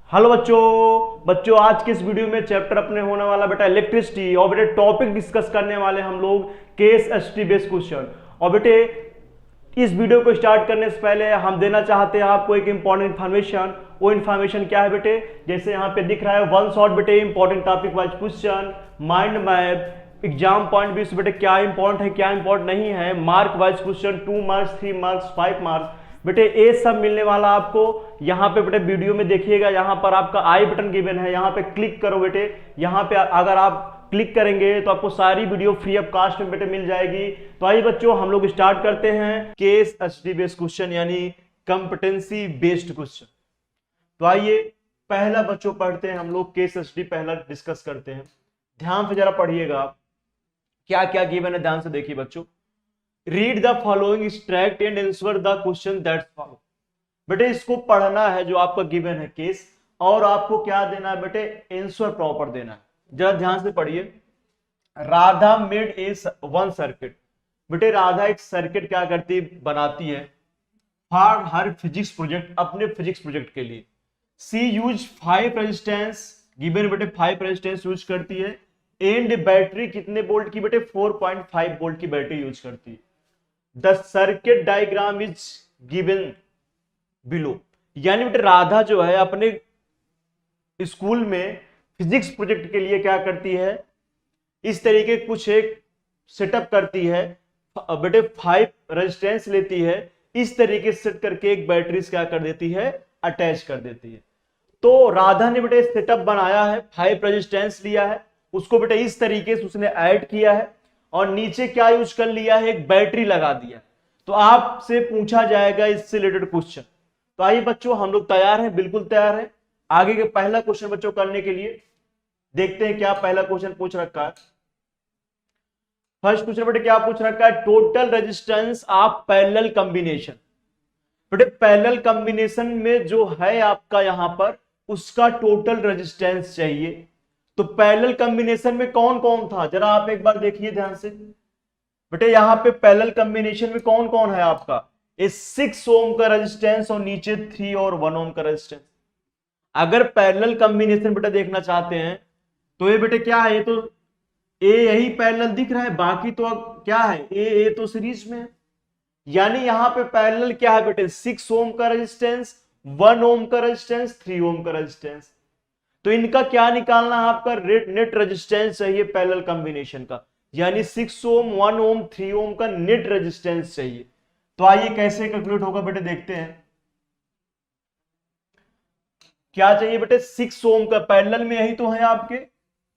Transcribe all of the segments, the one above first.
Hello बच्चों आज के इस वीडियो में चैप्टर अपने होने वाला बेटा इलेक्ट्रिसिटी और बेटे टॉपिक डिस्कस करने वाले हम लोग केस एसटी बेस्ड क्वेश्चन। और बेटे इस वीडियो को स्टार्ट करने से पहले हम देना चाहते हैं आपको एक इंपॉर्टेंट इन्फॉर्मेशन। वो इन्फॉर्मेशन क्या है बेटे, जैसे यहाँ पे दिख रहा है वन शॉट बेटे important topic wise question, mind map, exam point भी बेटे क्या इंपॉर्टेंट है क्या इंपॉर्टेंट नहीं है, mark wise question 2 marks 3 marks 5 marks बेटे ये सब मिलने वाला आपको। यहाँ पे बेटे वीडियो में देखिएगा, यहाँ पर आपका आई बटन गिवन है, यहाँ पे क्लिक करो बेटे। यहाँ पे अगर आप क्लिक करेंगे तो आपको सारी वीडियो फ्री ऑफ कास्ट में बेटे मिल जाएगी। तो आइए बच्चों हम लोग स्टार्ट करते हैं केस एसटी बेस्ड क्वेश्चन यानी कंपिटेंसी बेस्ड क्वेश्चन। तो आइए पहला बच्चों पढ़ते हैं हम लोग केस एसटी, पहला डिस्कस करते हैं। ध्यान से जरा पढ़िएगा क्या क्या गिवन है, ध्यान से देखिए बच्चों। Read the following extract and answer the question that's follow. बेटे इसको पढ़ना है जो आपका गिवन है केस, और आपको क्या देना है बेटे, आंसर प्रॉपर देना है। जरा ध्यान से पढ़िए। Radha made a one circuit. बेटे राधा एक सर्किट क्या करती बनाती है फॉर हर फिजिक्स प्रोजेक्ट, अपने फिजिक्स प्रोजेक्ट के लिए। सी यूज 5 रेजिस्टेंस, गिवन बेटे 5 रेजिस्टेंस यूज करती है। एंड बैटरी कितने वोल्ट की बेटे, 4.5 वोल्ट की बैटरी यूज करती है। The circuit diagram is given below. यानी बेटे राधा जो है अपने स्कूल में फिजिक्स प्रोजेक्ट के लिए क्या करती है, इस तरीके कुछ एक सेटअप करती है। बेटे 5 रेजिस्टेंस लेती है, इस तरीके से सेट करके एक बैटरी क्या कर देती है, अटैच कर देती है। तो राधा ने बेटे सेटअप बनाया है, 5 रेजिस्टेंस लिया है, उसको बेटे इस तरीके से उसने ऐड किया है और नीचे क्या यूज कर लिया है, एक बैटरी लगा दिया। तो आपसे पूछा जाएगा इससे रिलेटेड क्वेश्चन। तो आइए बच्चों हम लोग तैयार हैं, बिल्कुल तैयार हैं आगे के पहला क्वेश्चन बच्चों करने के लिए। देखते हैं क्या पहला क्वेश्चन पूछ रखा है। फर्स्ट क्वेश्चन बेटे क्या पूछ रखा है, total resistance of parallel combination. बेटे पैरेलल कॉम्बिनेशन में जो है आपका यहां पर उसका टोटल रेजिस्टेंस चाहिए। तो पैरेलल कॉम्बिनेशन में कौन कौन था, जरा आप एक बार देखिए ध्यान से। बेटे यहां पे पैरेलल कॉम्बिनेशन में कौन कौन है आपका, ये 6 ओम का रेजिस्टेंस और नीचे 3 और 1 ओम का रेजिस्टेंस। अगर पैरेलल कॉम्बिनेशन बेटा देखना चाहते हैं तो ये बेटे क्या है, ये तो ए यही पैरेलल दिख रहा है, बाकी तो अब क्या है, ए तो सीरीज में है। यानी यहां पे पैरेलल क्या है बेटे, 6 ओम का रेजिस्टेंस, 1 ओम का रेजिस्टेंस, 3 ओम का रेजिस्टेंस। तो इनका क्या निकालना है, आपका नेट रेजिस्टेंस चाहिए पैरेलल कॉम्बिनेशन का, यानी 6 ओम 1 ओम 3 ओम का नेट रेजिस्टेंस चाहिए। तो आइए कैसे कैलकुलेट होगा बेटे देखते हैं। क्या चाहिए बेटे, 6 ओम का, पैरेलल में यही तो है आपके।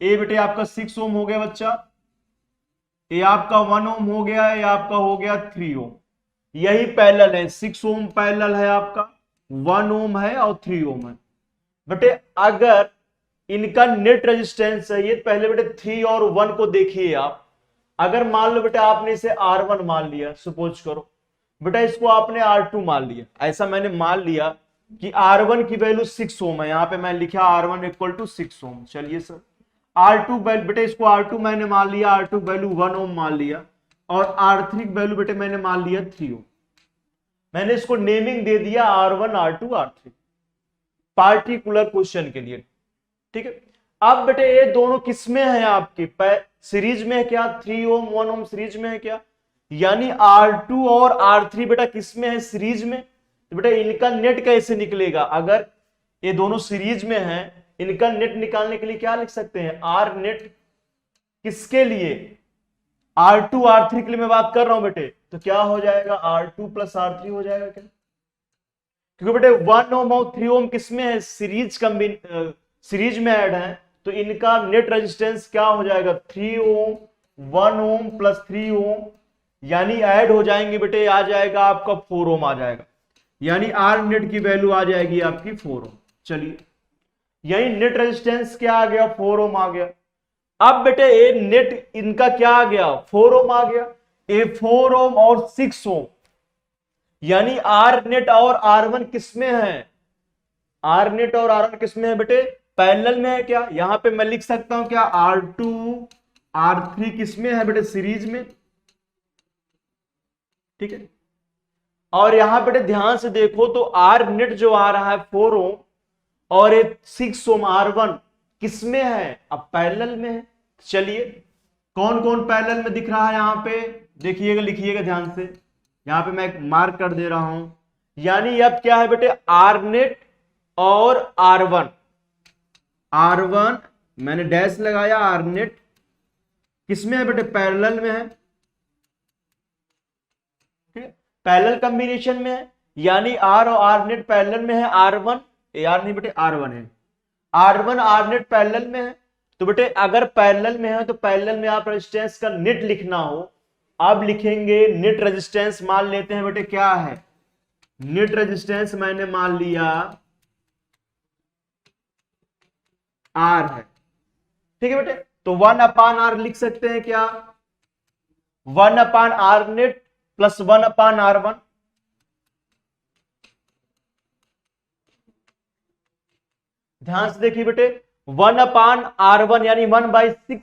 ए बेटे आपका 6 ओम हो गया बच्चा, ये आपका 1 ओम हो गया, ये आपका हो गया 3 ओम। यही पैरेलल है, 6 ओम पैरेलल है आपका, 1 ओम है और 3 ओम है। बेटे अगर इनका नेट रेजिस्टेंस चाहिए, पहले बेटे 3 और 1 को देखिए आप। अगर मान लो बेटे आपने इसे R1 मान लिया, सपोज करो बेटा इसको आपने R2 मान लिया, ऐसा मैंने मान लिया कि R1 की वैल्यू 6 ओम है, यहां पे मैं लिखा R1 इक्वल टू 6 ओम। चलिए सर R2 बेटे इसको R2 मैंने मान लिया, R2 वैल्यू 1 ओम मान लिया, और R3 वैल्यू बेटे मैंने मान लिया 3 ओम। मैंने इसको नेमिंग दे दिया R1 R2 R3 particular question के लिए, ठीक है। अब बेटे ये दोनों किसमें है आपके, सीरीज में है क्या, 3 ओम 1 ओम सीरीज में है क्या, यानी R2 और R3 बेटा किसमें है, सीरीज में। तो बेटा इनका नेट कैसे निकलेगा, अगर ये दोनों सीरीज में है, इनका नेट निकालने के लिए क्या लिख सकते हैं, आर नेट। किसके लिए, R2 R3 के लिए मैं बात कर रहा हूं बेटे, तो क्या हो जाएगा, R2 प्लस R3 हो जाएगा क्या, क्योंकि बेटे 1 ओम और 3 ओम किसमें है, सीरीज में ऐड है। तो इनका नेट रेजिस्टेंस क्या हो जाएगा, 3 ओम 1 ओम प्लस 3 ओम, यानी ऐड हो जाएंगे बेटे, आ जाएगा आपका 4 ओम आ जाएगा, यानी आर नेट की वैल्यू आ जाएगी आपकी 4 ओम। चलिए यही नेट रेजिस्टेंस क्या आ गया, 4 ओम आ गया। अब बेटे ये नेट इनका क्या आ गया, 4 ओम आ गया, ये 4 ओम और 6 ओम, यानी आर नेट और R1 किसमें है, आर नेट और R1 किसमें है बेटे, पैरेलल में है क्या। यहां पे मैं लिख सकता हूं क्या, R2 R3 किसमें है बेटे, सीरीज में, ठीक है। और यहां बेटे ध्यान से देखो तो आर नेट जो आ रहा है 4 ओम, और ये 6 ओम R1 किसमें है, अब पैरेलल में है। चलिए कौन कौन पैरेलल में दिख रहा है यहां पे, देखिएगा, लिखिएगा ध्यान से, यहां पे मैं एक मार्क कर दे रहा हूं। यानी अब क्या है बेटे, आर नेट और R1 मैंने डैश लगाया, आर नेट किसमें है बेटे, पैरेलल में है, पैरेलल कॉम्बिनेशन में है। यानी आर और आर नेट पैरेलल में है, R1 यार नहीं बेटे R1 है, R1 आर नेट पैरेलल में है। तो बेटे अगर पैरेलल में है तो पैरेलल में आप रेजिस्टेंस का नेट लिखना हो, अब लिखेंगे नेट रेजिस्टेंस, मान लेते हैं बेटे क्या है, नेट रेजिस्टेंस मैंने मान लिया R है, ठीक है बेटे। तो 1/R लिख सकते हैं क्या, 1/R नेट प्लस 1/R1। ध्यान से देखिए बेटे, 1/R1 यानी 1/6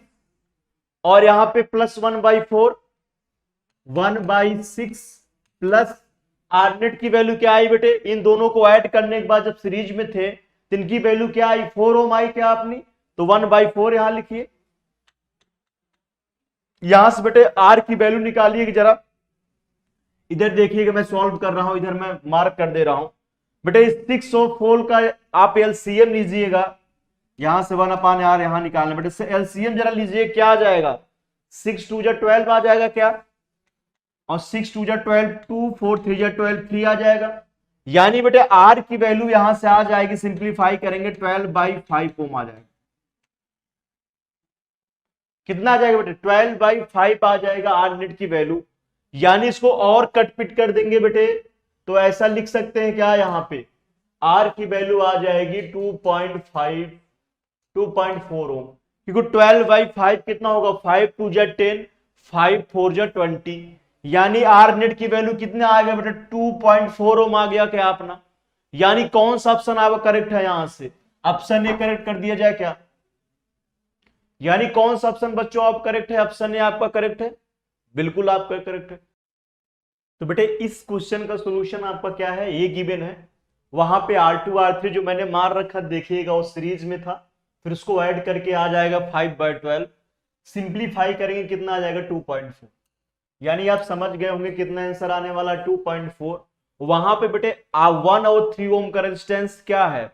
और यहां पे प्लस 1/4, 1/6 प्लस आर नेट की वैल्यू क्या आई बेटे, इन दोनों को ऐड करने के बाद जब सीरीज में थे तो इनकी वैल्यू क्या आई, 4 ओम आई क्या अपनी, तो 1/4 यहां लिखिए। यहां से बेटे आर की वैल्यू निकालिए जरा, इधर देखिएगा मैं सॉल्व कर रहा हूं, इधर मैं मार्क कर दे रहा हूं बेटे। 6 और 4 का आप एलसीएम लीजिएगा, यहां से 1/R यहां निकालना बेटे, एलसीएम जरा लीजिए, क्या आ जाएगा, 6 2 12 आ जाएगा क्या, और 6 2 12 2, 4 3 12 3 आ जाएगा। यानी बेटे आर की वैल्यू यहां से आ जाएगी, सिंप्लीफाई करेंगे 12/5 ओम आ जाएगा। कितना आ जाएगा बेटे, 12/5 आ जाएगा आर नेट की वैल्यू। यानी इसको और कट पिट कर देंगे बेटे, तो ऐसा लिख सकते हैं क्या, यहां पे आर की वैल्यू आ जाएगी 2.4 ओम, क्योंकि 12/5 कितना होगा, 5 2 10, 5 4 20, यानी आर नेट की वैल्यू कितना आ गया बेटा, 2.4 ओम आ गया क्या अपना। यानी कौन सा ऑप्शन आपका करेक्ट है, यहां से ऑप्शन ए करेक्ट कर दिया जाए क्या, यानी कौन सा ऑप्शन बच्चों आप करेक्ट है, ऑप्शन ए आपका करेक्ट है, बिल्कुल आपका करेक्ट है। तो बेटे इस क्वेश्चन का सॉल्यूशन आपका क्या है, ये गिवन है, वहां पे R2 R3 जो मैंने मार रखा देखिएगा वो सीरीज में था, फिर उसको ऐड करके आ जाएगा 5/12, सिंप्लीफाई करेंगे कितना आ जाएगा 2.4। यानी आप समझ गए होंगे कितना आंसर आने वाला 2.4। वहां पे बेटे 1 और 3 ओम का रेजिस्टेंस क्या है,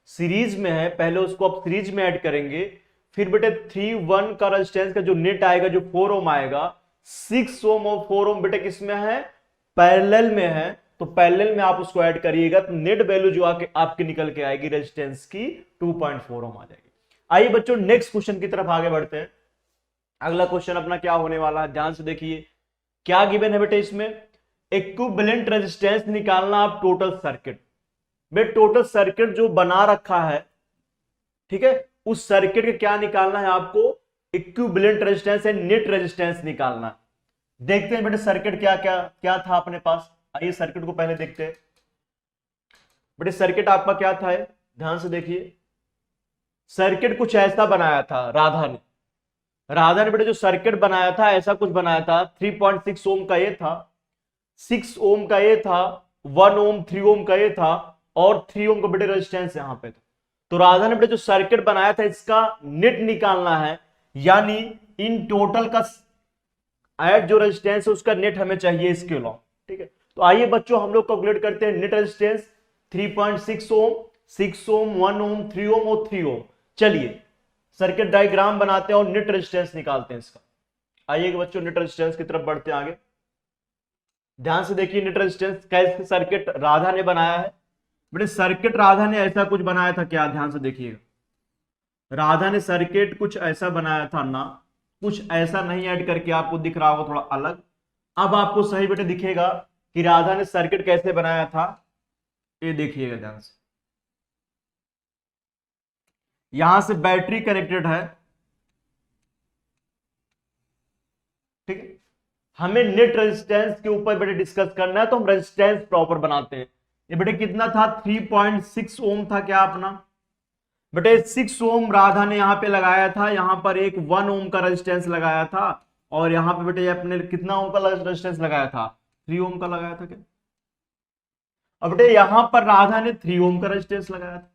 सीरीज में है, पहले उसको आप सीरीज में ऐड करेंगे, फिर बेटे 3 1 का रेजिस्टेंस का जो नेट आएगा जो 4 ओम आएगा, 6 ओम और 4 ओम बेटे किसमें है, पैरेलल में है, तो पैरेलल में आप उसको ऐड करिएगा तो नेट वैल्यू जो आपकी निकल के आएगी रेजिस्टेंस की 2.4 ओम आ जाएगी। आइए बच्चों नेक्स्ट क्वेश्चन की तरफ आगे बढ़ते हैं। अगला क्वेश्चन अपना क्या होने वाला है, ध्यान से देखिए, क्या गिवन है बेटे, इसमें इक्विवेलेंट रेजिस्टेंस निकालना आप टोटल सर्किट में, टोटल सर्किट जो बना रखा है, ठीक है, उस सर्किट का क्या निकालना है आपको, इक्विवेलेंट रेजिस्टेंस है, नेट रेजिस्टेंस निकालना है। देखते हैं बेटे सर्किट क्या क्या क्या था अपने पास, आइए सर्किट को पहले देखते हैं। बेटे सर्किट आपका क्या था, ध्यान से देखिए, सर्किट कुछ ऐसा बनाया था राधा ने बेटे जो सर्किट बनाया था ऐसा कुछ बनाया था, 3.6 ओम का ये था, 6 ओम का ये था, 1 ओम 3 ओम का ये था, और 3 ओम का बेटे रेजिस्टेंस यहां पे था। तो राधा ने बेटे जो सर्किट बनाया था इसका नेट निकालना है, यानी इन टोटल का ऐड जो रेजिस्टेंस है उसका नेट हमें चाहिए इसके लॉ, ठीक है। तो आइए बच्चों हम लोग कैलकुलेट करते हैं नेट रेजिस्टेंस, 3.6 ओम, 6 ओम, 1 ओम, 3 ओम और 3 ओम। चलिए सर्किट डायग्राम बनाते हैं और नेट रेजिस्टेंस निकालते हैं इसका। आइए बच्चों नेट रेजिस्टेंस की तरफ बढ़ते हैं आगे। ध्यान से देखिए नेट रेजिस्टेंस कैसे सर्किट राधा ने बनाया है, बेटे सर्किट राधा ने ऐसा कुछ बनाया था क्या, ध्यान से देखिएगा, राधा ने सर्किट कुछ ऐसा बनाया था ना, कुछ ऐसा नहीं ऐड करके आपको दिख रहा होगा थोड़ा अलग। अब आपको सही बेटे दिखेगा कि राधा ने सर्किट कैसे बनाया था, ये देखिएगा ध्यान से, यहां से बैटरी कनेक्टेड है, ठीक है। हमें नेट रेजिस्टेंस के ऊपर बेटे डिस्कस करना है तो हम रेजिस्टेंस प्रॉपर बनाते हैं। ये बेटे कितना था, 3.6 ओम था क्या अपना, बेटे 6 ओम राधा ने यहां पे लगाया था, यहां पर एक 1 ओम का रेजिस्टेंस लगाया था, और यहां पे बेटे अपने कितना ओम का रेजिस्टेंस लगाया था, 3 ओम का लगाया था क्या। अब बेटे यहां पर राधा ने 3 ओम का रेजिस्टेंस लगाया था।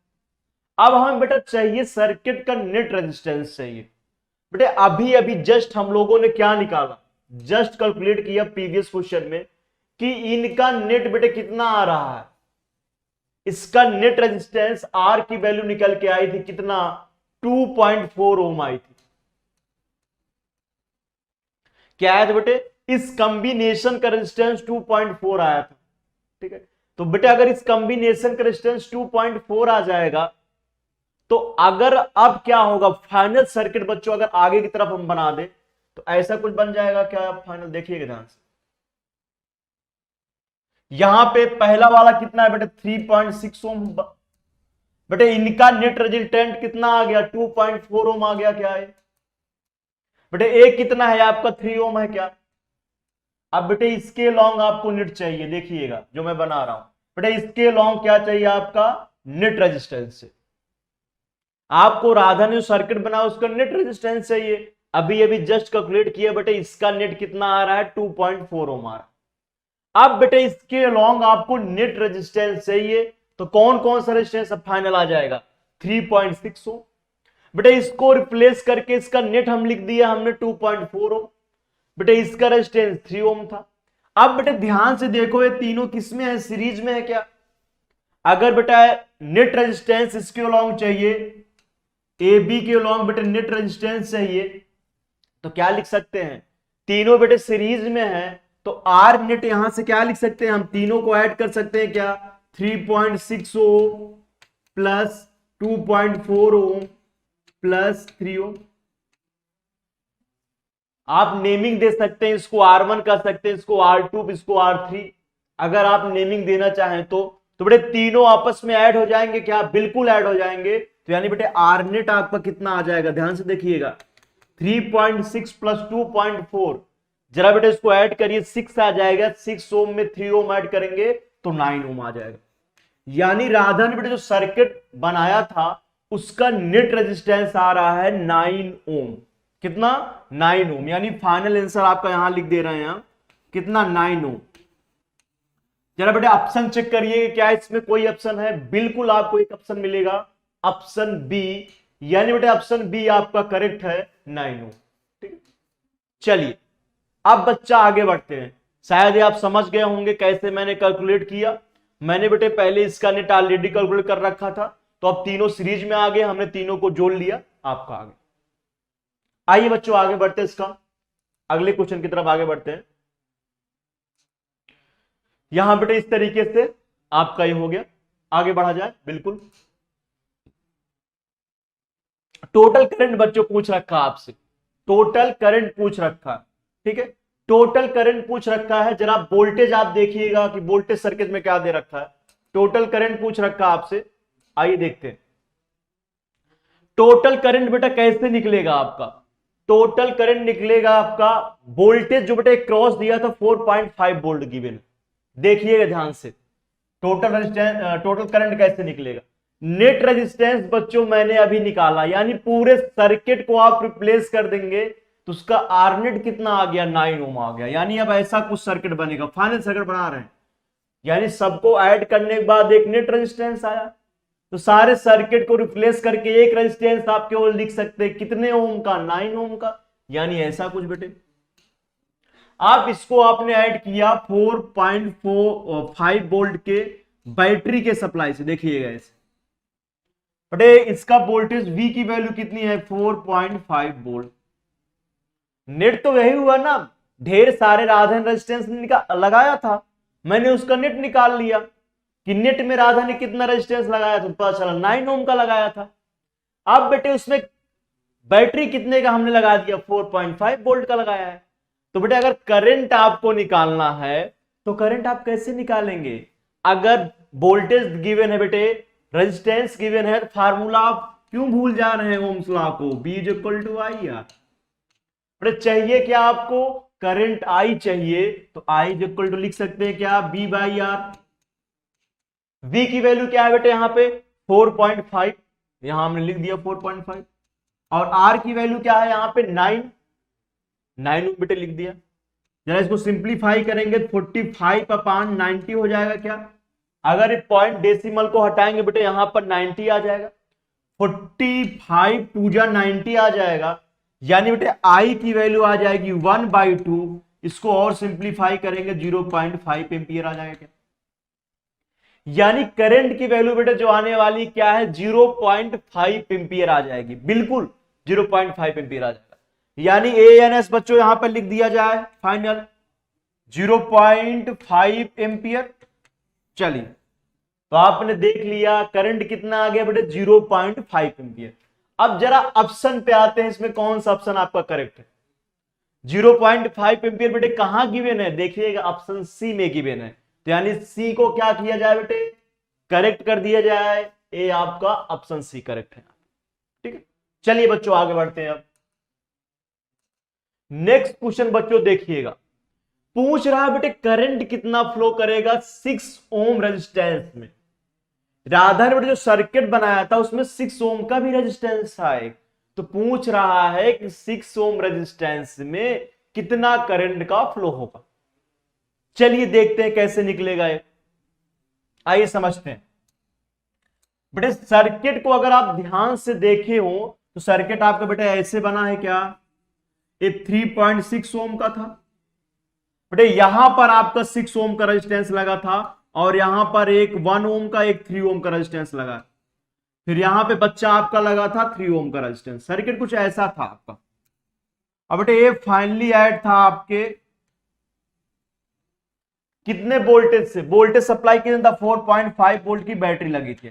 अब हमें बेटा चाहिए सर्किट का नेट रेजिस्टेंस चाहिए। बेटे अभी अभी जस्ट हम लोगों ने क्या निकाला, जस्ट कैलकुलेट किया प्रीवियस क्वेश्चन में कि इनका नेट बेटे कितना आ रहा है। इसका नेट रेजिस्टेंस आर की वैल्यू निकल के आई थी कितना, 2.4 ओम आई थी। क्या आया था बेटे, इस कॉम्बिनेशन का रेजिस्टेंस 2.4 आया था। ठीक है, तो बेटे अगर इस कॉम्बिनेशन का रेजिस्टेंस 2.4 आ जाएगा तो अगर अब क्या होगा, फाइनल सर्किट बच्चों अगर आगे की तरफ हम बना दे तो ऐसा कुछ बन जाएगा क्या, फाइनल देखिएगा ध्यान से। यहां पे पहला वाला कितना है बेटे 3.6 ओम, बेटे इनका नेट रेजिस्टेंट कितना आ गया 2.4 ओम आ गया। क्या है बेटे, एक कितना है आपका 3 ओम है क्या। अब बेटे इसके लॉन्ग आपको नेट चाहिए, देखिएगा जो मैं बना रहा हूं बेटे, इसके लॉन्ग क्या चाहिए आपका, नेट रेजिस्टेंस से। आपको राधा ने सर्किट बना उसका नेट रेजिस्टेंस चाहिए। अभी अभी जस्ट कैलकुलेट किया बेटे, इसका नेट कितना आ रहा है 2.4 ओम आ रहा है। अब बेटे इसके लॉन्ग आपको नेट रेजिस्टेंस चाहिए, तो कौन कौन सा रेजिस्टेंस अब फाइनल आ जाएगा 3.6 ओम। बेटे इसको रिप्लेस करके इसका नेट हम लिख दिया हमने 2.4 ओम। बेटे इसका रेजिस्टेंस 3 ओम था। अब बेटे ध्यान से देखो ये तीनों किसमें है, सीरीज में है क्या। अगर बेटा नेट रेजिस्टेंस इसके अलॉन्ग चाहिए, ए बी के अलॉन्ग बेटे नेट रेजिस्टेंस चाहिए, तो क्या लिख सकते हैं, तीनों बेटे सीरीज में है तो आर नेट यहां से क्या लिख सकते हैं, हम तीनों को ऐड कर सकते हैं क्या, 3.6 ओम प्लस 2.4 ओम प्लस 3 ओम। आप नेमिंग दे सकते हैं, इसको R1 कर सकते हैं, इसको R2, इसको R3, अगर आप नेमिंग देना चाहें तो बेटे तीनों आपस में ऐड हो जाएंगे क्या, बिल्कुल ऐड हो जाएंगे। तो यानी बेटे आर नेट आपका कितना आ जाएगा, ध्यान से देखिएगा 3.6 प्लस 2.4, जरा बेटे इसको ऐड करिए 6 आ जाएगा, 6 ओम में 3 ओम ऐड करेंगे तो 9 ओम आ जाएगा। यानी राधा ने बेटे जो सर्किट बनाया था उसका नेट रेजिस्टेंस आ रहा है 9 ओम। कितना, 9 ओम। यानी फाइनल आंसर आपका यहां लिख दे रहे हैं कितना, 9 ओम। जरा बेटे ऑप्शन चेक करिए क्या इसमें कोई ऑप्शन है, बिल्कुल आपको एक ऑप्शन मिलेगा, ऑप्शन बी। यानी बेटे ऑप्शन बी आपका करेक्ट है 9 ओम। ठीक है, चलिए अब बच्चा आगे बढ़ते हैं। शायद ये आप समझ गए होंगे कैसे मैंने कैलकुलेट किया। मैंने बेटे पहले इसका नेट ऑलरेडी कैलकुलेट कर रखा था, तो अब तीनों सीरीज में आ गए, हमने तीनों को जोड़ लिया आपका आगे। आइए बच्चों आगे बढ़ते हैं, इसका अगले क्वेश्चन की तरफ आगे बढ़ते हैं। यहां बेटे इस तरीके से आपका ये हो गया, आगे बढ़ा जाए बिल्कुल। टोटल करंट बच्चों पूछ रखा आपसे, टोटल करंट पूछ रखा, ठीक है, टोटल करंट पूछ रखा है। जरा वोल्टेज आप देखिएगा कि वोल्टेज सर्किट में क्या दे रखा है, टोटल करंट पूछ रखा आपसे। आइए देखते हैं टोटल करंट बेटा कैसे निकलेगा आपका। टोटल करंट निकलेगा आपका, वोल्टेज जो बेटा क्रॉस दिया था 4.5 वोल्ट गिवन, देखिएगा ध्यान से टोटल करंट कैसे निकलेगा। नेट रेजिस्टेंस बच्चों मैंने अभी निकाला, यानी पूरे सर्किट को आप रिप्लेस कर देंगे तो उसका आर नेट कितना आ गया, 9 ओम आ गया। यानी अब ऐसा कुछ सर्किट बनेगा, फाइनल सर्किट बना रहे हैं, यानी सबको ऐड करने के बाद एक नेट रेजिस्टेंस आया, तो सारे सर्किट को रिप्लेस करके एक रेजिस्टेंस आप केवल लिख सकते हैं कितने ओम का, 9 ओम का। यानी ऐसा कुछ बेटे, आप इसको आपने ऐड किया 4.5 वोल्ट के बैटरी के सप्लाई से, देखिएगा इसे बेटे, इसका वोल्टेज V की वैल्यू कितनी है 4.5 वोल्ट। नेट तो वही हुआ ना, ढेर सारे राधा ने रेजिस्टेंस लगाया था, मैंने उसका नेट निकाल लिया कि नेट में राधा ने कितना रेजिस्टेंस लगाया था, पता चला 9 ओम का लगाया था। अब बेटे उसमें बैटरी कितने का हमने लगा दिया, 4.5 वोल्ट का लगाया है। तो बेटे अगर करंट आपको निकालना है तो करंट आप कैसे निकालेंगे, अगर वोल्टेज गिवन है बेटे, रेजिस्टेंस गिवन है, तो फार्मूला आप क्यों भूल जा रहे हैं ओम्स लॉ को, B = I R। बेटे चाहिए क्या आपको, करंट I चाहिए, तो I = लिख सकते हैं क्या, B/R। V की वैल्यू क्या है बेटे यहाँ पे 4.5, यहां हमने लिख दिया 4.5, और R की वैल्यू क्या है यहाँ पे 9 बेटे लिख दिया। जरा इसको सिंप्लीफाई करेंगे 45/90 हो जाएगा क्या, अगर पॉइंट डेसिमल को हटाएंगे बेटे यहां पर 90 आ जाएगा। 45 टू जा 90 आ जाएगा, यानी बेटे आई की वैल्यू आ जाएगी 1/2, इसको और सिंप्लीफाई करेंगे 0.5 एम्पियर आ जाएगा क्या? यानी करंट की वैल्यू बेटे जो आने वाली क्या है 0.5 एम्पियर आ जाएगी, बिल्कुल 0.5 एम्पियर आ जाएगा। यानी ए एन एस बच्चों यहां पर लिख दिया जाए फाइनल 0.5 एम्पियर। चलिए, तो आपने देख लिया करंट कितना आ गया बेटे 0.5 एम्पियर। अब जरा ऑप्शन पे आते हैं, इसमें कौन सा ऑप्शन आपका करेक्ट है? 0.5 एम्पियर बेटे कहां गिवन है? देखिएगा ऑप्शन सी में गिवन है, तो यानी सी को क्या किया जाए बेटे, करेक्ट कर दिया जाए। ए आपका ऑप्शन सी करेक्ट है, ठीक है। चलिए बच्चों आगे बढ़ते हैं। अब नेक्स्ट क्वेश्चन बच्चों देखिएगा, पूछ रहा है बेटे करंट कितना फ्लो करेगा 6 ओम रेजिस्टेंस में। राधा ने बेटे जो सर्किट बनाया था उसमें 6 ओम का भी रेजिस्टेंस था एक, तो पूछ रहा है कि 6 ओम रेजिस्टेंस में कितना करंट का फ्लो होगा। चलिए देखते हैं कैसे निकलेगा ये, आइए समझते हैं। बेटे सर्किट को अगर आप ध्यान से देखे हो तो सर्किट आपका बेटे ऐसे बना है क्या, ये 3.6 ओम का था बेटे, यहां पर आपका 6 ओम का रेजिस्टेंस लगा था और यहां पर एक 1 ओम का एक 3 ओम का रेजिस्टेंस लगा, फिर यहां पे बच्चा आपका लगा था 3 ओम का रेजिस्टेंस। सर्किट कुछ ऐसा था आपका। अब बेटे ये फाइनली ऐड था आपके कितने वोल्टेज से, वोल्टेज सप्लाई कितना था 4.5 वोल्ट की बैटरी लगी थी,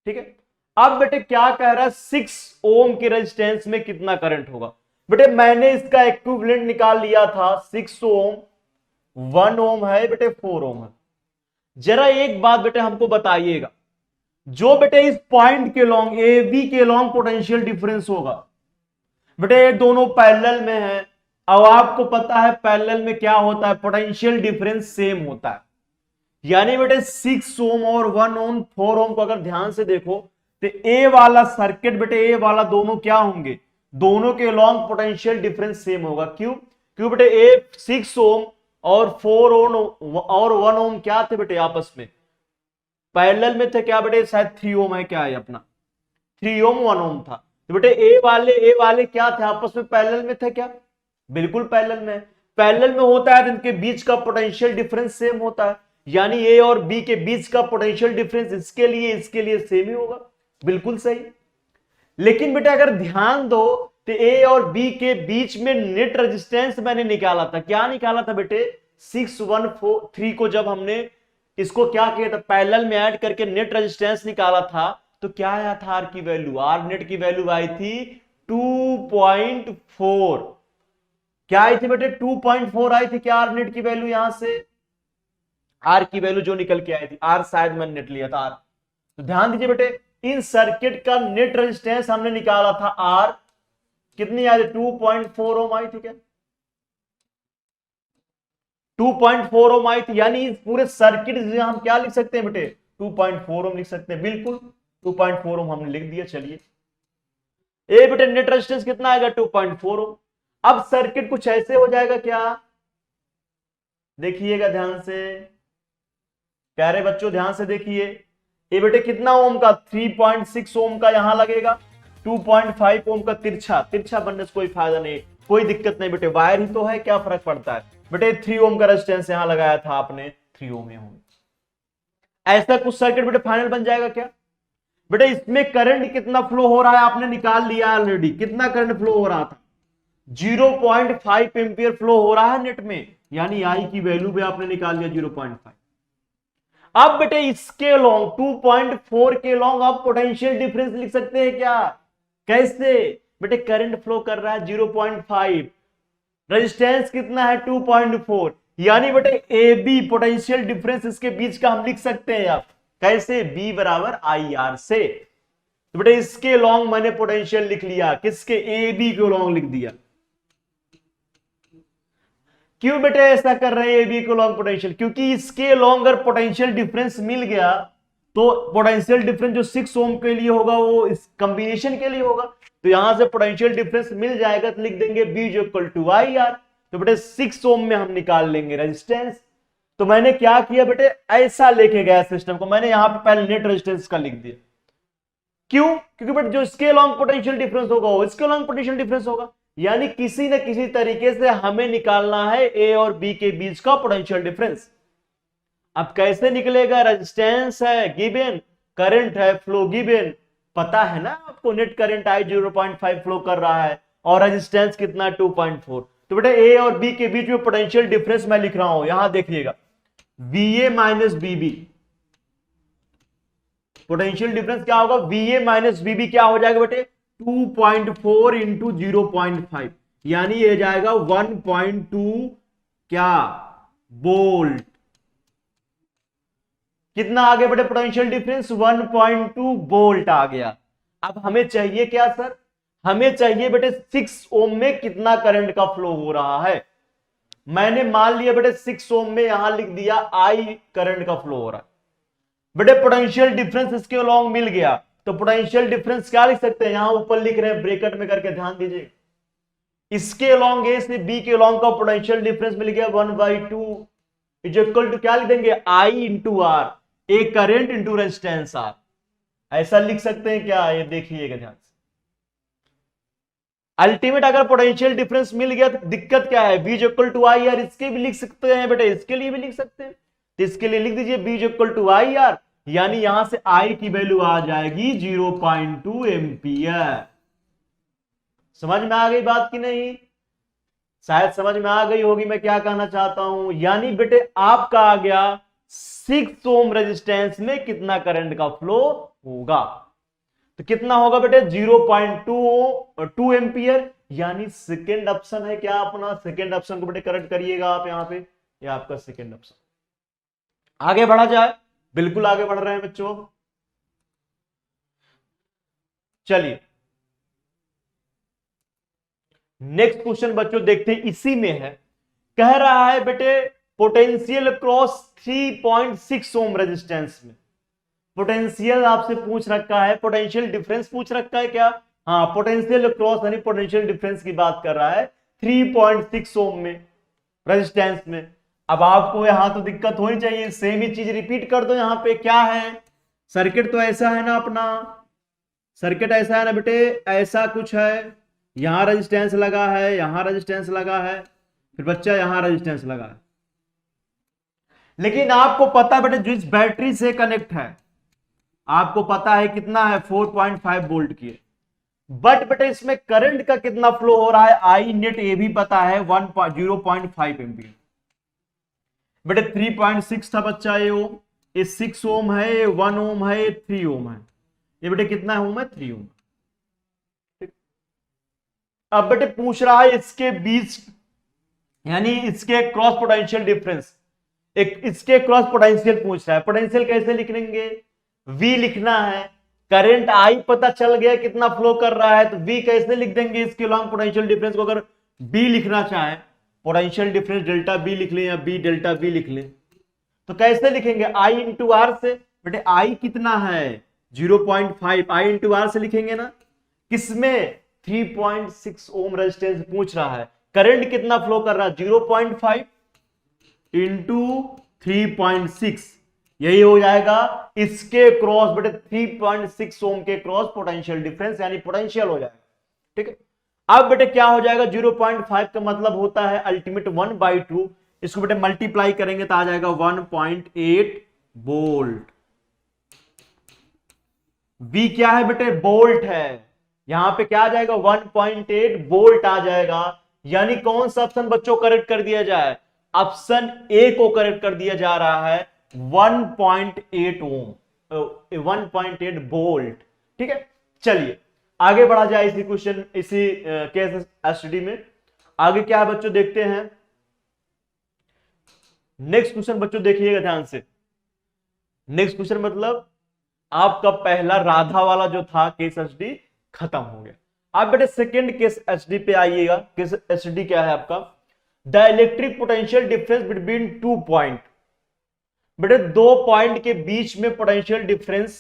ठीक है। अब बेटे क्या कह रहा है 6 ओम के रेजिस्टेंस में कितना करंट होगा। बेटे मैंने इसका इक्विवेलेंट निकाल लिया था, 6 ओम 1 ओम है बेटे 4 ओम है। जरा एक बात बेटे हमको बताइएगा, जो बेटे इस पॉइंट के लॉन्ग ए बी के लॉन्ग पोटेंशियल डिफरेंस होगा, बेटे ये दोनों पैरेलल में है। अब आपको पता है पैरेलल में क्या होता है, पोटेंशियल डिफरेंस सेम होता है। यानी बेटे 6 ओम और 1 ओम 4 ओम को अगर ध्यान से देखो तो ए वाला सर्किट बेटे ए वाला दोनों क्या होंगे, दोनों के लॉन्ग पोटेंशियल डिफरेंस सेम होगा। क्यों? क्यों बेटे ए 6 ओम और 4 ओम और 1 ओम क्या थे बेटे आपस में पैरेलल में थे, क्या बेटे शायद 3 ओम है, क्या है अपना 3 ओम 1 ओम था। तो बेटे ए वाले क्या थे आपस में पैरेलल में थे क्या, बिल्कुल पैरेलल में। पैरेलल में होता है तो इनके बीच का पोटेंशियल डिफरेंस सेम होता है, यानी ए और बी के बीच का पोटेंशियल डिफरेंस इसके लिए सेम ही होगा, बिल्कुल सही। लेकिन बेटा अगर ध्यान दो तो ए और बी के बीच में नेट रेजिस्टेंस मैंने निकाला था, क्या निकाला था बेटे 613 को जब हमने इसको क्या किया था पैरेलल में ऐड करके नेट रेजिस्टेंस निकाला था, तो क्या आया था आर की वैल्यू, आर नेट की वैल्यू आई थी 2.4। क्या आई थी बेटे 2.4 आई थी क्या आर नेट की वैल्यू, यहां से आर की वैल्यू जो निकल के आई थी, आर शायद मैंने नेट लिया था आर। तो ध्यान दीजिए बेटे इन सर्किट का नेट रेजिस्टेंस हमने निकाला था आर, कितनी आई थी 2.4 ओम आई थी क्या, 2.4 ओम आई थी। यानी इस पूरे सर्किट हम क्या लिख सकते हैं बेटे 2.4 ओम लिख सकते हैं, बिल्कुल 2.4 ओम हमने लिख दिया। चलिए ए बेटे नेट रेजिस्टेंस कितना आएगा 2.4 ओम। अब सर्किट कुछ ऐसे हो जाएगा क्या, देखिएगा ध्यान से, प्यारे बच्चों ध्यान से देखिए, ये बेटे कितना ओम का 3.6 ओम का यहां लगेगा, 2.5 ओम का तिरछा बनने से कोई फायदा नहीं, कोई दिक्कत नहीं बेटे, वायर ही तो है, क्या फर्क पड़ता है बेटे। 3 ओम का रेजिस्टेंस यहां लगाया था आपने, 3 ओम में होगा। ऐसा कुछ सर्किट बेटे फाइनल बन जाएगा क्या बेटे। इसमें करंट कितना फ्लो हो रहा है आपने निकाल लिया ऑलरेडी, कितना करंट फ्लो हो रहा था 0.5 एम्पियर फ्लो हो रहा है नेट में, यानी आई की वैल्यू भी आपने निकाल लिया 0.5। अब बेटे इसके लॉन्ग 2.4 के लॉन्ग आप पोटेंशियल डिफरेंस लिख सकते हैं क्या, कैसे बेटे करंट फ्लो कर रहा है 0.5, रेजिस्टेंस कितना है 2.4, यानी बेटे ए बी पोटेंशियल डिफरेंस इसके बीच का हम लिख सकते हैं आप कैसे, बी बराबर आई आर से। तो बेटे इसके लॉन्ग मैंने पोटेंशियल लिख लिया, किसके ए बी के लॉन्ग लिख दिया। क्यों बेटे ऐसा कर रहे हैं ए बी को लॉन्ग पोटेंशियल, क्योंकि इसके लॉन्ग अगर पोटेंशियल डिफरेंस मिल गया तो पोटेंशियल डिफरेंस जो 6 ओम के लिए होगा वो इस कॉम्बिनेशन के लिए होगा, तो यहां से पोटेंशियल डिफरेंस मिल जाएगा तो लिख देंगे V equal to I R. तो बेटे 6 ओम में हम निकाल लेंगे रेजिस्टेंस। तो मैंने क्या किया बेटे ऐसा लेके गया सिस्टम को, मैंने यहां पे पहले नेट रेजिस्टेंस का लिख दिया, क्यों? क्योंकि बट जो इसके लॉन्ग पोटेंशियल डिफरेंस होगा वो इसके लॉन्ग पोटेंशियल डिफरेंस होगा, यानी किसी न किसी तरीके से हमें निकालना है ए और बी के बीच का पोटेंशियल डिफरेंस। अब कैसे निकलेगा? रेजिस्टेंस है गिवन, करंट है फ्लो गिवन, पता है ना आपको नेट करंट आई 0.5 फ्लो कर रहा है और रेजिस्टेंस कितना 2.4। तो बेटा ए और बी के बीच में पोटेंशियल डिफरेंस मैं लिख रहा हूं, यहां देखिएगा VA माइनस बीबी। पोटेंशियल डिफरेंस क्या होगा? VA माइनस बीबी क्या हो जाएगा बेटे? 2.4 इंटू 0.5, यानी ये जाएगा 1.2 क्या वोल्ट। कितना आ गया बेटे पोटेंशियल डिफरेंस? 1.2 वोल्ट आ गया। अब हमें चाहिए क्या सर? हमें चाहिए बेटे 6 ओम में कितना करंट का फ्लो हो रहा है। मैंने मान लिया बेटे 6 ओम में यहां लिख दिया आई करंट का फ्लो हो रहा है। बेटे पोटेंशियल डिफरेंस इसके अलोंग मिल गया, तो पोटेंशियल डिफरेंस क्या लिख सकते हैं? यहां ऊपर लिख रहे हैं ब्रैकेट में करके, ध्यान दीजिए। इसके अलोंग ए से बी के अलोंग का पोटेंशियल डिफरेंस मिल गया 1/2 इज इक्वल टू क्या लिख देंगे? I into R, a current into resistance R. ऐसा लिख सकते हैं क्या? ये देखिएगा ध्यान से। अल्टीमेट अगर पोटेंशियल डिफरेंस मिल गया तो दिक्कत क्या है? V equal to I R, इसके भी लिख सकते हैं बेटे, इसके लिए भी लिख सकते हैं। तो इसके लिए लिख दीजिए V equal to I R, यानी यहां से आई की वैल्यू आ जाएगी 0.2 एम्पियर। समझ में आ गई बात की नहीं? शायद समझ में आ गई होगी मैं क्या कहना चाहता हूं। यानी बेटे आपका आ गया 6 ओम रेजिस्टेंस में कितना करंट का फ्लो होगा, तो कितना होगा बेटे? 0.2 एम्पियर, यानी सेकेंड ऑप्शन है क्या अपना? सेकेंड ऑप्शन को बेटे करेक्ट करिएगा आप यहां पे, ये आपका सेकेंड ऑप्शन। आगे बढ़ा जाए, बिल्कुल आगे बढ़ रहे हैं बच्चों। चलिए नेक्स्ट क्वेश्चन बच्चों देखते हैं, इसी में है। कह रहा है बेटे पोटेंशियल क्रॉस 3.6 ओम रेजिस्टेंस में। पोटेंशियल आपसे पूछ रखा है, पोटेंशियल डिफरेंस पूछ रखा है क्या? हाँ, पोटेंशियल क्रॉस यानी पोटेंशियल डिफरेंस की बात कर रहा है 3.6 ओम में रेजिस्टेंस में। अब आपको यहां तो दिक्कत होनी चाहिए, सेम ही चीज रिपीट कर दो। यहां पे क्या है? सर्किट तो ऐसा है ना अपना, सर्किट ऐसा है ना बेटे, ऐसा कुछ है। यहां रेजिस्टेंस लगा है, यहां रेजिस्टेंस लगा है, फिर बच्चा यहां रेजिस्टेंस लगा है। लेकिन आपको पता बेटे जो इस बैटरी से कनेक्ट है, आपको पता है कितना है? 4.5 वोल्ट की। बट बेटे इसमें करंट का कितना फ्लो हो रहा है? आई नेट ये भी पता है 0.5 एम्पियर। बेटे 3.6 था बच्चा ये ओम, ये 6 ओम है, ये 1 ओम है, ये 3 ओम है। ये बेटे कितना ओम है? 3 ओम। अब बेटे पूछ रहा है इसके बीच, यानी इसके क्रॉस पोटेंशियल डिफरेंस, एक इसके क्रॉस पोटेंशियल पूछ रहा है। पोटेंशियल कैसे लिख लेंगे? V लिखना है, करंट I पता चल गया कितना फ्लो कर रहा है, तो V कैसे लिख देंगे इसके लॉन्ग पोटेंशियल डिफरेंस को? अगर B लिखना चाहे, पोटेंशियल डिफरेंस डेल्टा B लिख लें या B डेल्टा V लिख लें, तो कैसे लिखेंगे? I इंटू आर से। बेटे I कितना है? 0.5, I इंटू आर से लिखेंगे ना। किसमें? 3.6 ओम रेजिस्टेंस पूछ रहा है, करंट कितना फ्लो कर रहा है? 0.5 इंटू 3.6, यही हो जाएगा इसके क्रॉस बेटे 3.6 ओम के क्रॉस पोटेंशियल डिफरेंस, यानी पोटेंशियल हो जाएगा। ठीक है, अब बेटे क्या हो जाएगा? 0.5 का मतलब होता है अल्टीमेट 1/2, इसको बेटे मल्टीप्लाई करेंगे तो आ जाएगा 1.8 वोल्ट। V क्या है बेटे? वोल्ट है। यहां पे क्या आ जाएगा? 1.8 वोल्ट आ जाएगा। यानी कौन सा ऑप्शन बच्चों करेक्ट कर दिया जाए? ऑप्शन ए को करेक्ट कर दिया जा रहा है, 1.8 ओम, 1.8 वोल्ट। ठीक है, चलिए आगे बढ़ा जाए इसी क्वेश्चन, इसी केस स्टडी में। आगे क्या है बच्चों देखते हैं। नेक्स्ट क्वेश्चन बच्चों देखिएगा ध्यान से। नेक्स्ट क्वेश्चन मतलब आपका पहला राधा वाला जो था केस स्टडी खत्म हो गया। आप बेटे सेकंड केस स्टडी पे आइएगा। केस स्टडी क्या है आपका? The electric potential difference between 2 point. बेटे 2 पॉइंट के बीच में potential difference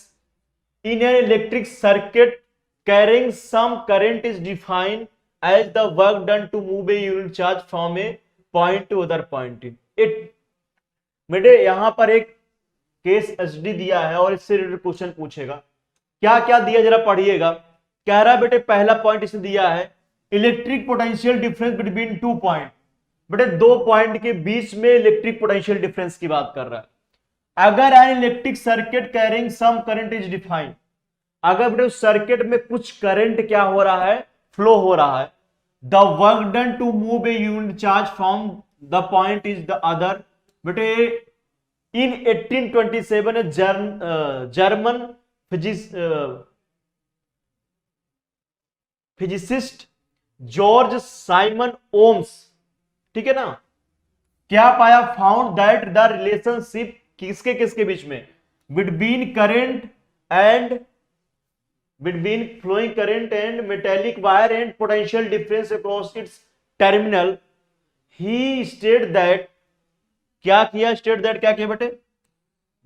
in an electric circuit carrying some current is defined as the work done to move a unit charge from a point to other point in it. बेटे यहां पर एक case SD दिया है और इससे रिलेटेड क्वेश्चन पूछेगा। क्या क्या दिया जरा पढ़िएगा। कह रहा है बेटे पहला पॉइंट इसने दिया है electric potential difference between 2 point. बेटे 2 पॉइंट के बीच में इलेक्ट्रिक पोटेंशियल डिफरेंस की बात कर रहा है। अगर an electric circuit carrying some current is defined, अगर बेटे उस सर्किट में कुछ करंट क्या हो रहा है, फ्लो हो रहा है। The work done to move a unit charge from the point is the other. बेटे in 1827 German physicist George Simon Ohm's, ठीक है ना, क्या पाया, फाउंड दैट द रिलेशनशिप किसके किसके बीच में, between current and between flowing current and metallic wire and potential difference across its terminal. He stated that, क्या किया, state that क्या किया बेटे,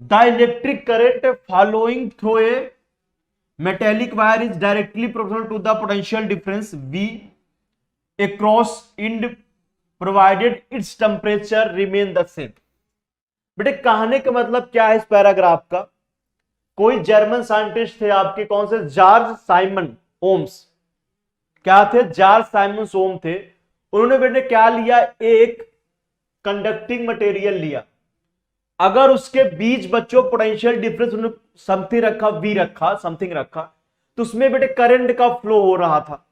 the electric current following through a metallic wire is directly proportional to the potential difference V across it provided its temperature remain the same. बेटे कहने का मतलब क्या है इस पैराग्राफ का, कोई जर्मन साइंटिस्ट थे आपके, कौन से, जॉर्ज साइमन ओम्स, क्या थे, जॉर्ज साइमन ओम थे। उन्होंने बेटे क्या लिया, एक कंडक्टिंग मटेरियल लिया, अगर उसके बीच बच्चों पोटेंशियल डिफरेंस उन्होंने समथिंग रखा, वी रखा, समथिंग रखा, तो उसमें बेटे करंट का फ्लो हो रहा था।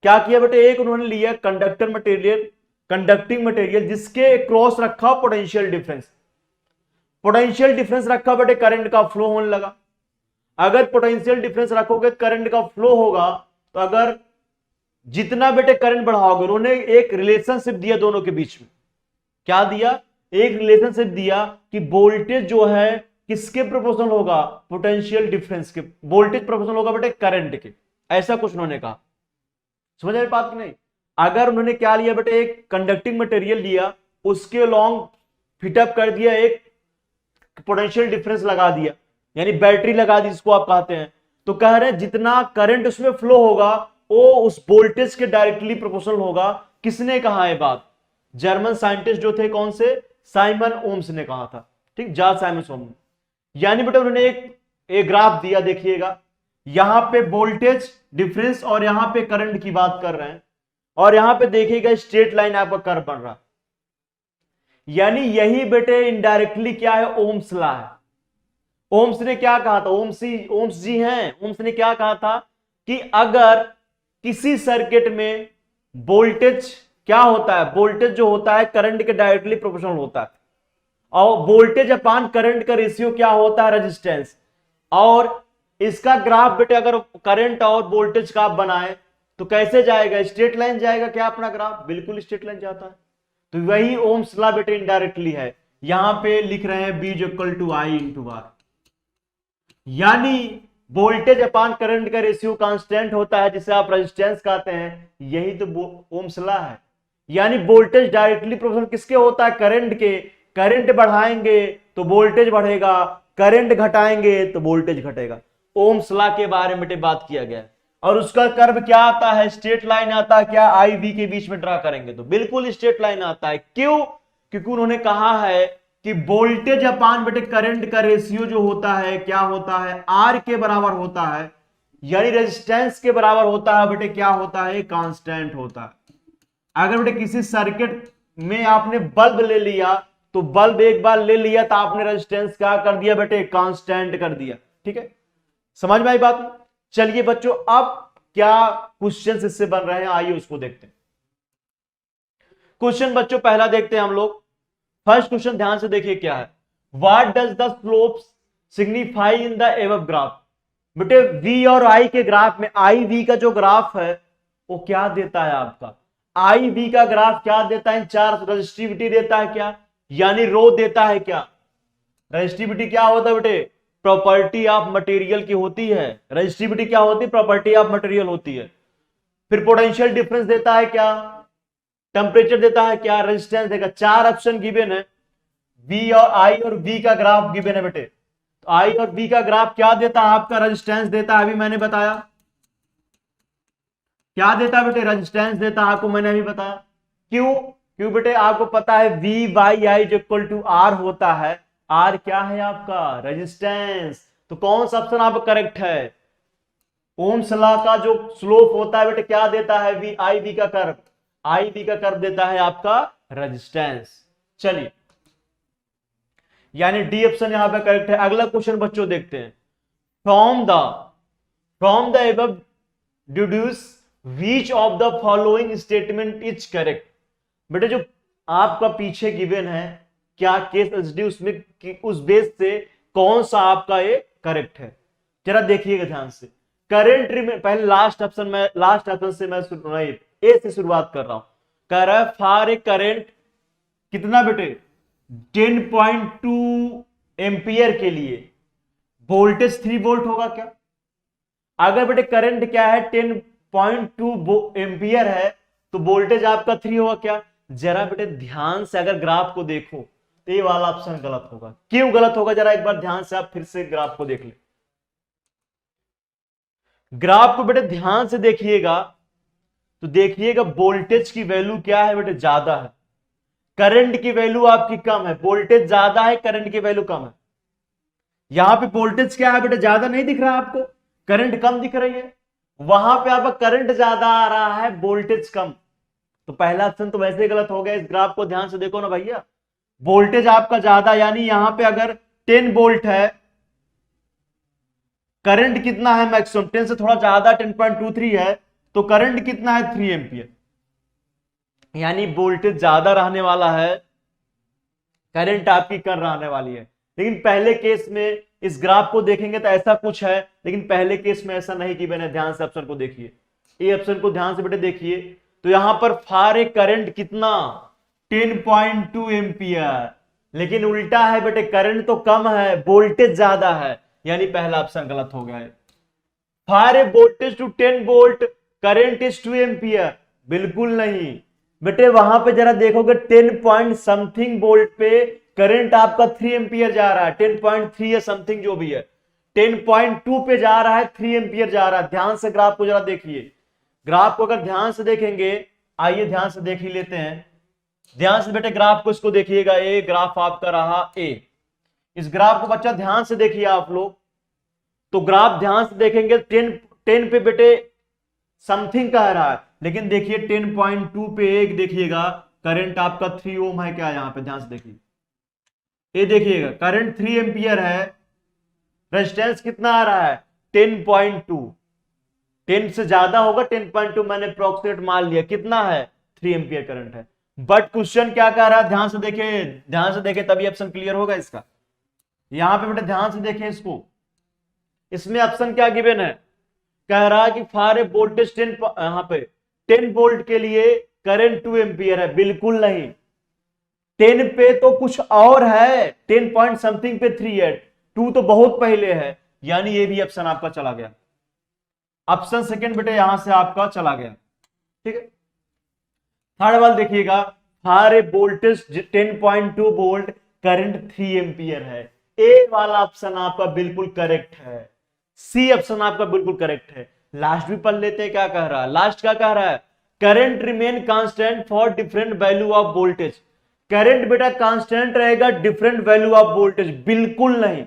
क्या किया बेटे, एक उन्होंने लिया कंडक्टर मटेरियल, कंडक्टिंग मटेरियल, जिसके क्रॉस रखा पोटेंशियल डिफरेंस, पोटेंशियल डिफरेंस रखा बेटे, करंट का फ्लो होने लगा। अगर पोटेंशियल डिफरेंस रखोगे करंट का फ्लो होगा, तो अगर जितना बेटे करंट बढ़ाओगे, उन्होंने एक रिलेशनशिप दिया दोनों के बीच में, क्या दिया, एक रिलेशनशिप दिया कि वोल्टेज जो है किसके प्रोपोर्शनल होगा, पोटेंशियल डिफरेंस के, वोल्टेज प्रोपोर्शनल होगा बेटे करंट के, ऐसा कुछ उन्होंने कहा। समझ आए बात की नहीं। अगर उन्होंने क्या लिया बेटे, एक कंडक्टिंग मटेरियल लिया, उसके लॉन्ग फिटअप कर दिया, एक पोटेंशियल डिफरेंस लगा दिया, यानी बैटरी लगा दी जिसको आप कहते हैं, तो कह रहे हैं जितना करंट उसमें फ्लो होगा वो उस वोल्टेज के डायरेक्टली प्रोपोर्शनल होगा। किसने कहा है बात, जर्मन साइंटिस्ट जो थे, कौन से, साइमन ओम्स ने कहा था, ठीक, जॉर्ज साइमन ओम। यानी बेटा उन्होंने एक ग्राफ दिया, देखिएगा, यहां पे वोल्टेज डिफरेंस और यहां पे करंट की बात कर रहे हैं, और यहां पे देखिएगा स्ट्रेट लाइन आपका कर्व बन रहा, यानी यही बेटे इनडायरेक्टली क्या है, ओम्स लॉ है। ओम्स ने क्या कहा था, ओम्स जी हैं, ओम्स ने क्या कहा था कि अगर किसी सर्किट में वोल्टेज क्या होता है, वोल्टेज जो होता है करंट के डायरेक्टली प्रोपोर्शनल होता है, और वोल्टेज अपान करंट का रेशियो क्या होता है, रेजिस्टेंस। और इसका ग्राफ बेटे अगर करंट और वोल्टेज का आप बनाए तो कैसे जाएगा, स्ट्रेट लाइन जाएगा क्या अपना ग्राफ, बिल्कुल स्ट्रेट लाइन जाता है। तो वही ओम्स लॉ बेटे इनडायरेक्टली है, यहां पे लिख रहे हैं B = I × R, यानी वोल्टेज अपान करंट का रेशियो कांस्टेंट होता है, जिसे आप रेजिस्टेंस कहते हैं, यही तो ओम्स लॉ है। यानी वोल्टेज डायरेक्टली प्रोपोर्शनल किसके होता है, करंट के, करंट बढ़ाएंगे तो वोल्टेज बढ़ेगा, करंट घटाएंगे तो वोल्टेज घटेगा। ओम्स लॉ के बारे में बात किया गया है, और उसका कर्व क्या आता है, स्ट्रेट लाइन आता है क्या, I V के बीच में ड्रा करेंगे तो बिल्कुल स्ट्रेट लाइन आता है। क्यों, क्योंकि उन्होंने कहा है कि वोल्टेज अपान बेटे करंट का रेशियो जो होता है क्या होता है, R के बराबर होता है, यानी रेजिस्टेंस के बराबर होता है बेटे, क्या होता है, कांस्टेंट होता है। अगर बेटे किसी सर्किट में आपने बल्ब ले लिया, तो बल्ब एक बार ले लिया तो आपने रेजिस्टेंस क्या कर दिया बेटे, कांस्टेंट कर दिया, ठीक है, समझ में आई बात। चलिए बच्चों, अब क्या क्वेश्चन इससे बन रहे हैं, आइए उसको देखते हैं। क्वेश्चन बच्चों पहला देखते हैं हम लोग। फर्स्ट क्वेश्चन ध्यान से देखिए क्या है, what does the slope signify in the above graph. बेटे V और I के ग्राफ में, IV का जो ग्राफ है वो क्या देता है आपका, IV का ग्राफ क्या देता है, चार्ज रेजिस्टिविटी देता है क्या, यानी रो देता है क्या। रेजिस्टिविटी क्या होता है बेटे, प्रॉपर्टी ऑफ मटेरियल की होती है, रेजिस्टिविटी क्या होती है, प्रॉपर्टी ऑफ मटेरियल होती है। फिर पोटेंशियल डिफरेंस देता है क्या, टेम्परेचर देता है क्या, रेजिस्टेंस देगा। चार ऑप्शन गिवन है, V और I और V का ग्राफ गिवन है बेटे। तो I और V का ग्राफ क्या देता है आपका, रेजिस्टेंस देता है, अभी मैंने बताया क्या देता है बेटे, रेजिस्टेंस देता है आपको, मैंने अभी बताया। क्यों बेटे, आपको पता है V/I = R होता है, R क्या है आपका, रेजिस्टेंस। तो कौन सा ऑप्शन आपका करेक्ट है? ओम्स लॉ का जो स्लोप होता है बेटे क्या देता है? वी आई वी का कर्व, आई वी का कर्व देता है आपका रेजिस्टेंस। चलिए, यानी डी ऑप्शन यहां पे करेक्ट है। अगला क्वेश्चन बच्चों देखते हैं। From the above deduce which of the following statement is correct. बेटे जो आपका पीछे गिवन है क्या केस एचडी, उसमें उस बेस से कौन सा आपका ये करेक्ट है, जरा देखिएगा ध्यान से। करंट में पहले लास्ट ऑप्शन से मैं ए से शुरुआत कर रहा हूं। कह रहा है फॉर ए करंट कितना बेटे 10.2 एम्पियर के लिए वोल्टेज 3 वोल्ट होगा क्या? अगर बेटे करंट क्या है 10.2 एम्पियर है तो वोल्टेज आपका 3 होगा क्या? जरा बेटे ध्यान से अगर ग्राफ को देखो तो ये वाला ऑप्शन गलत होगा। क्यों गलत होगा? जरा एक बार ध्यान से आप फिर से ग्राफ को देख ले। ग्राफ को बेटे ध्यान से देखिएगा तो देखिएगा वोल्टेज की वैल्यू क्या है बेटे? ज्यादा है। करंट की वैल्यू आपकी कम है। वोल्टेज ज्यादा है, करंट की वैल्यू कम है। यहां पे वोल्टेज क्या है बेटे? ज्यादा नहीं दिख रहा है आपको, करंट कम दिख रही है। वहां पे आपका करंट ज्यादा आ रहा है, वोल्टेज कम। तो पहला ऑप्शन तो वैसे ही गलत हो गया। इस ग्राफ को ध्यान से देखो ना भैया, वोल्टेज आपका ज्यादा, यानी यहां पे अगर 10 वोल्ट है, करंट कितना है मैक्सिमम 10 से थोड़ा ज्यादा 10.23 है, तो करंट कितना है 3 एम्पियर, यानी वोल्टेज ज्यादा रहने वाला है, करंट आपकी कम रहने वाली है। लेकिन पहले केस में इस ग्राफ को देखेंगे तो ऐसा कुछ है, लेकिन पहले केस में ऐसा नहीं कि मैंने ध्यान से ऑप्शन को देखिए, ये ऑप्शन को ध्यान से बेटे देखिए। तो यहां पर फॉर ए करंट कितना 10.2 एम्पियर, लेकिन उल्टा है बेटे, करंट तो कम है, वोल्टेज ज्यादा है, यानी पहला ऑप्शन गलत हो गया है। For a voltage to 10 volt current is 2 ampere, बिल्कुल नहीं बेटे। वहां पे जरा देखोगे 10 पॉइंट समथिंग वोल्ट पे करंट आपका 3 एम्पियर जा रहा है, 10.3 या समथिंग जो भी है, 10.2 पे जा रहा है, 3 एम्पियर जा रहा है। ध्यान से ग्राफ को जरा देखिए। ग्राफ को अगर ध्यान से देखेंगे, आइए ध्यान से देख ही लेते हैं। ध्यान से बेटे ग्राफ को इसको देखिएगा, ए ग्राफ आपका रहा ए। इस ग्राफ को बच्चा ध्यान से देखिए आप लोग, तो ग्राफ ध्यान से देखेंगे 10 पे बेटे समथिंग कह रहा है, लेकिन देखिए 10.2 पे एक देखिएगा करंट आपका 3 ओम है क्या? यहां पे ध्यान से देखिए, ये देखिएगा करंट 3 एम्पियर है, रेजिस्टेंस कितना आ रहा है 10.2, 10 से ज्यादा होगा 10.2, मैंने अप्रोक्सीमेट मान लिया, कितना है 3 एम्पियर करंट है। बट क्वेश्चन क्या कह रहा है? ध्यान से देखें, ध्यान से देखें तभी ऑप्शन क्लियर होगा इसका। यहां पे बेटे ध्यान से देखें इसको, इसमें ऑप्शन क्या गिवन है? कह रहा है कि फॉर ए वोल्टेज 10, यहां पे 10 वोल्ट के लिए करंट 2 एम्पियर है, बिल्कुल नहीं। 10 पे तो कुछ और है, 10 पॉइंट समथिंग पे 3 है, 2 तो बहुत पहले है, यानी ये भी ऑप्शन आपका चला गया। ऑप्शन सेकंड बेटे यहां से आपका चला गया, ठीक है। थर्ड वाला देखिएगा, for a voltage 10.2 volt current 3 ampere है। ए वाला ऑप्शन आपका बिल्कुल करेक्ट है, सी ऑप्शन आपका बिल्कुल करेक्ट है। लास्ट भी पढ़ लेते हैं क्या कह रहा है। लास्ट क्या कह रहा है? Current remain constant for different value of voltage. Current बेटा कांस्टेंट रहेगा डिफरेंट वैल्यू ऑफ वोल्टेज, बिल्कुल नहीं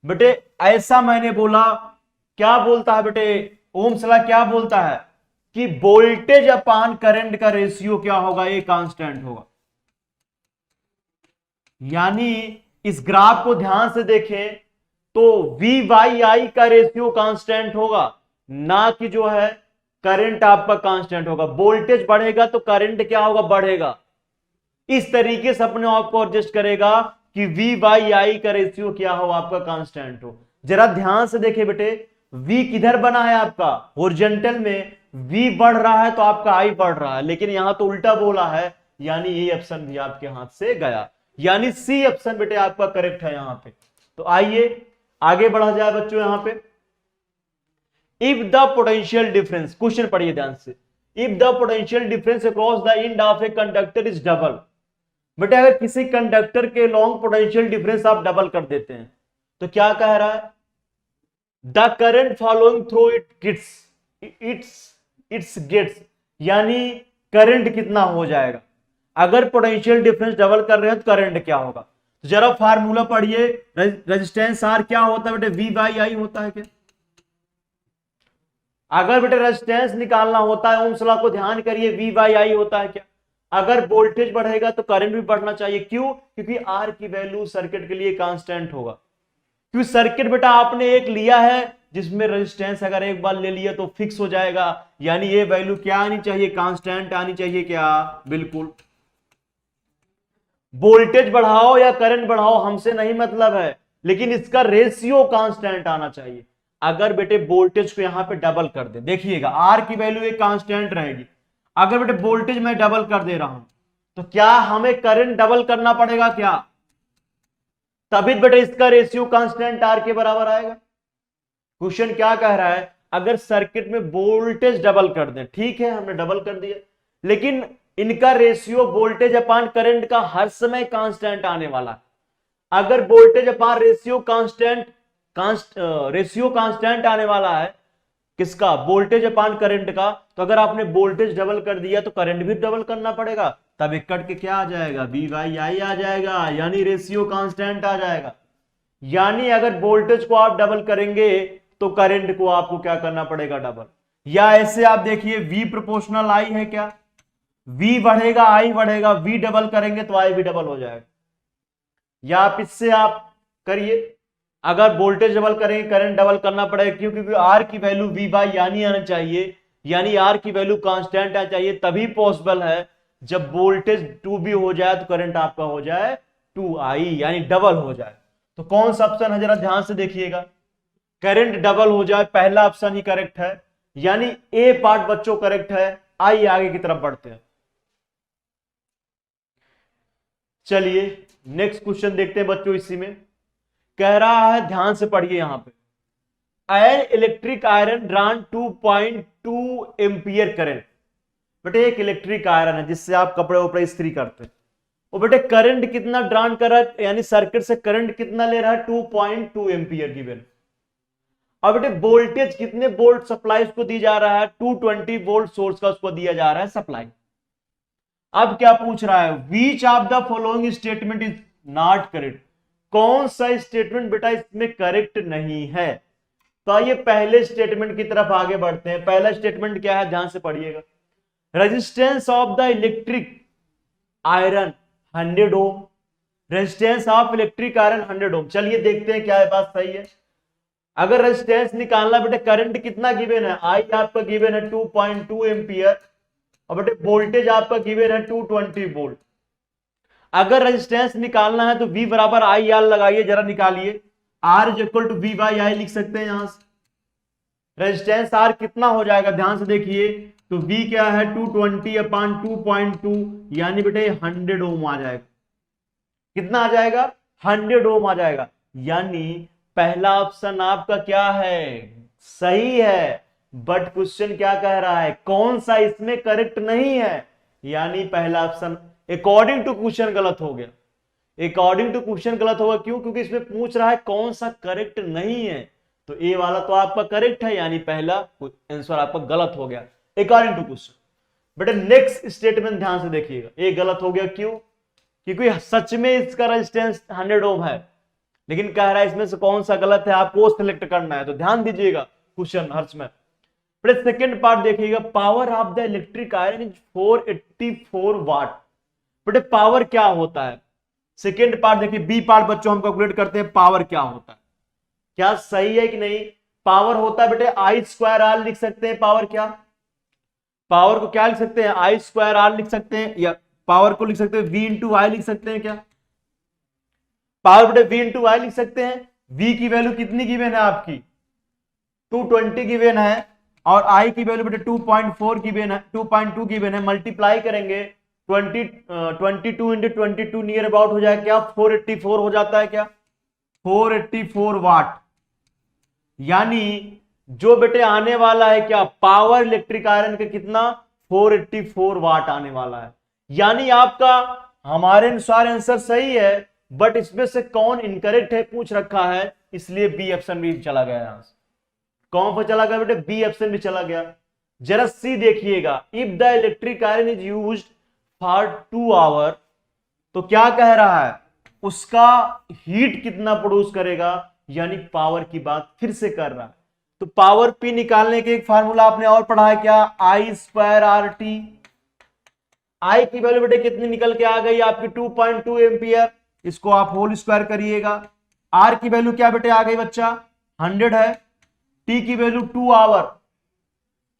बेटे। ऐसा मैंने बोला, क्या बोलता है बेटे ओम्स लॉ, क्या बोलता है कि वोल्टेज अपान करंट का रेशियो क्या होगा? ये कांस्टेंट होगा। यानी इस ग्राफ को ध्यान से देखें तो वी बाई आई का रेशियो कांस्टेंट होगा, ना कि जो है करंट आपका कांस्टेंट होगा। वोल्टेज बढ़ेगा तो करंट क्या होगा? बढ़ेगा। इस तरीके से अपने आप को एडजस्ट करेगा कि वी बाई आई का रेशियो क्या हो? आपका कांस्टेंट हो। जरा ध्यान से देखे बेटे, वी किधर बना है आपका? हॉरिजॉन्टल में वी बढ़ रहा है तो आपका आई बढ़ रहा है, लेकिन यहां तो उल्टा बोला है, यानी ये ऑप्शन भी आपके हाथ से गया, यानी सी ऑप्शन बेटे आपका करेक्ट है यहां पे। तो आइए आगे बढ़ा जाए बच्चों। यहां पे if the potential difference, question पढ़िए ध्यान से, if the potential difference across the end of a conductor is double. बेटा अगर किसी कंडक्टर के लॉन्ग पोटेंशियल डिफरेंस आप डबल कर देते हैं तो क्या कह रहा है? The current following through its gets, यानी करंट कितना हो जाएगा? अगर पोटेंशियल डिफरेंस डबल कर रहे हैं तो करंट क्या होगा? तो जरा फार्मूला पढ़िए, रेजिस्टेंस आर क्या होता है बेटे, वी बाई आई होता है क्या। अगर बेटे रेजिस्टेंस निकालना होता है ओम्स लॉ को ध्यान करिए, वी बाई आई होता है क्या। अगर वोल्टेज बढ़ेगा तो करंट भी बढ़ना चाहिए, क्यों, क्योंकि आर की वैल्यू सर्किट के लिए कांस्टेंट होगा। क्योंकि सर्किट बेटा आपने एक लिया है जिसमें रेजिस्टेंस अगर एक बार ले लिया तो फिक्स हो जाएगा, यानी ये वैल्यू क्या आनी चाहिए, कांस्टेंट आनी चाहिए क्या, बिल्कुल। वोल्टेज बढ़ाओ या करंट बढ़ाओ हमसे नहीं मतलब है, लेकिन इसका रेशियो कांस्टेंट आना चाहिए। अगर बेटे वोल्टेज को यहां पे डबल कर दे, देखिएगा आर की वैल्यू एक कांस्टेंट रहेगी, अगर बेटे वोल्टेज मैं डबल कर दे रहा हूं तो क्या हमें करंट डबल करना पड़ेगा क्या, तभी बेटे इसका रेशियो कांस्टेंट आर के बराबर आएगा। क्वेश्चन क्या कह रहा है, अगर सर्किट में वोल्टेज डबल कर दें, ठीक है हमने डबल कर दिया, लेकिन इनका रेशियो वोल्टेज अपान करंट का हर समय कांस्टेंट आने वाला है। अगर वोल्टेज अपान रेशियो कांस्टेंट आने वाला है, किसका, वोल्टेज अपान करंट का, तो अगर आपने वोल्टेज डबल कर दिया तो करंट भी डबल करना पड़ेगा, तब एक कट के क्या आ जाएगा, वी बाई आई आ जाएगा, यानी रेशियो कांस्टेंट आ जाएगा। यानी अगर वोल्टेज को आप डबल करेंगे तो करंट को आपको क्या करना पड़ेगा, डबल। या ऐसे आप देखिए V प्रोपोर्शनल I है क्या, V बढ़ेगा I बढ़ेगा, V डबल करेंगे तो I भी डबल हो जाएगा। या आप इससे आप करिए, अगर वोल्टेज डबल करेंगे करंट डबल करना पड़ेगा, क्यों, क्योंकि R की वैल्यू V बाई यानी आना चाहिए, यानी R की वैल्यू कांस्टेंट आना चाहिए, तभी पॉसिबल है जब वोल्टेज 2V हो जाए तो करंट आपका हो जाए 2I, यानी डबल हो जाए। तो कौन सा ऑप्शन है जरा ध्यान से देखिएगा, करंट डबल हो जाए, पहला ऑप्शन ही करेक्ट है, यानी ए पार्ट बच्चों करेक्ट है। आइए आगे की तरफ बढ़ते हैं। चलिए नेक्स्ट क्वेश्चन देखते हैं बच्चों, इसी में कह रहा है, ध्यान से पढ़िए यहां पे, an electric iron drawn 2.2 ampere current. बेटे एक इलेक्ट्रिक आयरन है जिससे आप कपड़े वपड़े इस्त्री करते हैं, और बेटे करंट कितना ड्रॉन कर रहा है, यानी सर्किट से करंट कितना ले रहा है, 2.2 एम्पियर गिवन। अब बेटे वोल्टेज कितने वोल्ट सप्लाई उसको दी जा रहा है, 220 वोल्ट सोर्स का उसको दिया जा रहा है सप्लाई। अब क्या पूछ रहा है, which of the following statement is not correct, कौन सा स्टेटमेंट बेटा इसमें करेक्ट नहीं है। तो आइए पहले स्टेटमेंट की तरफ आगे बढ़ते हैं। पहला स्टेटमेंट क्या है, ध्यान से पढ़िएगा, resistance of the electric iron 100 ohm, resistance of electric iron 100 ohm. चलिए देखते हैं क्या है, बात सही है। अगर रेजिस्टेंस निकालना बेटे, करंट कितना गिवन है, आई आपका गिवन है 2.2 एम्पियर, और बेटे वोल्टेज आपका गिवन है 220 वोल्ट। अगर रेजिस्टेंस निकालना है तो V बराबर आई आर लगाइए, जरा निकालिए, R is equal to V by I लिख सकते हैं यहां से। रेजिस्टेंस R कितना हो जाएगा, ध्यान से देखिए, तो V क्या है 220 अपान 2.2, यानी बेटे 100 ओम आ जाएगा। कितना आ जाएगा, 100 ओम आ जाएगा। यानी पहला ऑप्शन आपका क्या है, सही है, बट क्वेश्चन क्या कह रहा है, कौन सा इसमें करेक्ट नहीं है, यानी पहला ऑप्शन अकॉर्डिंग टू क्वेश्चन गलत हो गया। अकॉर्डिंग टू क्वेश्चन गलत होगा, क्यों, क्योंकि इसमें पूछ रहा है कौन सा करेक्ट नहीं है, तो ए वाला तो आपका करेक्ट है, यानी पहला आंसर आपका गलत हो गया अकॉर्डिंग टू क्वेश्चन। बेटा नेक्स्ट स्टेटमेंट ध्यान से देखिएगा, ए गलत हो गया, क्यों, क्योंकि सच में इसका रेजिस्टेंस 100 ओम है, लेकिन कह रहा है इसमें से कौन सा गलत है, आपको सिलेक्ट करना है। तो ध्यान दीजिएगा क्वेश्चन हर्ष में। सेकेंड पार्ट देखिएगा, power of the electric iron is 484 वाट। बेटे पावर क्या होता है, सेकेंड पार्ट देखिए, बी पार्ट बच्चों हम कैलकुलेट करते हैं पावर क्या होता है, क्या सही है कि नहीं। पावर होता है बेटे आई स्क्वायर आर, लिख सकते हैं पावर क्या, पावर को क्या लिख सकते हैं, आई स्क्वायर आर लिख सकते हैं, या पावर को लिख सकते हैं V इंटू आई लिख सकते हैं क्या, पावर बेटे V इंटू आई लिख सकते हैं। V की वैल्यू कितनी गिवन है आपकी, 220 गिवन है, और I की वैल्यू बेटे 2.4 गिवन है, 2.2 गिवन है, मल्टीप्लाई करेंगे 22 इंटू 22 नियर अबाउट हो जाए क्या, 484 हो जाता है क्या, 484 वाट। यानी जो बेटे आने वाला है क्या, पावर इलेक्ट्रिक आयरन का कितना, 484 वाट आने वाला है। यानी आपका हमारे अनुसार आंसर सही है, बट इसमें से कौन इनकरेक्ट है पूछ रखा है, इसलिए बी ऑप्शन भी चला गया यहां से। कौन पर चला गया बेटे, बी ऑप्शन भी चला गया। जरा सी देखिएगा, if the electric iron is used for 2 hour, तो क्या कह रहा है, उसका हीट कितना प्रोड्यूस करेगा, यानी पावर की बात फिर से कर रहा है। तो पावर पी निकालने के एक फार्मूला आपने और पढ़ा है क्या, आई स्क्वायर आर टी। आई की वैल्यू बेटे कितनी निकल के आ गई आपकी 2.2 एम्पियर, इसको आप होल स्क्वायर करिएगा। आर की वैल्यू क्या बेटे आ गई बच्चा, 100 है। टी की वैल्यू 2 आवर,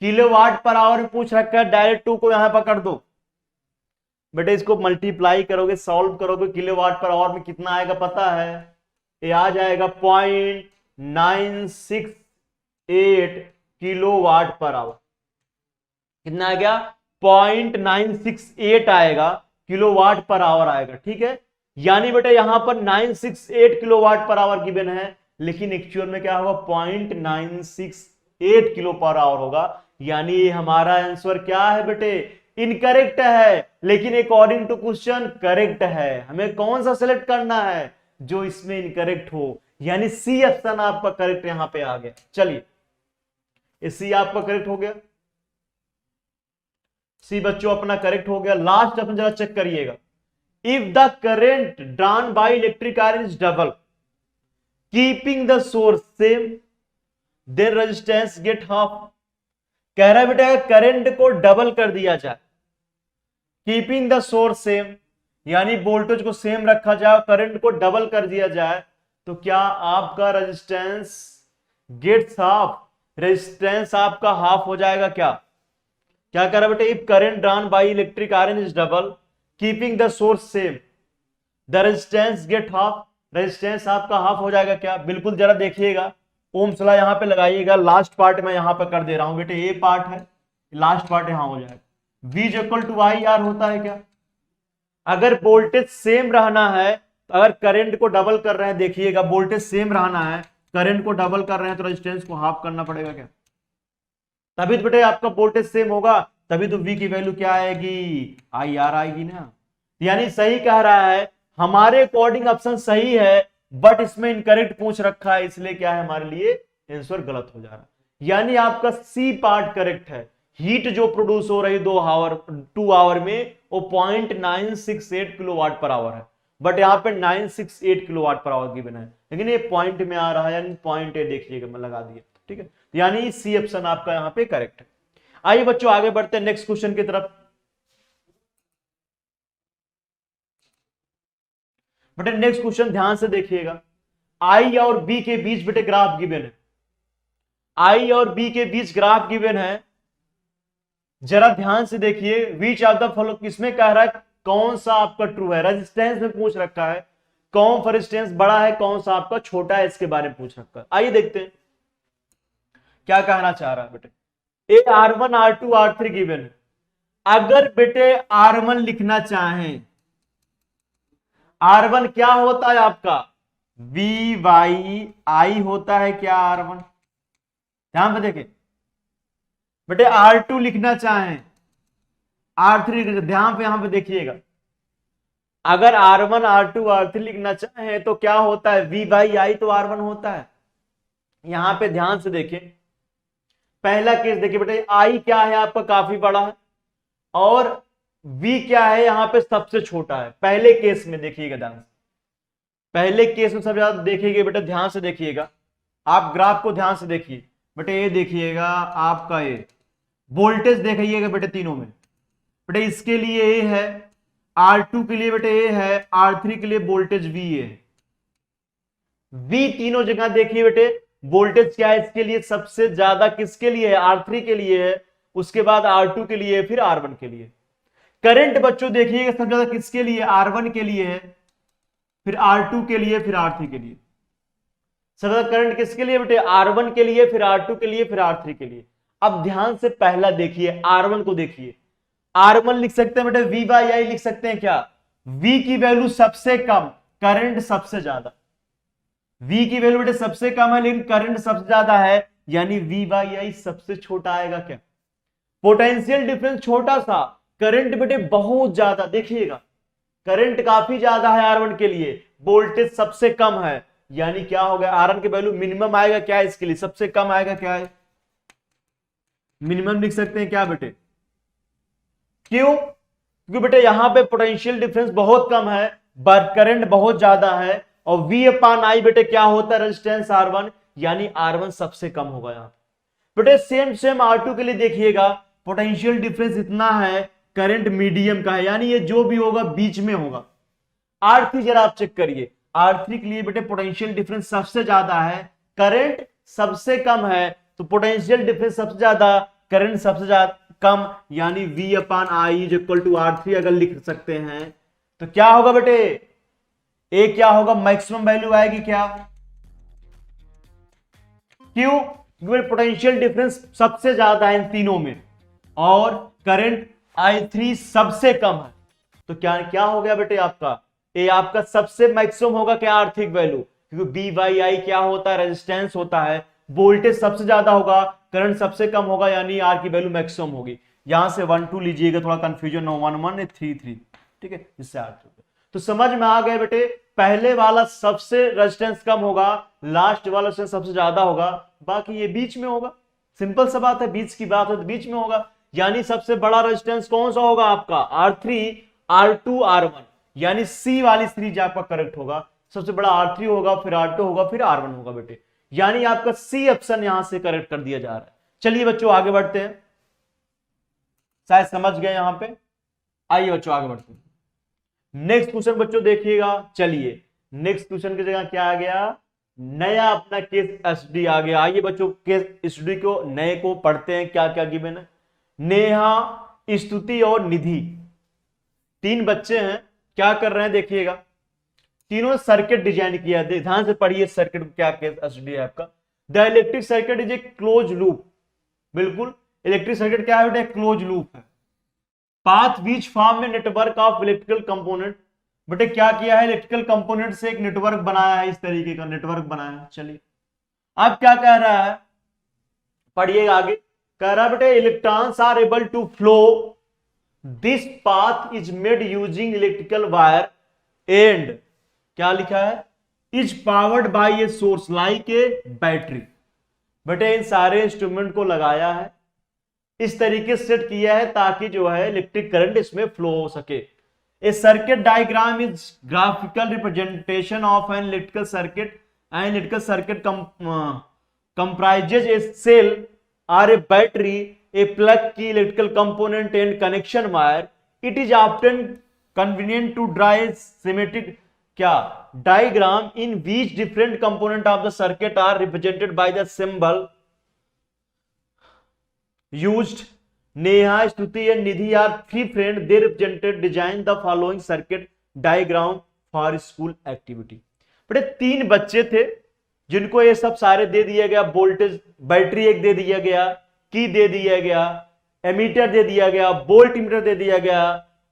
किलोवाट पर आवर में पूछ रखा है, डायरेक्ट 2 को यहां पर कर दो बेटे, इसको मल्टीप्लाई करोगे, सॉल्व करोगे, किलोवाट पर आवर में कितना आएगा पता है, ये आ जाएगा 0.968 किलोवाट पर आवर। कितना आ गया, 0.968 आएगा, किलोवाट पर आवर आएगा, ठीक है। यानी बेटा यहां पर 968 किलोवाट पर आवर गिवन है, लेकिन एक्चुअल में क्या होगा, 0.968 किलो पर आवर होगा। यानी हमारा आंसर क्या है बेटे, इनकरेक्ट है, लेकिन अकॉर्डिंग टू क्वेश्चन करेक्ट है। हमें कौन सा सिलेक्ट करना है, जो इसमें इनकरेक्ट हो, यानी सी ऑप्शन आपका करेक्ट यहां पे आ गया। चलिए सी आपका करेक्ट हो गया, सी बच्चों अपना करेक्ट हो गया। लास्ट अपन जरा चेक करिएगा, if the current drawn by electric iron is double keeping the source same then resistance get half. कह रहा है बेटा अगर करंट को डबल कर दिया जाए, कीपिंग द सोर्स सेम यानी वोल्टेज को सेम रखा जाए, करंट को डबल कर दिया जाए, तो क्या आपका रेजिस्टेंस गेट्स हाफ, रेजिस्टेंस आपका हाफ हो जाएगा क्या। क्या कर रहा है बेटे, if current drawn by electric iron is double keeping the source same the resistance get half, resistance आपका हाफ हो जाएगा क्या। बिल्कुल जरा देखिएगा, ओम्स लॉ यहां पे लगाइएगा। लास्ट पार्ट मैं यहां पे कर दे रहा हूं बेटे, ये पार्ट है, लास्ट पार्ट यहां हो जाएगा। V equal to I R होता है क्या, अगर वोल्टेज सेम रहना है, तो अगर करंट को डबल कर रहे हैं, देखिएगा वोल्टेज सेम रहना है, करंट को डबल कर रहे हैं, तो रेजिस्टेंस को हाफ करना पड़ेगा क्या, तभी तो बेटे आपका वोल्टेज सेम होगा, तभी तो V की वैल्यू क्या आएगी, आई आर आएगी ना। यानी सही कह रहा है, हमारे अकॉर्डिंग ऑप्शन सही है, बट इसमें इनकरेक्ट पूछ रखा है, इसलिए क्या है हमारे लिए आंसर गलत हो जा रहा है। यानी आपका सी पार्ट करेक्ट है। हीट जो प्रोड्यूस हो रही 2 आवर में, वो 0.968 किलोवाट पर आवर है, बट यहाँ पे 968 किलोवाट पर आवर गिवन है, लेकिन ये पॉइंट में आ रहा है, यानी पॉइंट ए देखिएगा मैं लगा दिया, ठीक है। यानी सी ऑप्शन आपका यहाँ पे करेक्ट है। आइए बच्चों आगे बढ़ते हैं नेक्स्ट क्वेश्चन की तरफ। बेटे नेक्स्ट क्वेश्चन ध्यान से देखिएगा, आई और बी के बीच बेटे ग्राफ गिवन है, आई और बी के बीच ग्राफ गिवन है, जरा ध्यान से देखिए। विच ऑफ द फॉलो, किसमें कह रहा है, कौन सा आपका ट्रू है, रेजिस्टेंस में पूछ रखा है, कौन सा रेजिस्टेंस बड़ा है, कौन सा आपका छोटा है, इसके बारे में पूछ रखा है। आइए देखते हैं क्या कहना चाह रहा है बेटे। ए R1 R2 R3 गिवन है, अगर बेटे R1 लिखना चाहें, R1 क्या होता है आपका, V बाई आई होता है क्या R1, ध्यान में देखें बेटे। R2 लिखना चाहें, R3, ध्यान पे यहां पे देखिएगा, अगर R1 R2 R3 लिखना चाहें तो क्या होता है, V बाई आई तो R1 होता है। यहां पे ध्यान से देखें, पहला केस देखिए बेटे, आई क्या है आपका काफी बड़ा है, और V क्या है यहां पे सबसे छोटा है। पहले केस में देखिएगा ध्यान से, पहले केस में सबसे ज्यादा देखिएगा बेटा, ध्यान से देखिएगा, आप ग्राफ को ध्यान से देखिए बेटे, ये देखिएगा आपका ये वोल्टेज देखिएगा बेटे तीनों में, बेटे इसके लिए ए है, R2 के लिए बेटे ए है, R3 के लिए वोल्टेज V है। V तीनों जगह देखिए बेटे, वोल्टेज क्या है इसके लिए सबसे ज्यादा, किसके लिए है, R3 के लिए है, उसके बाद R2 के लिए, फिर R1 के लिए। करंट बच्चों देखिएगा सबसे ज्यादा किसके लिए, R1 के लिए है, फिर R2 के लिए, फिर R3 के लिए। सबसे ज्यादा करंट किसके लिए बेटे, R1 के लिए, फिर R2 के लिए, फिर R3 के लिए। अब ध्यान से पहला देखिए, R1 को देखिए, R1 लिख सकते हैं बेटे, V बाई आई लिख सकते हैं क्या, V की वैल्यू सबसे कम, करंट सबसे ज्यादा। V की वैल्यू बेटे सबसे कम है, लेकिन करंट सबसे ज्यादा है, यानी V बाई आई सबसे छोटा आएगा क्या। पोटेंशियल डिफरेंस छोटा सा, करंट बेटे बहुत ज्यादा, देखिएगा करंट काफी ज्यादा है R1 के लिए, वोल्टेज सबसे कम है, यानी क्या हो गया, R1 की वैल्यू मिनिमम आएगा क्या, इसके लिए सबसे कम आएगा क्या है, मिनिमम लिख सकते हैं क्या बेटे। क्यों, क्योंकि बेटे यहां पे पोटेंशियल डिफरेंस बहुत कम है, करंट बहुत ज्यादा है, और V अपान आई बेटे क्या होता है, रेजिस्टेंस R1, यानी R1 सबसे कम होगा यहां बेटे। सेम सेम R2 के लिए देखिएगा, पोटेंशियल डिफरेंस इतना है, करंट मीडियम का है, यानी ये जो भी होगा बीच में होगा। R3 जरा आप चेक करिए, R3 के लिए बेटे पोटेंशियल डिफरेंस सबसे ज्यादा है, करंट सबसे कम है, तो पोटेंशियल डिफरेंस सबसे ज्यादा, करंट सबसे ज्यादा कम, यानी V upon I is equal to R3 अगर लिख सकते हैं तो क्या होगा बेटे, ए क्या होगा, मैक्सिमम वैल्यू आएगी क्या, क्यों, क्योंकि पोटेंशियल डिफरेंस सबसे ज्यादा है इन तीनों में, और करंट I3 सबसे कम है, तो क्या क्या हो गया बेटे आपका, ए आपका सबसे मैक्सिमम होगा क्या, आर्थिक वैल्यू, क्योंकि बी बाई आई क्या होता है, रेजिस्टेंस होता है, वोल्टेज सबसे ज्यादा होगा, करंट सबसे कम होगा, यानी आर की वैल्यू मैक्सिमम होगी। यहां से 1 2 लीजिएगा, थोड़ा कंफ्यूजन हो, 1 1 3 3, ठीक है, इससे आर तो समझ में आ गए बेटे, पहले वाला सबसे रेजिस्टेंस कम होगा, लास्ट वाला रेजिस्टेंस सबसे ज्यादा होगा, बाकी ये बीच में होगा, सिंपल सा बात है, बीच की बात है तो बीच में होगा, यानी सबसे बड़ा रेजिस्टेंस कौन सा होगा आपका, R3 R2 R1, यानी सी वाली सीरीज आपका करेक्ट होगा, सबसे बड़ा R3 होगा, फिर R2 होगा, फिर R1 होगा बेटे, यानी आपका सी ऑप्शन यहां से करेक्ट कर दिया जा रहा है। चलिए बच्चों आगे बढ़ते हैं, शायद समझ गए यहां पे, आइए बच्चों आगे बढ़ते हैं। नेक्स्ट क्वेश्चन बच्चों देखिएगा, चलिए नेक्स्ट क्वेश्चन की जगह क्या आ गया, नया अपना केस एसडी आ गया। आइए बच्चों केस एसडी को नए को पढ़ते हैं, क्या क्या गिवन है। नेहा, स्तुति और निधि, तीन बच्चे हैं, क्या कर रहे हैं देखिएगा, तीनों सर्किट डिजाइन किया है, ध्यान से पढ़िए सर्किट क्या केस एसडी है आपका। The electric circuit is a close loop, बिल्कुल इलेक्ट्रिक सर्किट क्या है बेटा, क्लोज लूप है। पाथ बीच फॉर्म में नेटवर्क ऑफ इलेक्ट्रिकल कंपोनेंट, बेटे क्या किया है, इलेक्ट्रिकल कंपोनेंट से एक नेटवर्क बनाया है, इस तरीके का नेटवर्क बनाया है। चलिए अब क्या कह रहा है, पढ़िएगा आगे, कह रहा है बेटे electrons are able to flow, this path is made using electrical wire and क्या लिखा है, is powered by a source like a battery. बेटे इन सारे इंस्ट्रूमेंट को लगाया है, इस तरीके से सेट किया है ताकि जो है इलेक्ट्रिक करंट इसमें फ्लो हो सके। A circuit diagram is graphical representation of an electrical circuit, and electrical circuit comprises a cell or a battery, a plug key, electrical component and connection wire. It is often convenient to draw a schematic क्या diagram in which different component of the circuit are represented by the symbol used. Neha, Stuti and Nidhi are three friends. They represented design the following circuit diagram for school activity. बड़े तीन बच्चे थे जिनको ये सब सारे दे दिया गया, वोल्टेज बैटरी एक दे दिया गया, की दे दिया गया, एमीटर दे दिया गया, वोल्ट मीटर दे दिया गया,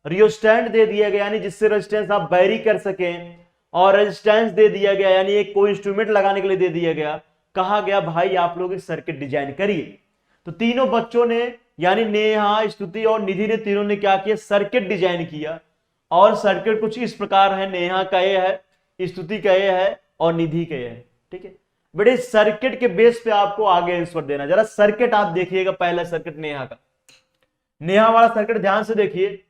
रियोस्टेट दे दिया गया यानी जिससे रेजिस्टेंस आप वैरी कर सकें, और रेजिस्टेंस दे दिया गया यानी एक कोई इंस्ट्रूमेंट लगाने के लिए दे दिया गया। कहा गया भाई आप लोग एक सर्किट डिजाइन करिए। तो तीनों बच्चों ने यानी नेहा, स्तुति और निधि ने, तीनों ने क्या किया, सर्किट डिजाइन किया। और सर्किट कुछ इस प्रकार है, नेहा का ये है, स्तुति का ये है और निधि का ये है, ठीक है बेटे। सर्किट के बेस पे आपको आगे आंसर देना। जरा सर्किट आप देखिएगा, पहला सर्किट नेहा का, नेहा वाला सर्किट ध्यान से देखिए।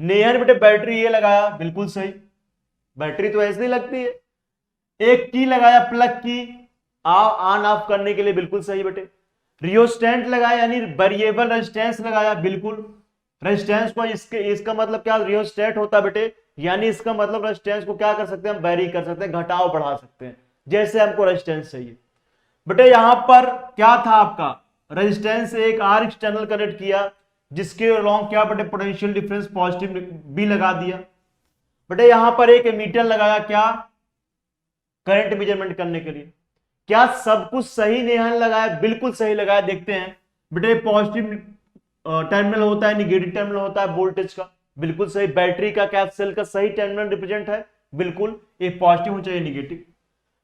नेहा ने बेटे बैटरी ये लगाया, बिल्कुल सही, बैटरी तो ऐसे ही लगती है। एक की लगाया, प्लग की ऑन ऑफ करने के लिए, बिल्कुल सही बेटे। रियोस्टेट लगाया यानी वेरिएबल रेजिस्टेंस लगाया, बिल्कुल। रेजिस्टेंस को इसका मतलब क्या, रियोस्टेट होता है बेटे, यानी इसका मतलब रेजिस्टेंस को क्या कर सकते हैं, हम वेरी कर सकते हैं, घटाव बढ़ा सकते हैं, जैसे हमको रेजिस्टेंस चाहिए। बेटे यहां पर क्या था आपका, रेजिस्टेंस एक आर एक्सटर्नल कनेक्ट किया, जिसके अलोंग क्या बेटे, पोटेंशियल डिफरेंस पॉजिटिव भी लगा दिया। बेटे यहां पर एक एमीटर लगाया, क्या, करंट मेजरमेंट करने के लिए। क्या सब कुछ सही नेहा ने लगाया, बिल्कुल सही लगाया। देखते हैं बेटे पॉजिटिव टर्मिनल होता है, निगेटिव टर्मिनल होता है वोल्टेज का, बिल्कुल सही। बैटरी का क्या सेल का सही टर्मिनल रिप्रेजेंट है, बिल्कुल, एक पॉजिटिव हो चाहे निगेटिव।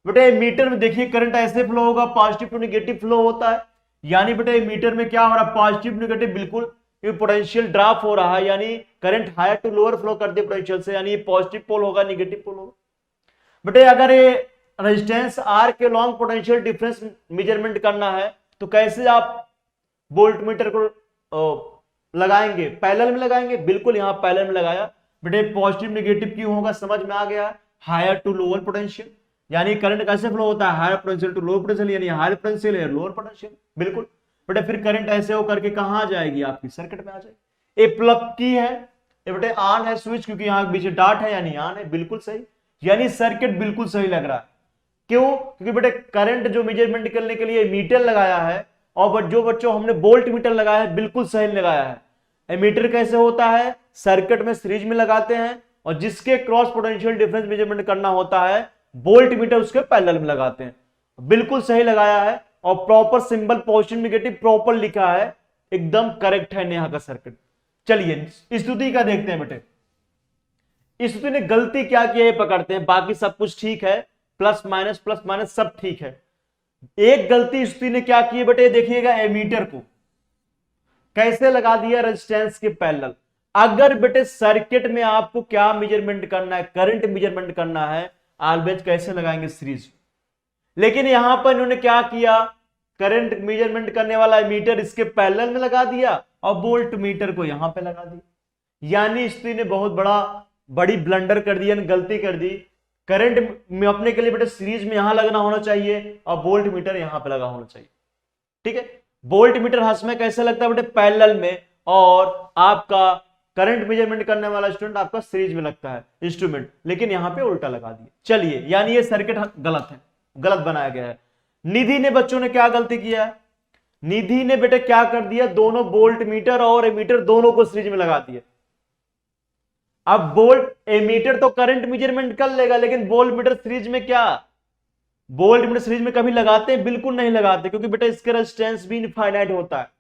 बेटे मीटर में देखिए करंट ऐसे फ्लो होगा, पॉजिटिव टू निगेटिव फ्लो होता है, यानी बेटे मीटर में क्या हो रहा है, पॉजिटिव निगेटिव, बिल्कुल ये पोटेंशियल ड्रॉप हो रहा है, यानी current higher to lower flow कर दे पोटेंशियल से, यानी पॉजिटिव पोल होगा, निगेटिव पोल होगा। बेटे अगर ये रेजिस्टेंस आर के लॉन्ग पोटेंशियल डिफरेंस मेजरमेंट करना है तो कैसे आप वोल्ट मीटर को लगाएंगे, पैरेलल में लगाएंगे, बिल्कुल यहां पैरेलल में लगाया। बेटे पॉजिटिव नेगेटिव क्यों होगा, समझ में आ गया। हायर टू लोअर पोटेंशियल, यानी करंट कैसे फ्लो होता है, higher potential to lower potential, यानी हायर पोटेंशियल है लोअर पोटेंशियल, बिल्कुल बेटे। फिर करंट ऐसे हो करके कहां आ जाएगी, आपकी सर्किट में आ जाएगी। ए प्लग की है, ये बेटे ऑन है स्विच, क्योंकि यहां बीच डाट है यानी ऑन है, बिल्कुल सही, यानी सर्किट बिल्कुल सही लग रहा है। क्यों, क्योंकि बेटे करंट जो मेजरमेंट करने के लिए मीटर लगाया है, और जो बच्चों हमने वोल्ट मीटर लगाया है, बिल्कुल सही लगाया है। एमीटर कैसे होता है, सर्किट में सीरीज में लगाते हैं, और जिसके क्रॉस पोटेंशियल डिफरेंस मेजरमेंट करना होता है, वोल्ट मीटर उसके पैरेलल में लगाते हैं, बिल्कुल सही लगाया है। और proper symbol positive negative proper लिखा है, एकदम करेक्ट है नेहा का सर्किट। चलिए स्तुति का देखते हैं बेटे, स्तुति ने गलती क्या की है पकड़ते हैं, बाकी सब कुछ ठीक है, प्लस माइनस सब ठीक है। एक गलती स्तुति ने क्या की है बेटे, देखिएगा एमीटर को कैसे लगा दिया रेजिस्टेंस के पैरेलल। अगर बेटे सर्किट में आपको क्या मेजरमेंट करना है, करंट मेजरमेंट करना है, ऑलवेज कैसे लगाएंगे, सीरीज। लेकिन यहां पर इन्होंने क्या किया, करंट मेजरमेंट करने वाला एमीटर इसके पैरेलल में लगा दिया और वोल्ट मीटर को यहां पे लगा दिया। यानी स्तुति ने बहुत बड़ी ब्लंडर कर दी, गलती कर दी। करंट में अपने के लिए बेटे सीरीज में यहां लगना होना चाहिए और वोल्ट मीटर यहां पे लगा होना चाहिए, ठीक है। वोल्ट मीटर हर्ट्ज में कैसे लगता है बेटे, पैरेलल में, और आपका करंट मेजरमेंट करने वाला स्टूडेंट आपका सीरीज में लगता है इंस्ट्रूमेंट, लेकिन यहां पे उल्टा लगा दिया। चलिए, यानी ये सर्किट गलत है, गलत बनाया गया है। निधि ने बच्चों ने क्या गलती किया है, निधि ने बेटे क्या कर दिया, दोनों वोल्ट मीटर और एमीटर दोनों को सीरीज में लगा दिया। अब वोल्ट एमीटर तो करंट मेजरमेंट कर लेगा, लेकिन वोल्ट मीटर सीरीज में क्या, वोल्ट मीटर सीरीज में कभी लगाते हैं, बिल्कुल नहीं लगाते, क्योंकि बेटा इसका रेजिस्टेंस भी इनफाइनाइट होता है।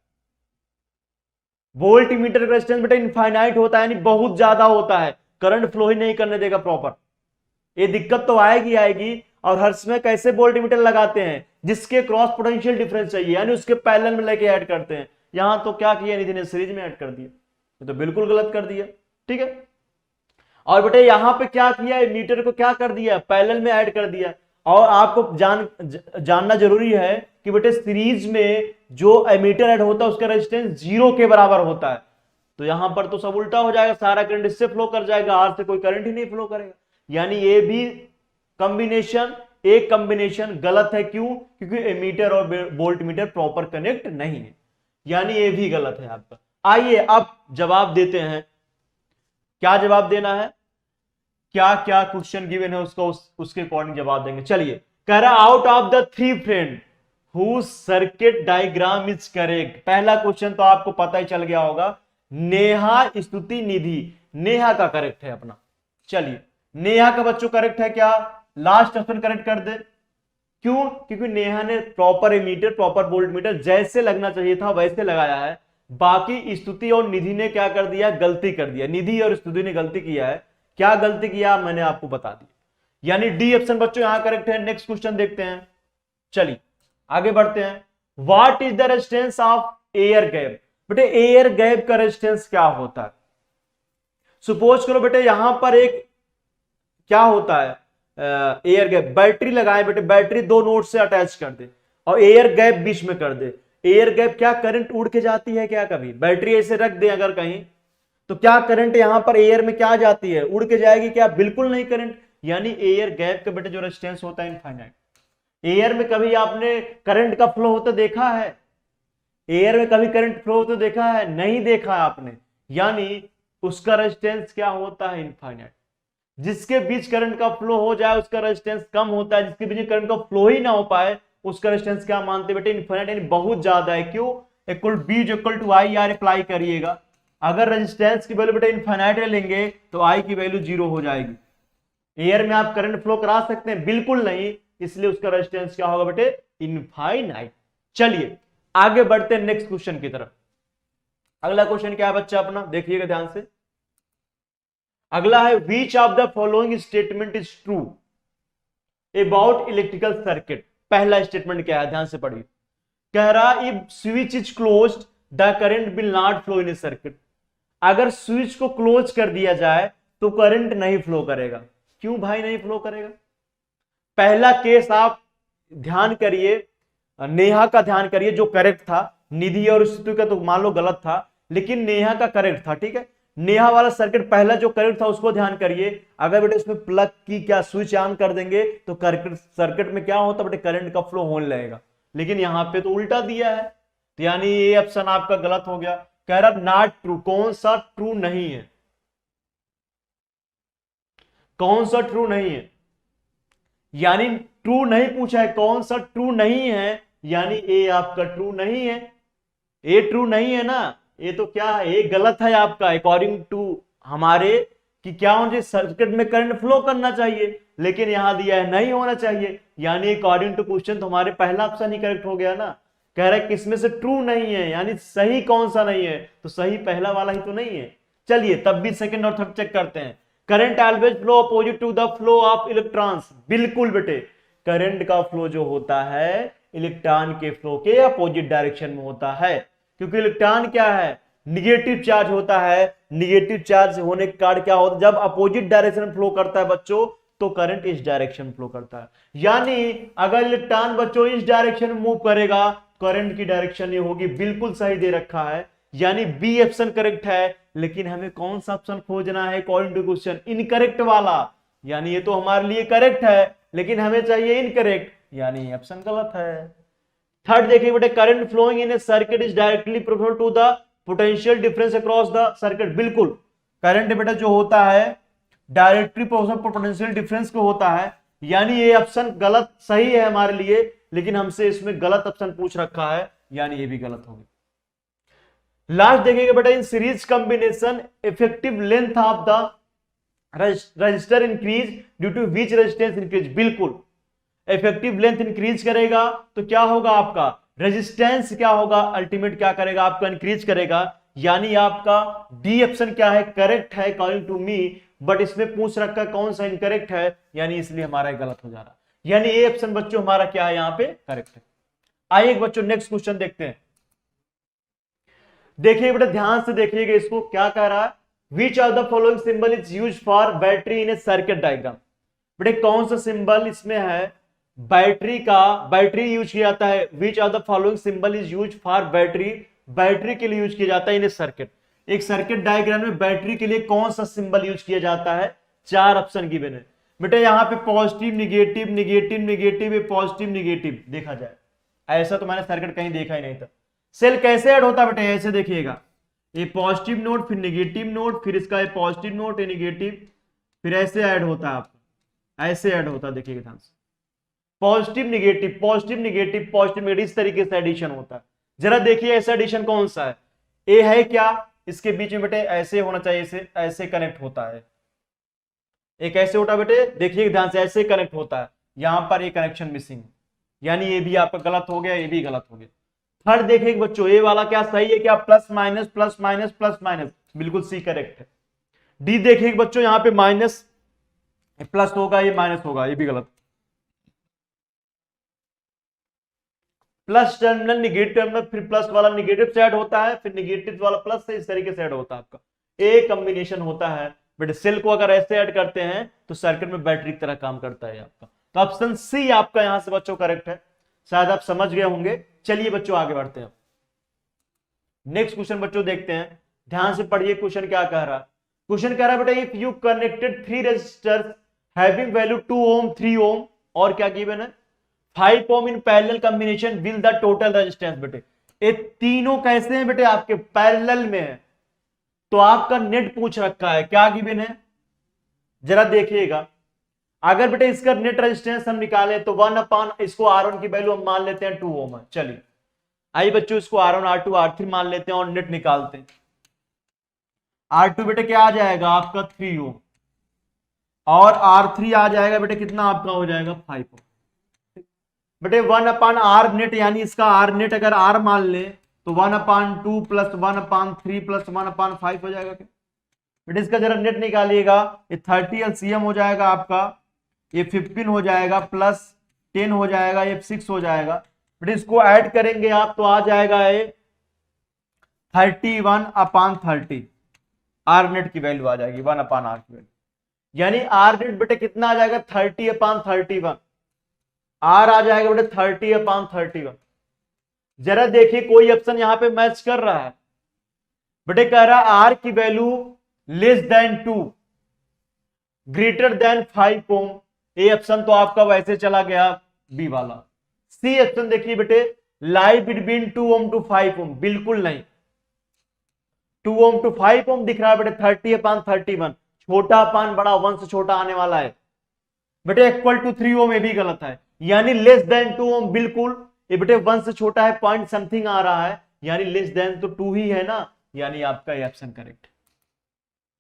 वोल्ट मीटर का रेजिस्टेंस बेटा इनफाइनाइट होता है, यानी बहुत ज्यादा होता है, करंट फ्लो ही नहीं करने देगा प्रॉपर। ये दिक्कत तो आएगी। और हर्ट्ज में कैसे वोल्ट मीटर लगाते हैं, जिसके क्रॉस पोटेंशियल डिफरेंस चाहिए, यानी उसके पैरेलल में लेके ऐड करते हैं। यहां तो क्या किया निधि ने, सीरीज में ऐड कर दिया, ये तो बिल्कुल गलत कर दिया, ठीक है। और बेटे यहां पे क्या किया, मीटर को क्या कर दिया, पैरेलल में ऐड कर दिया। और आपको जानना जरूरी है कि बेटे सीरीज में जो एमीटर ऐड होता है उसका रेजिस्टेंस 0 के बराबर होता है। तो यहां पर तो सब उल्टा हो जाएगा, सारा करंट इससे फ्लो कर जाएगा, आर से कोई करंट ही नहीं फ्लो करेगा। यानी ये भी एक कॉम्बिनेशन गलत है। क्यों, क्योंकि एमीटर और वोल्ट मीटर प्रॉपर कनेक्ट नहीं है, यानी ये भी गलत है आपका। आइए अब जवाब देते हैं, क्या जवाब देना है, क्या क्या क्वेश्चन गिवन है उसको उसके अकॉर्डिंग जवाब देंगे। चलिए, कह रहा out of the 3 friend who circuit diagram is correct. पहला क्वेश्चन तो आपको पता ही चल गया होगा, नेहा स्तुति निधि, नेहा का करेक्ट है अपना। चलिए, नेहा का बच्चों करेक्ट है क्या, लास्ट ऑप्शन करेक्ट कर दे। क्यों, क्योंकि नेहा ने proper ammeter proper volt meter जैसे लगना चाहिए था वैसे लगाया है। बाकी स्तुति और निधि ने क्या कर दिया, गलती कर दिया। निधि और स्तुति ने गलती किया है, क्या गलती किया मैंने आपको बता दिया, यानी डी ऑप्शन बच्चों यहां करेक्ट है। नेक्स्ट क्वेश्चन देखते हैं, चलिए आगे बढ़ते हैं। What is the resistance of air gap. बेटे एयर गैप का रेजिस्टेंस क्या होता है, सपोज करो बेटे यहां पर एक क्या होता है, एयर गैप, बैटरी लगाए बेटे, बैटरी 2 नोड से अटैच कर दे और एयर गैप बीच में कर दे। एयर गैप क्या करंट उड़ के जाती है क्या, कभी बैटरी ऐसे रख दे अगर कहीं, तो क्या करंट यहां पर एयर में क्या जाती है, उड़ के जाएगी क्या, बिल्कुल नहीं करंट। यानी एयर गैप का बेटे जो रेजिस्टेंस होता है इनफाइनाइट। एयर में कभी आपने करंट का फ्लो होता देखा है, एयर में कभी करंट फ्लो होता देखा है, नहीं देखा है आपने, यानी उसका रेजिस्टेंस क्या होता है, इनफाइनाइट। जिसके बीच करंट का फ्लो हो जाए उसका रेजिस्टेंस कम होता है, जिसके बीच करंट का फ्लो ही ना हो पाए उसका रेजिस्टेंस क्या मानते बेटे, इनफाइनाइट, यानी बहुत ज्यादा है। क्यों, equal V equal to I R apply करिएगा। अगर रेजिस्टेंस की वैल्यू बेटे इनफाइनाइट लेंगे तो आई की वैल्यू 0 हो जाएगी। एयर में आप करंट फ्लो करा सकते हैं, बिल्कुल नहीं, इसलिए उसका रेजिस्टेंस क्या होगा बेटे, इनफाइनाइट। चलिए आगे बढ़ते हैं नेक्स्ट क्वेश्चन की तरफ। अगला क्वेश्चन क्या है बच्चा अपना, देखिएगा ध्यान से। अगला है which of the following statement is true about electrical circuit. पहला स्टेटमेंट क्या है, ध्यान से पढ़िए। कह रहा if switch is closed the current will not flow in a circuit. अगर स्विच को क्लोज कर दिया जाए तो करंट नहीं फ्लो करेगा। क्यों भाई नहीं फ्लो करेगा, पहला केस आप ध्यान करिए, नेहा का ध्यान करिए जो करेक्ट था, निधि और स्तुति का तो मान लो गलत था, लेकिन नेहा का करेक्ट था, ठीक है। नेहा वाला सर्किट पहला जो करेक्ट था उसको ध्यान करिए। अगर बेटे इसमें प्लग की क्या स्विच ऑन कर देंगे तो सर्किट में क्या होता बेटे, करंट का फ्लो होने लगेगा। लेकिन यहां पे तो उल्टा दिया है, तो यानी ये ऑप्शन आपका गलत हो गया। कह रहा नॉट ट्रू, कौन सा ट्रू नहीं है, कौन सा ट्रू नहीं है, यानी ट्रू नहीं पूछा है, कौन सा ट्रू नहीं है, यानी ए आपका ट्रू नहीं है। ए ट्रू नहीं है ना, ये तो क्या है, ये गलत है आपका अकॉर्डिंग टू हमारे कि क्या होना चाहिए, सर्किट में करंट फ्लो करना चाहिए, लेकिन यहां दिया है नहीं होना चाहिए, यानी अकॉर्डिंग टू क्वेश्चन तो हमारे पहला ऑप्शन ही करेक्ट हो गया ना। कह रहा है किसमें से ट्रू नहीं है, यानी सही कौन सा नहीं है, तो सही पहला वाला ही तो नहीं है। चलिए तब भी सेकंड और थर्ड चेक करते हैं। Current always flow opposite to the flow of electrons, बिल्कुल बेटे, करंट का फ्लो जो होता है इलेक्ट्रॉन के फ्लो के अपोजिट डायरेक्शन में होता है, क्योंकि इलेक्ट्रॉन क्या है, निगेटिव चार्ज होता है। निगेटिव चार्ज होने के कारण क्या होता है, जब अपोजिट डायरेक्शन में फ्लो करता है बच्चों तो करंट इस डायरेक्शन में फ्लो करता है। यानी अगर इलेक्ट्रॉन बच्चों इस डायरेक्शन में मूव करेगा, करंट की डायरेक्शन ये होगी, बिल्कुल सही दे रखा है, यानी बी ऑप्शन करेक्ट है। लेकिन हमें कौन सा ऑप्शन खोजना है अकॉर्डिंग टू क्वेश्चन, इनकरेक्ट वाला, यानी ये तो हमारे लिए करेक्ट है लेकिन हमें चाहिए इनकरेक्ट, यानी ऑप्शन गलत है। थर्ड देखिए बेटे, current flowing in a circuit is directly proportional to the potential difference across the circuit, बिल्कुल करंट बेटा जो होता है डायरेक्टली प्रोपोर्शनल पोटेंशियल डिफरेंस को होता है, यानी ये ऑप्शन गलत सही है हमारे लिए, लेकिन हमसे इसमें गलत ऑप्शन पूछ रखा है, यानी ये भी गलत होगी। लास्ट देखिएगा बेटा, in series combination effective length of the register increase due to which resistance increase, बिल्कुल इफेक्टिव लेंथ इंक्रीज करेगा तो क्या होगा आपका रेजिस्टेंस क्या होगा, अल्टीमेट क्या करेगा आपका इंक्रीज करेगा, यानी आपका डी ऑप्शन क्या है करेक्ट है अकॉर्डिंग टू मी, बट इसमें पूछ रखा कौन सा इनकरेक्ट है, यानी इसलिए हमारा गलत हो जा रहा है, यानी ए ऑप्शन बच्चों हमारा क्या है यहाँ पे करेक्ट है। आइए बच्चों नेक्स्ट क्वेश्चन देखते हैं। देखिए बेटा ध्यान से देखिएगा इसको, क्या कह रहा है, which of the following symbol is use for battery in a circuit diagram, बेटे कौन सा सिंबल इसमें है बैटरी का, बैटरी यूज किया जाता है, which of the following symbol is use for battery, battery के लिए यूज किया जाता है इन ए सर्किट, एक सर्किट डायग्राम में बैटरी के लिए कौन सा सिंबल यूज किया जाता है, चार ऑप्शन गिवन है बेटे, यहां पे positive negative negative negative positive negative देखा जाए, ऐसा तो मैंने सर्किट कहीं देखा ही नहीं था। सेल कैसे ऐड होता है बेटे, ऐसे देखिएगा, ये पॉजिटिव नोड फिर निगेटिव नोड फिर इसका पॉजिटिव नोड ये निगेटिव, फिर ऐसे ऐड होता है आपका, ऐसे ऐड होता है, देखिएगा ध्यान से, positive negative positive negative positive negative, इस तरीके से एडिशन होता है। जरा देखिए ऐसा एडिशन कौन सा है, ए है क्या, इसके बीच में बेटे ऐसे होना चाहिए, ऐसे ऐसे कनेक्ट होता है, एक ऐसे होता है बेटे, देखिए ध्यान से ऐसे कनेक्ट होता है, यहां पर ये कनेक्शन मिसिंग, यानी ये भी आपका गलत हो गया, ये भी गलत हो गया। थर्ड देखिए बच्चों, ए वाला क्या सही है क्या, plus minus plus minus plus minus, बिल्कुल सी करेक्ट है। डी देखिए बच्चों, यहां पे माइनस प्लस होगा ये माइनस होगा, ये भी गलत, प्लस टर्मिनल निगेटिव टर्मिनल फिर प्लस वाला निगेटिव से ऐड होता है, फिर निगेटिव वाला प्लस से, इस तरीके से ऐड होता है आपका, ए कॉम्बिनेशन होता है। बट सेल को अगर ऐसे ऐड करते हैं तो सर्किट में बैटरी की तरह काम करता है आपका, तो ऑप्शन सी आपका यहां से बच्चों करेक्ट है, शायद आप समझ गए होंगे। चलिए बच्चों आगे बढ़ते हैं, नेक्स्ट क्वेश्चन बच्चों देखते हैं, ध्यान से पढ़िए क्वेश्चन क्या कह रहा है। क्वेश्चन कह रहा है बेटा, if you connected 3 resistors having value 2 ohm 3 ohm और क्या गिवन है 5 ohm in parallel combination will the total resistance, बेटे ये तीनों कैसे हैं बेटे, आपके पैरेलल में है, तो आपका नेट पूछ रखा है, क्या गिवन है जरा देखिएगा। अगर बेटे इसका नेट रेजिस्टेंस हम निकाले तो 1 इसको R1 की वैल्यू हम मान लेते हैं 2 ओम है, चलिए आइए बच्चों इसको R1 R2 R3 मान लेते हैं और नेट निकालते हैं। R2 बेटे क्या आ जाएगा आपका 3 ओम और R3 आ जाएगा बेटे कितना आपका हो जाएगा 5 ओम, बेटे 1/R नेट, यानी इसका R नेट अगर R मान ले तो 1/2 प्लस 1/3 प्लस 1/5 हो जाएगा क्या बेटे, इसका जरा नेट निकालिएगा, ये 30 LCM हो जाएगा आपका, ये 15 हो जाएगा प्लस 10 हो जाएगा, ये 6 हो जाएगा बेटे, इसको ऐड करेंगे आप तो आ जाएगा ये 31/30, R नेट की वैल्यू आ जाएगी 1/R की वैल्यू, यानी R नेट बेटे कितना आ जाएगा 30/31, R आ जाएगा बेटे 30/31। जरा देखिए कोई ऑप्शन यहां पे मैच कर रहा है बेटे, कह रहा है R की value less than 2, greater than 5 ohm. A option तो आपका वैसे चला गया बी वाला। सी ऑप्शन देखिए बेटे, लाई बिटवीन 2 ओम टू 5 ओम, बिल्कुल नहीं। 2 ओम टू 5 ओम दिख रहा है बेटे, 30/31, छोटा अपान बड़ा, 1 से छोटा आने वाला है बेटे। इक्वल टू 3 ओम, ये भी गलत है, यानी लेस देन 2 ओम बिल्कुल। ये बेटे 1 से छोटा है, पॉइंट समथिंग आ रहा है, यानी लेस देन तो 2 ही है ना, यानी आपका ये ऑप्शन करेक्ट।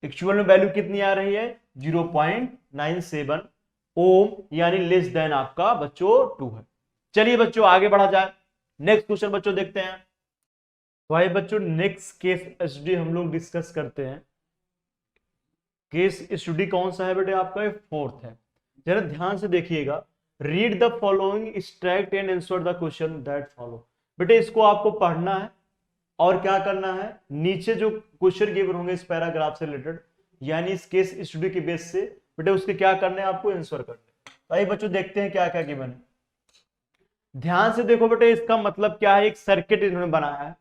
एक्चुअल में वैल्यू कितनी आ रही है, 0.97 ओम, यानी लेस देन आपका बच्चों 2 है। चलिए बच्चों आगे बढ़ा जाए, नेक्स्ट क्वेश्चन बच्चों देखते हैं। तो आइए बच्चों नेक्स्ट केस स्टडी हम लोग डिस्कस करते हैं। केस स्टडी कौन सा है बेटे आपका, ये 4th है। जरा ध्यान से देखिएगा, read the following extract and answer the question that follow. बेटे इसको आपको पढ़ना है और क्या करना है, नीचे जो क्वेश्चन गिवन होंगे इस पैराग्राफ से रिलेटेड, यानी इस केस स्टडी के बेस से बेटे उसके क्या करने हैं आपको, आंसर करने। तो आइए बच्चों देखते हैं क्या क्या गिवन है। ध्यान से देखो बेटे, इसका मतलब क्या है, एक सर्किट इन्होंने बनाया है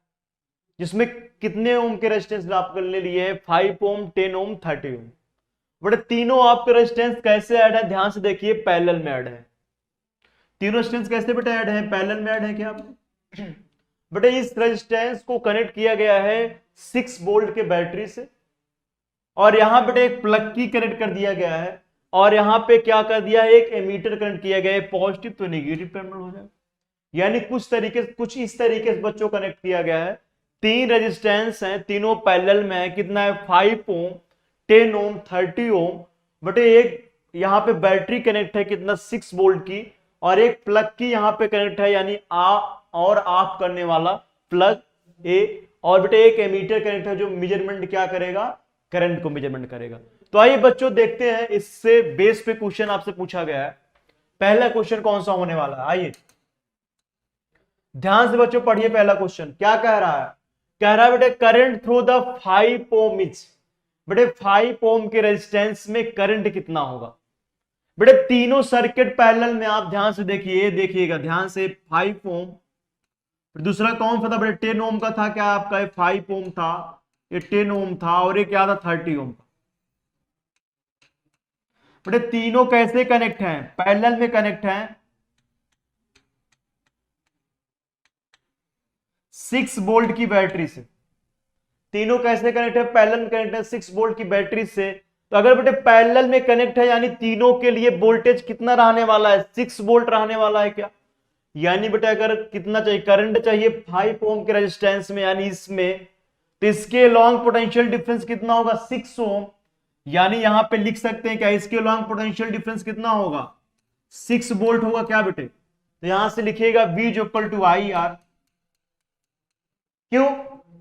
जिसमें कितने ओम के रेजिस्टेंस आपके लिए है, 5 ओम, 10 ओम, 30 ओम। बटे तीनों आपके रेजिस्टेंस कैसे ऐड है, ध्यान से देखिए, पैरेलल में ऐड है। तीनों रेजिस्टेंस कैसे बेटा ऐड है, पैरेलल में ऐड है क्या बेटे। इस रेजिस्टेंस को कनेक्ट किया गया है 6 वोल्ट के बैटरी से, और यहां बेटे एक प्लग की कनेक्ट कर दिया गया है, और यहां पे क्या कर दिया है, एक एमीटर कनेक्ट किया गया है, पॉजिटिव तो नेगेटिव टर्मिनल हो जाए, यानी कुछ इस तरीके से बच्चों कनेक्ट किया गया है। 3 रेजिस्टेंस हैं, तीनों पैरेलल में है, कितना है, 5 ओम, 10 ओम, 30 ओम। बटे एक यहां पे बैटरी कनेक्ट है कितना, 6 वोल्ट की, और एक प्लग की यहां पे कनेक्ट है, यानी और ऑफ करने वाला प्लग ए, और बेटे एक एमीटर कनेक्ट है जो मेजरमेंट क्या करेगा, करंट को मेजरमेंट करेगा। तो आइए बच्चों देखते हैं, इससे बेस पे क्वेश्चन आपसे पूछा गया है। पहला क्वेश्चन कौन सा होने वाला है, आइए ध्यान से बच्चों पढ़िए। पहला क्वेश्चन क्या कह रहा है, कह रहा है बेटे current through the 5 ohm is, बेटे 5 ओम के रेजिस्टेंस में करंट कितना होगा। बेटे तीनों सर्किट पैरेलल में, आप ध्यान से देखिए, देखिएगा ध्यान से, 5 ओम, फिर दूसरा कौन सा था बेटे, 10 ओम का था क्या आपका, 5 ओम था, ये 10 ओम था, और ये क्या था, 30 ओम का। बेटे तीनों कैसे कनेक्ट हैं, पैरेलल में कनेक्ट हैं, 6 वोल्ट की बैटरी से। तीनों कैसे कनेक्ट है, पैरेलल में कनेक्ट है 6 वोल्ट की बैटरी से। तो अगर बेटे पैरेलल में कनेक्ट है, यानी तीनों के लिए वोल्टेज कितना रहने वाला है, 6 वोल्ट रहने वाला है क्या, यानी बेटे अगर कितना चाहिए, करंट चाहिए 5 ओम के रेजिस्टेंस में, यानी इसमें, तो इसके लॉन्ग पोटेंशियल डिफरेंस कितना होगा, 6 ओम, यानी यहां पे लिख सकते हैं क्या, इसके लॉन्ग पोटेंशियल डिफरेंस कितना होगा, 6 वोल्ट होगा क्या बेटे। तो यहां से लिखिएगा V equal to I R. क्यों,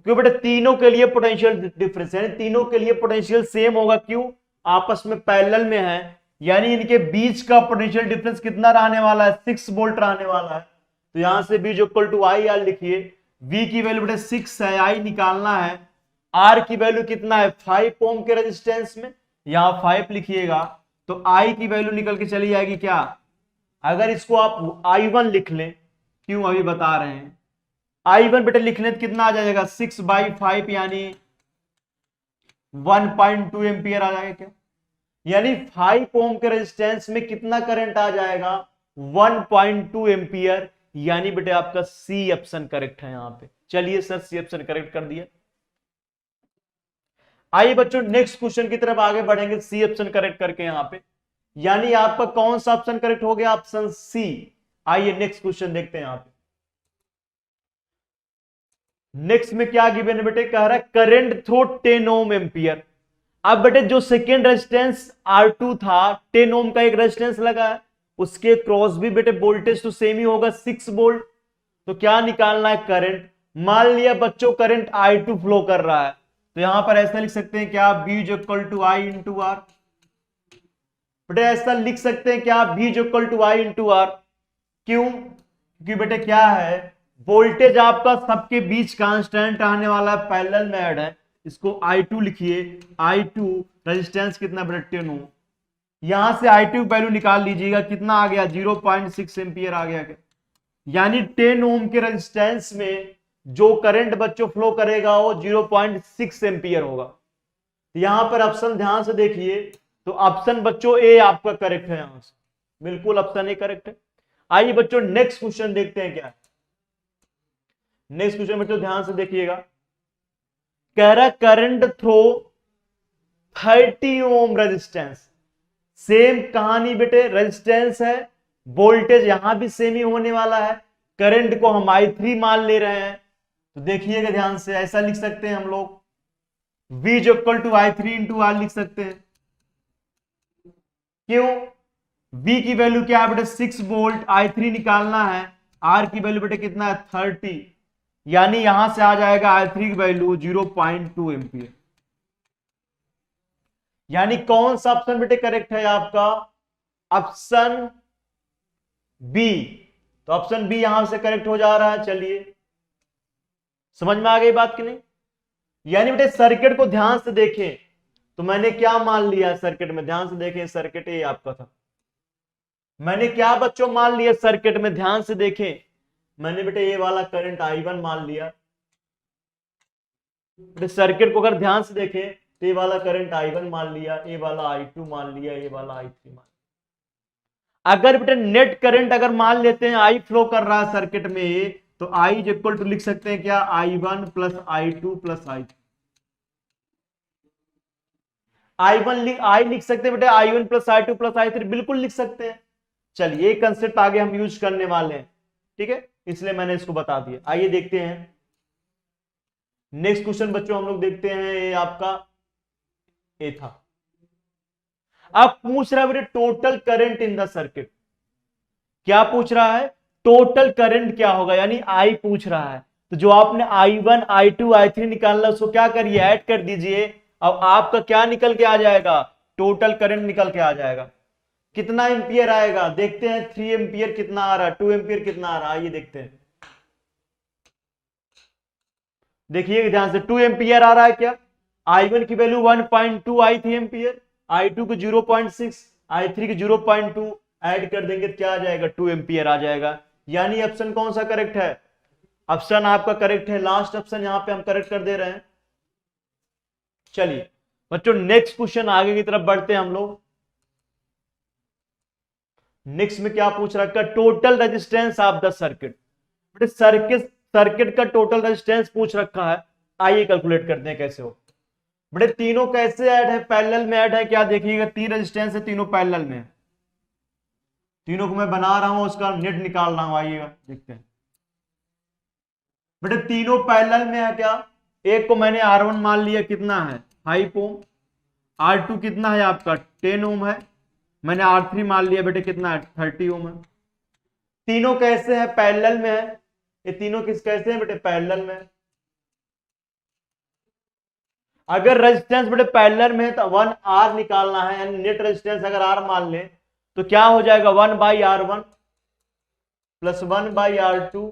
क्यों बेटे तीनों के लिए पोटेंशियल डिफरेंस, यानी तीनों के लिए पोटेंशियल सेम होगा, क्यों, आपस में पैरेलल में है, यानी इनके बीच का पोटेंशियल डिफरेंस कितना रहने वाला है, 6 वोल्ट रहने वाला है। तो यहां से V equal to I R लिखिए, V की वैल्यू बेटे 6 है, I निकालना है, R की वैल्यू कितना है, 5 ओम के रेजिस्टेंस में, यहां 5 लिखिएगा, तो I की वैल्यू निकल के चली जाएगी क्या, अगर इसको आप I1 लिख लें, क्यों अभी बता रहे हैं, I1 बेटे लिखने तो कितना आ जाएगा, 6/5, यानी 1.2 एम्पियर आ जाएगा क्या, यानी 5 ओम के रेजिस्टेंस में कितना करंट आ जाएगा, 1.2 एम्पियर, यानी बेटे आपका सी ऑप्शन करेक्ट है यहां पे। चलिए सर सी ऑप्शन करेक्ट कर दिया। आइए बच्चों नेक्स्ट क्वेश्चन की तरफ आगे बढ़ेंगे, सी ऑप्शन करेक्ट करके यहां पे, यानी आपका कौन सा ऑप्शन करेक्ट हो गया, ऑप्शन सी। आइए नेक्स्ट क्वेश्चन देखते हैं यहां पे। नेक्स्ट में क्या गिवन है बेटे, कह रहा है करंट थ्रू 10 ओम एम्पियर। अब बेटे जो सेकेंड रेजिस्टेंस R2 था, 10 ओम का एक रेजिस्टेंस लगा है, उसके क्रॉस भी बेटे वोल्टेज तो सेम ही होगा, 6 वोल्ट। तो क्या निकालना है, करंट। मान लिया बच्चों करंट I2 फ्लो कर रहा है, तो यहां पर ऐसा लिख सकते हैं क्या, V equal to I into R. बेटे ऐसा लिख सकते हैं क्या, V equal to I into R. क्यों, क्योंकि बेटे क्या है, वोल्टेज आपका सबके बीच कांस्टेंट आने वाला है, पैरेलल में ऐड है, इसको I2 लिखिए, I2 रेजिस्टेंस कितना बेटे 10 ओम, यहां से I2 वैल्यू निकाल लीजिएगा, कितना आ गया, 0.6 एम्पियर आ गया क्या, यानी 10 ओम के रेजिस्टेंस में जो करंट बच्चों फ्लो करेगा वो 0.6 एम्पियर होगा। यहां पर ऑप्शन ध्यान से देखिए, तो ऑप्शन बच्चों ए आपका करेक्ट है, यहां से बिल्कुल ऑप्शन ए करेक्ट है। आइए बच्चों नेक्स्ट क्वेश्चन देखते हैं क्या है। नेक्स्ट क्वेश्चन बच्चों ध्यान से देखिएगा, कह रहा current throw 30 ohm resistance. Same कहानी बेटे, रेजिस्टेंस है, वोल्टेज यहां भी सेम ही होने वाला है, करंट को हम I3 मान ले रहे हैं। तो देखिएगा ध्यान से, ऐसा लिख सकते हैं हम लोग V equal to I3 into R लिख सकते हैं। क्यों? V की वैल्यू क्या है बेटे 6 वोल्ट, I3 निकालना है, R की वैल्यू बेटे कितना है 30, यानी यहां से आ जाएगा I3 की वैल्यू 0.2 एम्पियर। यानी कौन सा ऑप्शन बेटे करेक्ट है आपका? Option B. तो ऑप्शन बी यहां से करेक्ट हो जा रहा है। चलिए समझ में आ गई बात कि नहीं? यानी बेटे सर्किट को ध्यान से देखें, तो मैंने क्या मान लिया सर्किट में, ध्यान से देखें, सर्किट ये आपका था, मैंने क्या बच्चों मान लिया सर्किट में, ध्यान से देखें, मैंने बेटे ये वाला करंट I1 मान लिया। बेटे सर्किट को अगर ध्यान से देखें तो ये वाला करंट I1 मान लिया, ये वाला I2 मान लिया, ये वाला I3 मान लिया। अगर बेटे नेट करंट अगर मान लेते हैं I फ्लो कर रहा है सर्किट में, तो I इक्वल टू लिख सकते हैं क्या, I1 plus I2 plus I3। I लिख सकते हैं बेटे I1 plus I2 plus I3, बिल्कुल लिख सकते हैं। चलिए एक कंसेप्ट आगे हम यूज करने वाले हैं, ठीक है, इसलिए मैंने इसको बता दिया। आइए देखते हैं नेक्स्ट क्वेश्चन बच्चों, हम लोग देखते हैं, ये आपका ए था। अब पूछ रहा है बेटे total current in the circuit. क्या पूछ रहा है? टोटल करंट क्या होगा, यानी आई पूछ रहा है। तो जो आपने I1 I2 I3 निकालना उसको क्या करिए, ऐड कर दीजिए। अब आपका क्या निकल के आ जाएगा, टोटल करंट निकल के आ जाएगा। कितना एम्पियर आएगा देखते हैं, 3 एम्पियर कितना आ रहा है, 2 एम्पियर कितना आ रहा है, आइए देखते हैं। देखिए ध्यान से, 2 एम्पियर आ रहा है क्या, I1 की वैल्यू 1.2 आई थी एम्पियर, I2 को 0.6, I3 की 0.2, ऐड कर देंगे तो क्या आ जाएगा, 2 एम्पियर आ जाएगा। यानी ऑप्शन कौन सा करेक्ट है? ऑप्शन आपका करेक्ट है, लास्ट ऑप्शन यहां पे हम करेक्ट कर दे रहे हैं। चलिए बच्चों नेक्स्ट क्वेश्चन आगे की तरफ बढ़ते हैं हम लोग। नेक्स्ट में क्या पूछ रखा, total resistance of the circuit. Circuit का टोटल रेजिस्टेंस पूछ रखा है। आइए कैलकुलेट करते हैं कैसे हो। बड़े तीनों कैसे ऐड है, पैरेलल में ऐड है क्या, देखिएगा 3 रेजिस्टेंस है, तीनों पैरेलल में। तीनों को मैं बना रहा हूं, उसका नेट निकाल रहा हूं, आइएगा देखते हैं। बेटे तीनों पैरेलल में है क्या, एक को मैंने R1 मान लिया, कितना है 5 ओम, R2 कितना है आपका 10 ओम है, मैंने R3 मान लिया बेटे कितना है 30 ओम है। तीनों कैसे है, पैरेलल में है। ये तीनों कैसे हैं बेटे, पैरेलल में। अगर रेजिस्टेंस बेटे पैरेलल में है तो 1R निकालना है, यानी नेट रेजिस्टेंस अगर R मान ले तो क्या हो जाएगा 1/R1 plus 1/R2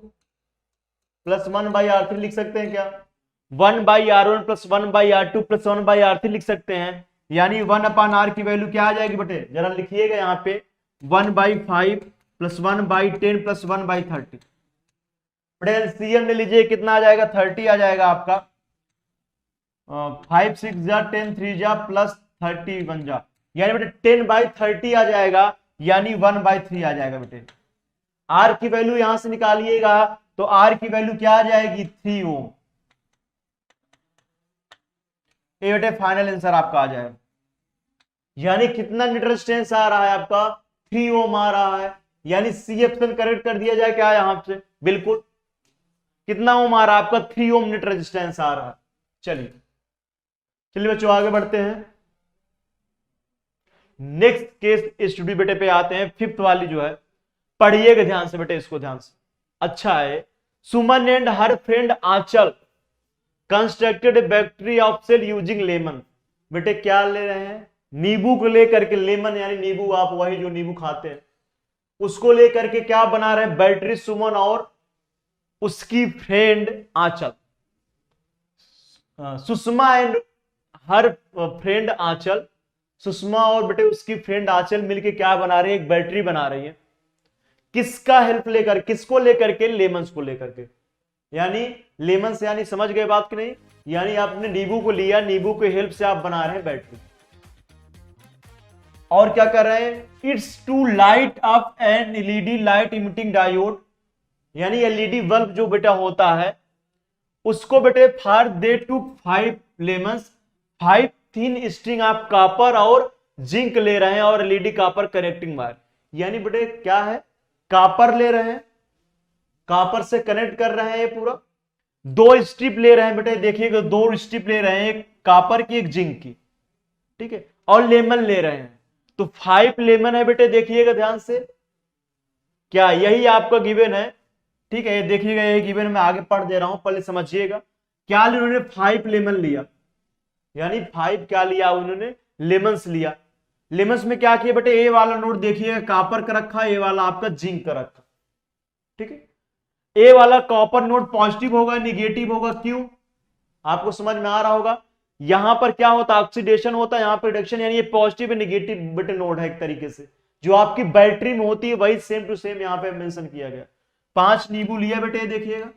plus 1/R3 लिख सकते हैं क्या, 1/R1 plus 1/R2 plus 1/R3 लिख सकते हैं। यानी 1/R की वैल्यू क्या आ जाएगी बेटे, जरा लिखिएगा यहाँ पे 1/5 प्लस 1/10 प्लस 1/30। बेटे एलसीएम ले लीजिए, कितना आ जाएगा 30 आ जाएगा आपका, 5 6 जा 10 3 जा प्लस 30 1 जा, यानी बेटे 10/30 आ जाएगा, यानी 1/3 आ जाएगा बेटे। आर की वैल्यू यहां से निकालिएगा तो आर की वैल्यू क्या आ जाएगी 3 ओम। ये बेटे फाइनल आंसर आपका आ जाएगा। यानी कितना नेट रेजिस्टेंस आ रहा है आपका 3 ओम आ रहा है, यानी सी ऑप्शन करेक्ट कर दिया जाए क्या यहां से, बिल्कुल। कितना ओम आ रहा है आपका 3 ओम नेट रेजिस्टेंस आ रहा है। चलिए चलिए बच्चों आगे बढ़ते हैं। नेक्स्ट केस स्टडी बेटे पे आते हैं, फिफ्थ वाली जो है, पढ़िएगा ध्यान से बेटे, इसको ध्यान से, अच्छा है। Suman and her friend Aanchal constructed a bacteria of cell using lemon. बेटे क्या ले रहे हैं, नींबू को लेकर के, लेमन यानी नींबू, आप वही जो नींबू खाते हैं उसको लेकर के क्या बना रहे हैं, बैटरी। सुमन और उसकी friend Aanchal, Sushma and her friend Aanchal, Sushma और बेटे उसकी फ्रेंड आंचल मिलके क्या बना रही है, एक बैटरी बना रही है। किसका हेल्प लेकर, किसको लेकर के, लेमन्स को लेकर के। यानी लेमन से, यानी समझ गए बात की नहीं, यानी आपने नींबू को लिया, नींबू के हेल्प से आप बना रहे हैं बैटरी। और क्या कर रहे हैं, it's to light up an LED light emitting diode, यानी एलईडी बल्ब जो बेटा होता है उसको बेटे फार दे टू 5 लेमन्स, 5 थिन स्ट्रिंग आप कापर और जिंक ले रहे हैं और एलईडी कापर कनेक्टिंग वायर, यानी बेटे क्या है, कापर ले रहे हैं, कापर से कनेक्ट कर रहे हैं, ये पूरा 2 स्ट्रिप ले रहे हैं बेटे, देखिएगा 2 स्ट्रिप ले रहे हैं, एक कापर की एक जिंक की, ठीक है, और लेमन ले रहे हैं, तो 5 लेमन है बेटे, देखिएगा ध्यान से, क्या यही आपका गिवन है, ठीक है, ये देखिएगा ये गिवन मैं आगे पढ़ दे रहा हूं, पहले समझिएगा क्या लिया उन्होंने, 5 लेमन लिया, यानी 5 क्या लिया उन्होंने, लेमन्स लिया। लेमन्स में क्या किया बेटे, ए वाला नोड देखिएगा कापर का रखा, ए वाला आपका जिंक का रखा, ठीक है, ए वाला कॉपर नोड पॉजिटिव होगा निगेटिव होगा, क्यों, आपको समझ में आ रहा होगा, यहां पर क्या होता है, ऑक्सीडेशन होता है, यहां पर रिडक्शन, यानी ये पॉजिटिव है निगेटिव बेटे नोड है एक तरीके से, जो आपकी बैटरी में होती है वही सेम टू सेम यहां पे मेंशन किया गया। 5 नींबू लिया बेटे, देखिएगा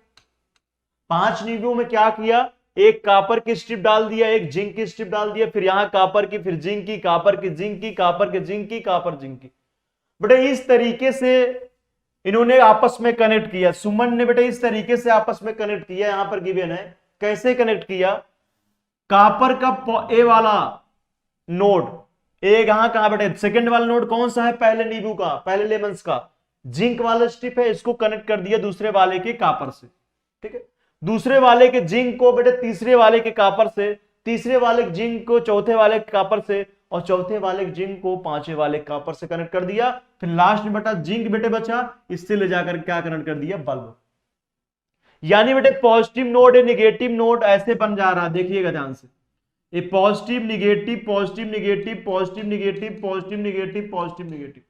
5 नींबू में क्या किया, एक कापर की स्ट्रिप डाल दिया, एक जिंक की स्ट्रिप डाल दिया, फिर यहां कापर की, फिर जिंक की, कापर की जिंक की, कापर की जिंक की, कापर जिंक की, बेटे इस तरीके से इन्होंने आपस में कनेक्ट किया, सुमन ने बेटे इस तरीके से आपस में कनेक्ट किया, यहां पर गिवन है कैसे कनेक्ट किया, कापर का ए वाला नोड, ए यहां कहां बेटे, सेकंड वाला नोड कौन सा है, पहले नींबू का, पहले लेमन्स का, जिंक वाला स्ट्रिप है, इसको कनेक्ट कर दिया दूसरे वाले के कापर से, ठीक है, दूसरे वाले के जिंक को बेटे तीसरे वाले के कापर से, तीसरे वाले के जिंक को चौथे वाले के कापर से, और चौथे वाले के जिंक को पांचवें वाले कापर से कनेक्ट कर दिया, फिर लास्ट में बेटा जिंक बेटे बचा, इससे ले जाकर क्या कनेक्ट कर दिया, बल्ब। यानी बेटे पॉजिटिव नोड है निगेटिव नोड ऐसे बन जा रहा है, देखिएगा ध्यान से, ये positive negative positive negative positive negative positive negative positive negative,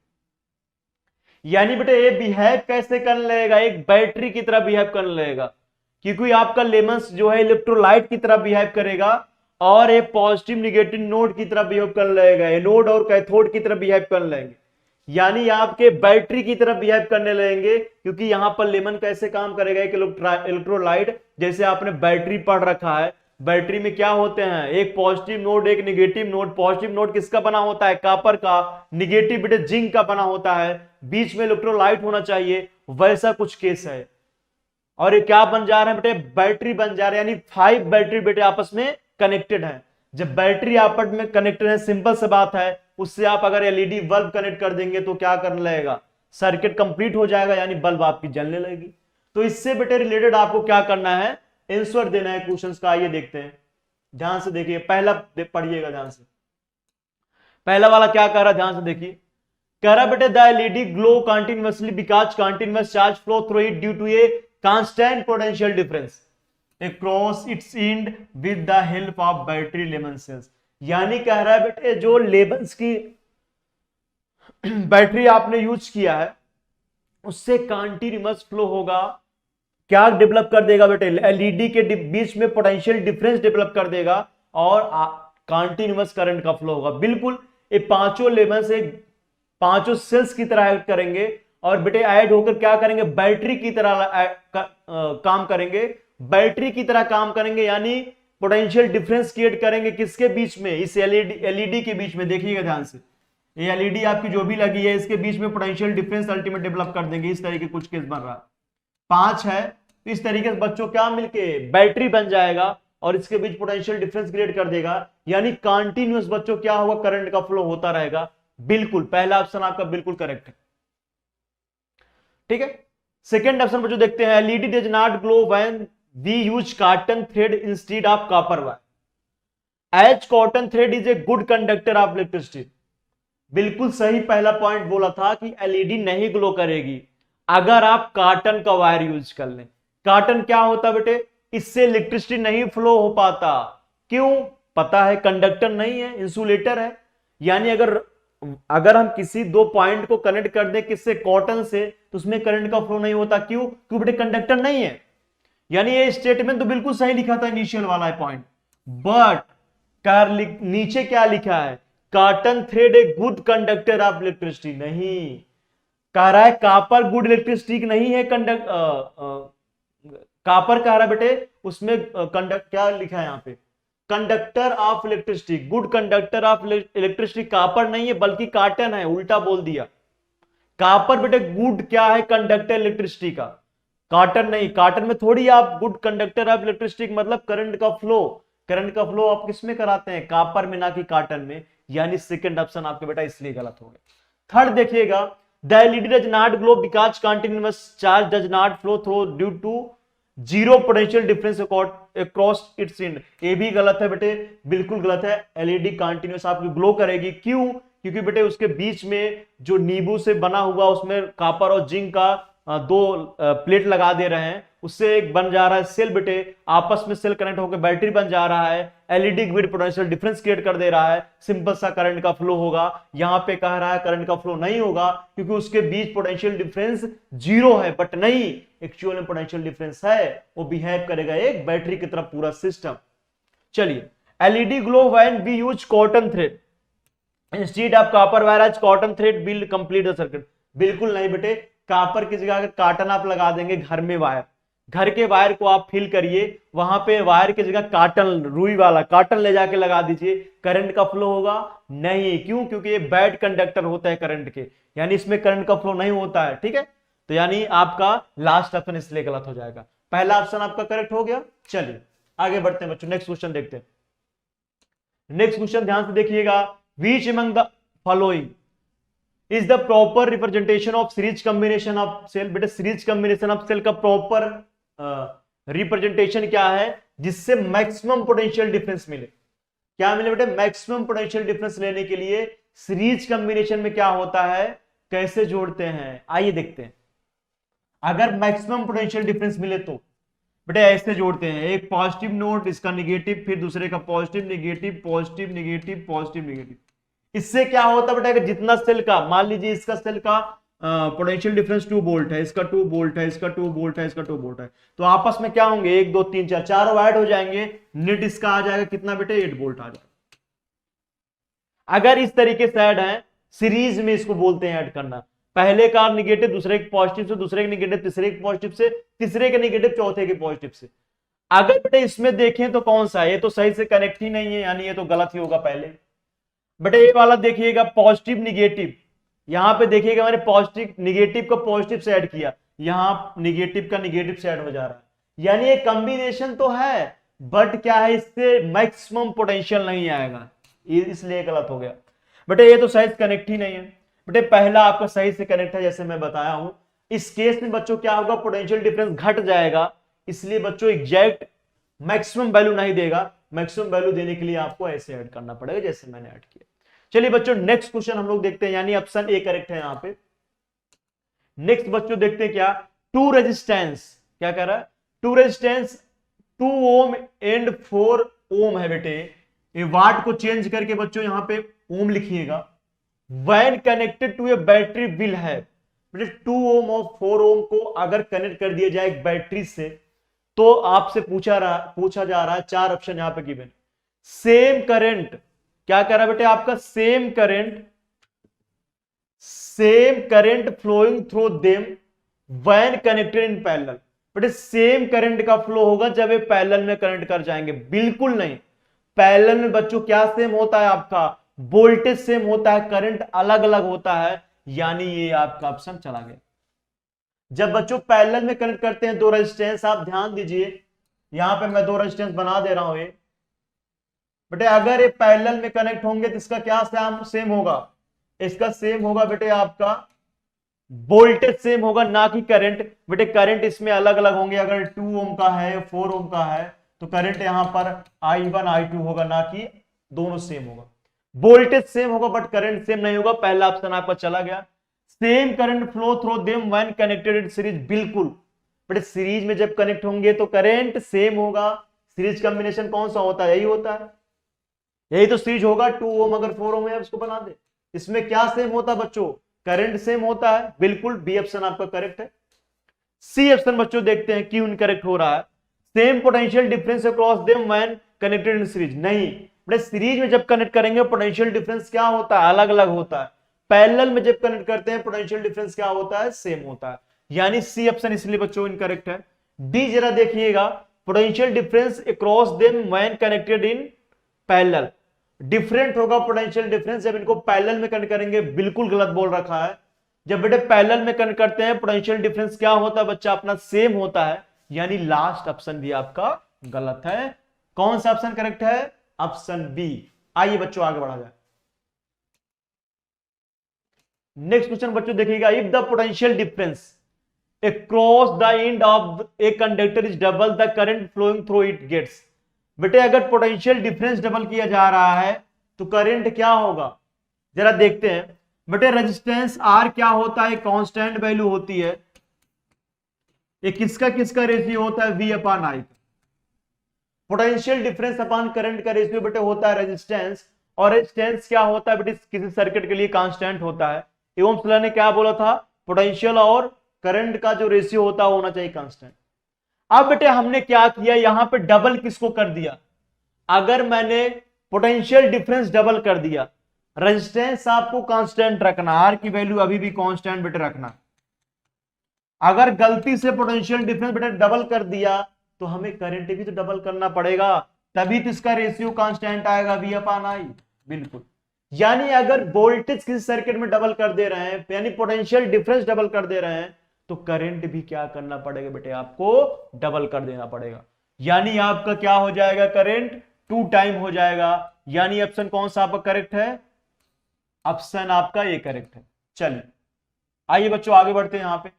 यानी बेटे ये बिहेव कैसे करने लगेगा, एक बैटरी की तरह बिहेव करने लगेगा, क्योंकि आपका लेमन्स जो है इलेक्ट्रोलाइट की तरह बिहेव करेगा, और ये पॉजिटिव निगेटिव नोड की तरह बिहेव करने लगेगा, एनोड और कैथोड की तरह बिहेव करने लगेंगे, यानी आपके बैटरी की तरह बिहेव करने लगेंगे, क्योंकि यहां पर लेमन कैसे काम करेगा, एक इलेक्ट्रोलाइट, जैसे आपने बैटरी पढ़ रखा है, बैटरी में क्या होते हैं, एक पॉजिटिव नोड एक निगेटिव नोड, पॉजिटिव नोड किसका बना होता है, कापर का, निगेटिव बेटे जिंक का बना होता है, बीच में इलेक्ट्रोलाइट होना चाहिए, वैसा कुछ केस है, और ये क्या बन जा रहे हैं बेटे, बैटरी बन जा रहे हैं, यानी 5 बैटरी बेटे आपस में कनेक्टेड है, जब बैटरी आपस में कनेक्टेड है, सिंपल सी बात है, उससे आप अगर एलईडी बल्ब कनेक्ट कर देंगे तो क्या करने लगेगा, सर्किट कंप्लीट हो जाएगा, यानी बल्ब आपकी जलने लगेगी। तो इससे बेटे रिलेटेड आपको क्या करना है, आंसर देना है क्वेश्चंस का, आइए देखते हैं, ध्यान से देखिए, पहला पढ़िएगा ध्यान से, पहला वाला क्या कह रहा है, ध्यान से देखिए, कह रहा बेटे the LED glow continuously because continuous charge flow through it due to a constant potential difference across its end with the help of battery lemon cells, यानी कह रहा है बेटे जो लेमन्स की बैटरी आपने यूज किया है उससे कंटिन्यूअस फ्लो होगा, क्या डेवलप कर देगा बेटे, एलईडी के बीच में पोटेंशियल डिफरेंस डेवलप कर देगा, और कंटिन्यूअस करंट का फ्लो होगा, बिल्कुल ये पांचों लेमन से पांचों सेल्स की तरह ऐड करेंगे, और बेटे ऐड होकर क्या करेंगे, बैटरी की तरह काम करेंगे, बैटरी की तरह काम करेंगे, यानी पोटेंशियल डिफरेंस क्रिएट करेंगे, किसके बीच में, इस एलईडी के बीच में, देखिएगा ध्यान से, ये एलईडी आपकी जो भी लगी है इसके बीच में पोटेंशियल डिफरेंस अल्टीमेट डेवलप कर देंगे, इस तरीके कुछ केस बन रहा है, 5 है, इस तरीके से बच्चों क्या मिलके बैटरी बन जाएगा, और इसके बीच पोटेंशियल डिफरेंस क्रिएट कर देगा, यानी कंटिन्यूअस बच्चों क्या होगा, करंट का फ्लो होता रहेगा, बिल्कुल पहला ऑप्शन आपका बिल्कुल करेक्ट है, ठीक है। सेकेंड ऑप्शन बच्चों देखते हैं, LED does not glow when we use cotton thread instead of copper wire as cotton thread is a good conductor of electricity, बिल्कुल सही पहला पॉइंट बोला था कि एलईडी नहीं ग्लो करेगी अगर आप कॉटन का वायर यूज कर लें, कॉटन क्या होता बेटे, इससे इलेक्ट्रिसिटी नहीं फ्लो हो पाता, क्यों पता है, कंडक्टर नहीं है, इंसुलेटर है, यानी अगर हम किसी दो पॉइंट को कनेक्ट कर दें किससे, कॉटन से, तो उसमें करंट का फ्लो नहीं होता, क्यों, क्योंकि बेटे कंडक्टर नहीं है, यानी ये स्टेटमेंट तो बिल्कुल सही लिखा था इनिशियल वाला है पॉइंट, बट नीचे क्या लिखा है, cotton thread a good conductor of electricity, नहीं कह रहा है कॉपर गुड इलेक्ट्रिसिटी नहीं है, कॉपर कह रहा है बेटे, उसमें कंडक्ट क्या लिखा है यहाँ पे, conductor of electricity, good conductor of electricity copper नहीं है बल्कि कॉटन है, उल्टा बोल दिया। कॉपर बेटे गुड क्या है, कंडक्टर इलेक्ट्रिसिटी का, कॉटन नहीं। कॉटन में थोड़ी आप गुड कंडक्टर ऑफ इलेक्ट्रिसिटी मतलब करंट का फ्लो, करंट का फ्लो आप किसमें कराते हैं, कॉपर में, ना कि कॉटन में। यानी सेकंड ऑप्शन आपके बेटा इसलिए गलत हो गया। थर्ड देखिएगा, the LED does not glow because continuous charge does not flow through due to zero potential difference across its end. ये भी गलत है बेटे, बिल्कुल गलत है। एलईडी कंटिन्यूअस आपकी ग्लो करेगी, क्यों, क्योंकि बेटे उसके बीच में जो नींबू से बना हुआ उसमें कॉपर और जिंक का दो प्लेट लगा दे रहे हैं, उससे एक बन जा रहा है सेल बेटे, आपस में सेल कनेक्ट होकर बैटरी बन जा रहा है, LED grid potential difference create कर दे रहा है, सिंपल सा करंट का फ्लो होगा। यहां पे कह रहा है करंट का फ्लो नहीं होगा क्योंकि उसके बीच पोटेंशियल डिफरेंस जीरो है, बट नहीं, एक्चुअल में पोटेंशियल डिफरेंस है, वो बिहेव करेगा एक बैटरी की तरफ पूरा सिस्टम। चलिए, LED glow when we use cotton thread instead of copper wire as cotton thread will complete the circuit. बिल्कुल नहीं बेटे, कॉपर की जगह अगर कॉटन आप लगा देंगे घर में वायर, घर के वायर को आप फिल करिए, वहां पे वायर की जगह कॉटन, रुई वाला कॉटन ले जाके लगा दीजिए, करंट का फ्लो होगा नहीं। क्यों, क्योंकि ये बैड कंडक्टर होता है करंट के, यानी इसमें करंट का फ्लो नहीं होता है। ठीक है, तो यानी आपका लास्ट ऑप्शन इसलिए गलत हो जाएगा। पहला ऑप्शन आपका करेक्ट हो गया। चलिए आगे बढ़ते हैं बच्चों, नेक्स्ट क्वेश्चन देखते हैं। नेक्स्ट क्वेश्चन ध्यान से देखिएगा, which among the following is the proper representation of series combination of cell। बेटे सीरीज कॉम्बिनेशन ऑफ सेल का प्रॉपर रिप्रेजेंटेशन क्या है जिससे मैक्सिमम पोटेंशियल डिफरेंस मिले। क्या मिले बेटे, मैक्सिमम पोटेंशियल डिफरेंस लेने के लिए सीरीज कॉम्बिनेशन में क्या होता है, कैसे जोड़ते हैं, आइए देखते हैं। अगर मैक्सिमम पोटेंशियल डिफरेंस मिले तो बेटे ऐसे जोड़ते हैं, एक पॉजिटिव नोट, इसका निगेटिव, फिर दूसरे का positive negative, positive negative, positive negative. इससे क्या होता है बेटा, अगर जितना सेल का, मान लीजिए इसका सेल का पोटेंशियल डिफरेंस 2 वोल्ट है, इसका 2 वोल्ट है, इसका 2 वोल्ट है, इसका 2 वोल्ट है, तो आपस में क्या होंगे, 1 2 3 4 चारों ऐड हो जाएंगे, नेट इसका आ जाएगा कितना बेटे, 8 वोल्ट आ जाएगा। अगर इस तरीके से ऐड है, सीरीज में इसको बोलते हैं ऐड करना, पहले का निगेटिव दूसरे के पॉजिटिव से, दूसरे के निगेटिव तीसरे के पॉजिटिव से, तीसरे के निगेटिव चौथे के पॉजिटिव से। अगर बेटे इसमें देखें तो कौन सा है, ये तो सही से कनेक्ट ही नहीं है, यानी ये तो गलत ही होगा पहले। बेटे ये वाला देखिएगा पॉजिटिव निगेटिव, यहां पे देखिएगा मैंने पॉजिटिव निगेटिव को पॉजिटिव से ऐड किया, यहां निगेटिव का निगेटिव से ऐड हो जा रहा है, यानी ये कॉम्बिनेशन तो है, बट क्या है, इससे मैक्सिमम पोटेंशियल नहीं आएगा, इसलिए गलत हो गया। बेटे ये तो सही कनेक्ट ही नहीं है। बेटे पहला आपका सही से कनेक्ट है, जैसे मैं बताया हूं। इस केस में बच्चों क्या होगा, पोटेंशियल डिफरेंस घट जाएगा, इसलिए बच्चों एग्जैक्ट मैक्सिमम वैल्यू नहीं देगा, मैक्सिमम वैल्यू देने के लिए आपको ऐसे ऐड करना पड़ेगा जैसे मैंने ऐड किया। चलिए बच्चों नेक्स्ट क्वेश्चन हम लोग देखते हैं, यानी ऑप्शन ए करेक्ट है यहां पे। नेक्स्ट बच्चों देखते हैं क्या, टू रेजिस्टेंस, क्या कह रहा है, टू रेजिस्टेंस 2 ओम एंड 4 ओम है बेटे, ये वाट को चेंज करके बच्चों यहां पे ओम लिखिएगा। When connected to a battery will है, बेटे 2 ओम और 4 ओम को अगर कनेक्ट कर दिया जाए एक बैटरी से, तो आपसे पूछा जा रहा है, 4 ऑप्शन यहां पे गिवन। सेम करंट, क्या कह रहा है बेटे आपका, same current flowing through them when connected in parallel. बेटे सेम करंट का फ्लो होगा जब ये पैरेलल में कनेक्ट कर जाएंगे, बिल्कुल नहीं। पैरेलल में बच्चों क्या सेम होता है आपका, वोल्टेज सेम होता है, करंट अलग अलग होता है, यानी ये आपका ऑप्शन चला गया। जब बच्चों पैरेलल में कनेक्ट करते हैं 2 रेजिस्टेंस, आप ध्यान दीजिए, यहां पे मैं 2 रेजिस्टेंस बना दे रहा हूं ये बेटे, अगर ये पैरेलल में कनेक्ट होंगे तो इसका क्या सेम होगा, इसका सेम होगा बेटे आपका वोल्टेज सेम होगा, ना कि करंट। बेटे करंट इसमें अलग अलग होंगे, अगर 2 ओम का है 4 ओम का है तो करंट यहां पर I1 I2 होगा, ना कि दोनों सेम होगा। वोल्टेज सेम होगा बट करंट सेम नहीं होगा, पहला ऑप्शन आपका चला गया। Same current flow through them when connected in series, बिल्कुल बेटे सीरीज में जब कनेक्ट होंगे तो करंट सेम होगा। सीरीज कॉम्बिनेशन कौन सा होता है, यही होता है, यही तो सीरीज होगा। 2 ओम अगर 4 ओम है उसको बना दे, इसमें क्या सेम होता है बच्चों, करंट सेम होता है, बिल्कुल बी ऑप्शन आपका करेक्ट है। सी ऑप्शन बच्चों देखते हैं क्यों इनकरेक्ट हो रहा है, same potential difference across them when connected in series, नहीं बेटे सीरीज में जब कनेक्ट करेंगे पोटेंशियल डिफरेंस क्या होता है, अलग अलग होता है। पैरेलल में जब कनेक्ट करते हैं पोटेंशियल डिफरेंस क्या होता है, सेम होता है, यानी सी ऑप्शन इसलिए बच्चों इनकरेक्ट है। डी जरा देखिएगा, potential difference across them when connected in parallel. Different होगा पोटेंशियल डिफरेंस जब इनको पैरेलल में कनेक्ट करेंगे, बिल्कुल गलत बोल रखा है। जब बेटे पैरेलल में कनेक्ट करते हैं पोटेंशियल डिफरेंस क्या होता है बच्चा, अपना सेम होता है, यानी लास्ट ऑप्शन भी आपका गलत है। कौन सा ऑप्शन करेक्ट है, ऑप्शन बी। आइए बच्चों आगे बढ़ा जाए। नेक्स्ट क्वेश्चन बच्चों देखिएगा, if the potential difference across the end of a conductor is double the current flowing through it gets। बेटे अगर पोटेंशियल डिफरेंस डबल किया जा रहा है तो करंट क्या होगा, जरा देखते हैं। बेटे रेजिस्टेंस आर क्या होता है, कांस्टेंट वैल्यू होती है। ये किसका किसका रेशियो होता है, V upon I। Potential difference upon current का रेशियो बेटे होता है रेजिस्टेंस, और रेजिस्टेंस क्या होता है बेटे, किसी सर्किट के लिए कांस्टेंट होता है। ओम्स लॉ ने क्या बोला था, पोटेंशियल और करंट का जो रेशियो होता है होना चाहिए कांस्टेंट। अब बेटे हमने क्या किया, यहां पे डबल किसको कर दिया, अगर मैंने पोटेंशियल डिफरेंस डबल कर दिया, रेजिस्टेंस आपको कांस्टेंट रखना, आर की वैल्यू अभी भी कांस्टेंट बेटे रखना। अगर गलती से पोटेंशियल डिफरेंस बेटे डबल कर दिया तो हमें करंट भी तो डबल करना पड़ेगा, तभी तो इसका रेशियो कांस्टेंट आएगा, V अपॉन I। बिल्कुल, यानी अगर वोल्टेज किसी सर्किट में डबल कर दे रहे हैं, यानी पोटेंशियल डिफरेंस डबल कर दे रहे हैं, तो करंट भी क्या करना पड़ेगा बेटे, आपको डबल कर देना पड़ेगा। यानी आपका क्या हो जाएगा, करंट 2 टाइम हो जाएगा। यानी ऑप्शन कौन सा आपका करेक्ट है, ऑप्शन आपका ये करेक्ट है। चलिए आइए बच्चों आगे बढ़ते हैं। यहां पे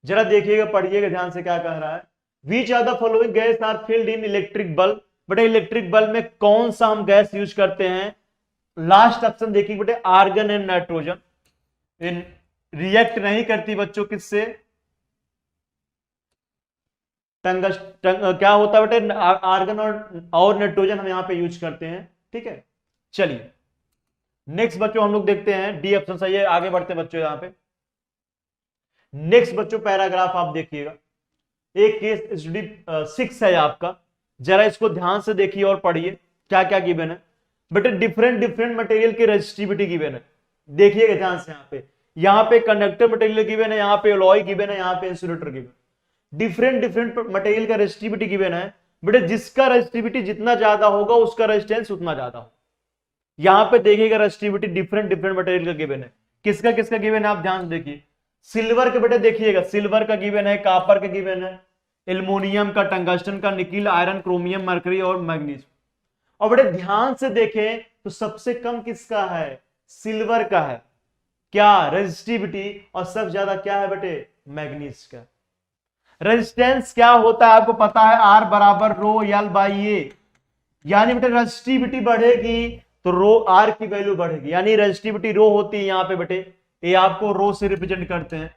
जरा देखिएगा, पढ़िएगा ध्यान से क्या कह रहा है। Which are the following gas are filled in electric bulb. बेटे इलेक्ट्रिक बल्ब में कौन सा हम गैस यूज करते हैं, लास्ट ऑप्शन देखिए बेटे, आर्गन एंड नाइट्रोजन। इन रिएक्ट नहीं करती बच्चों किससे, क्या होता है बेटे, आर्गन और नाइट्रोजन हम यहां पे यूज करते हैं। ठीक है, चलिए नेक्स्ट बच्चों हम लोग देखते हैं, डी ऑप्शन सही है। आगे बढ़ते हैं बच्चों, यहां पे नेक्स्ट बच्चों पैराग्राफ आप देखिएगा, एक केस स्टडी 6 है आपका, जरा इसको ध्यान से देखिए और पढ़िए क्या क्या गिवन है। बेटे डिफरेंट डिफरेंट मटेरियल की रेजिस्टिविटी गिवन है, देखिएगा ध्यान से। यहां पे कंडक्टर मटेरियल गिवन है, यहां पे एलॉय गिवन है, यहां पे insulator given. Different different material का रेजिस्टिविटी गिवन है। बेटे जिसका रेजिस्टिविटी जितना ज्यादा होगा उसका रेजिस्टेंस उतना ज्यादा होगा। यहां पे देखिएगा रेजिस्टिविटी डिफरेंट डिफरेंट मटेरियल का गिवन है। किसका किसका गिवन है आप ध्यान से देखिए। सिल्वर के बेटे देखिएगा, सिल्वर का गिवन है, कॉपर का गिवन है, एल्युमिनियम का, टंगस्टन का, निकिल, आयरन, क्रोमियम, मरकरी और मैग्नीज। और बेटे ध्यान से देखें तो सबसे कम किसका है, सिल्वर का है क्या रेजिस्टिविटी, और सबसे ज्यादा क्या है बेटे, मैग्नीज का। रेजिस्टेंस क्या होता है आपको पता है, आर बराबर रो एल बाई ए। यानी बेटे रेजिस्टिविटी बढ़ेगी तो रो आर की वैल्यू बढ़ेगी, यानी रेजिस्टिविटी रो होती है यहां पे बेटे, ये आपको रो से रिप्रेजेंट करते हैं।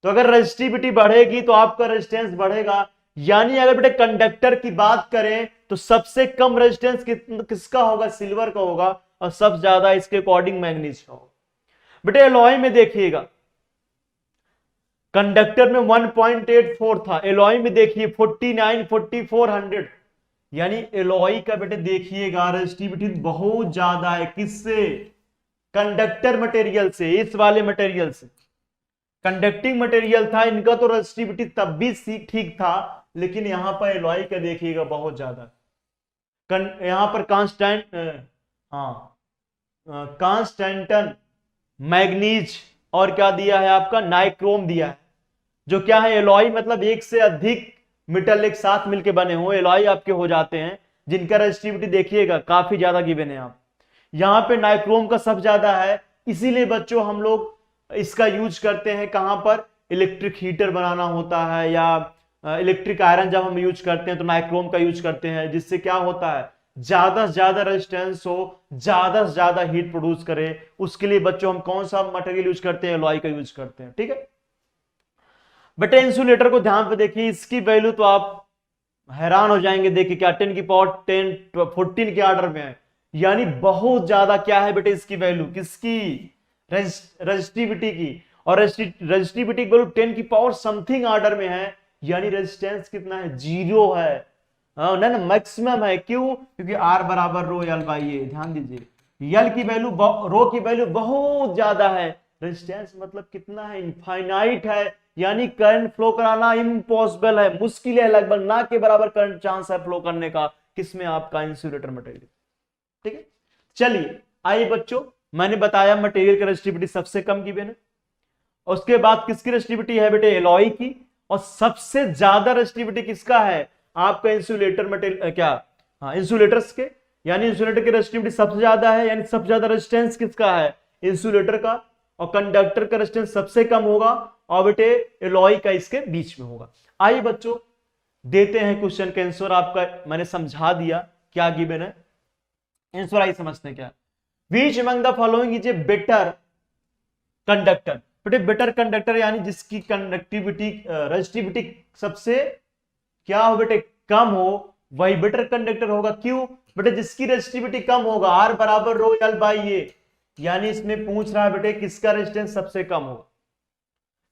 तो अगर रेजिस्टिविटी बढ़ेगी तो आपका रेजिस्टेंस बढ़ेगा। यानी अगर बेटे कंडक्टर की बात करें तो सबसे कम रेजिस्टेंस किसका होगा, सिल्वर का होगा, और सबसे ज्यादा इसके अकॉर्डिंग मैग्नीज का होगा। बेटे एलॉय में देखिएगा, कंडक्टर में 1.84 था, एलॉय में देखिए 49, 4400। यानी एलॉय का बेटे देखिएगा रेजिस्टिविटी बहुत ज्यादा है, किससे, कंडक्टर मटेरियल से, इस वाले मटेरियल से। कंडक्टिंग मटेरियल था इनका तो रेजिस्टिविटी तब भी ठीक था, लेकिन यहां पर एलॉय का देखिएगा बहुत ज्यादा। यहां पर कांस्टेंटन, मैग्नीज और क्या दिया है आपका, नाइक्रोम दिया है, जो क्या है एलॉय, मतलब एक से अधिक मेटल एक साथ मिलके बने हो एलॉय आपके हो जाते हैं, जिनका रेजिस्टिविटी देखिएगा काफी ज्यादा गिवन है। आप यहां पे नाइक्रोम का सब ज्यादा है, इसीलिए बच्चों हम लोग इसका यूज करते हैं कहां पर, इलेक्ट्रिक हीटर बनाना होता है या इलेक्ट्रिक आयरन जब हम यूज करते हैं तो नाइक्रोम का यूज करते हैं, जिससे क्या होता है ज्यादा से ज्यादा रेजिस्टेंस हो, ज्यादा से ज्यादा हीट प्रोड्यूस करे। उसके लिए बच्चों हम कौन सा मटेरियल यूज करते हैं, एलॉय का यूज करते हैं। ठीक है बेटे इंसुलेटर को ध्यान पे देखिए, इसकी वैल्यू तो आप हैरान हो जाएंगे, देखिए क्या 10 की पावर 10 14 के ऑर्डर में है, यानी बहुत ज्यादा क्या है बेटे इसकी वैल्यू, किसकी, रेजिस्टिविटी की। और रेजिस्टिविटी की वैल्यू 10 की पावर समथिंग ऑर्डर में है, यानी रेजिस्टेंस कितना है, 0 है ना, मैक्सिमम है। क्यों, क्योंकि आर बराबर रो एल बाई ए। ध्यान दीजिए एल की वैल्यू, रो की वैल्यू बहुत ज्यादा है, रेजिस्टेंस मतलब कितना है, इनफाइनाइट है, यानी करंट फ्लो कराना इम्पॉसिबल है, मुश्किल है, लगभग ना के बराबर करंट चांस है फ्लो करने का, किसमें, आपका इंसुलेटर मटेरियल। ठीक है, चलिए आइए बच्चों, मैंने बताया मटेरियल की रेजिस्टिविटी सबसे कम गिवन है, और उसके बाद किसकी रेजिस्टिविटी है बेटे, एलॉय की, और सबसे ज्यादा रेजिस्टिविटी किसका है, आपका इंसुलेटर मटेरियल, क्या, हाँ इंसुलेटर्स के, यानी इंसुलेटर की रेजिस्टिविटी सबसे ज्यादा है, यानी सबसे ज्यादा रेजिस्टेंस किसका है, इंसुलेटर का, और कंडक्टर का रेजिस्टेंस सबसे कम होगा, और बेटे एलॉय का इसके बीच में होगा। आइए बच्चों देते हैं क्वेश्चन का आंसर, आपका मैंने समझा दिया क्या गिवन है, आंसर आइए समझते हैं क्या। Which among the following is a better conductor? बेटे बेटर कंडक्टर यानी जिसकी कंडक्टिविटी रेजिस्टिविटी सबसे क्या हो बेटे, कम हो, वही बेटर कंडक्टर होगा। क्यों बेटे, जिसकी रेजिस्टिविटी कम होगा, आर बराबर रो एल बाई ए, यानी इसमें पूछ रहा है बेटे किसका रेजिस्टेंस सबसे कम होगा।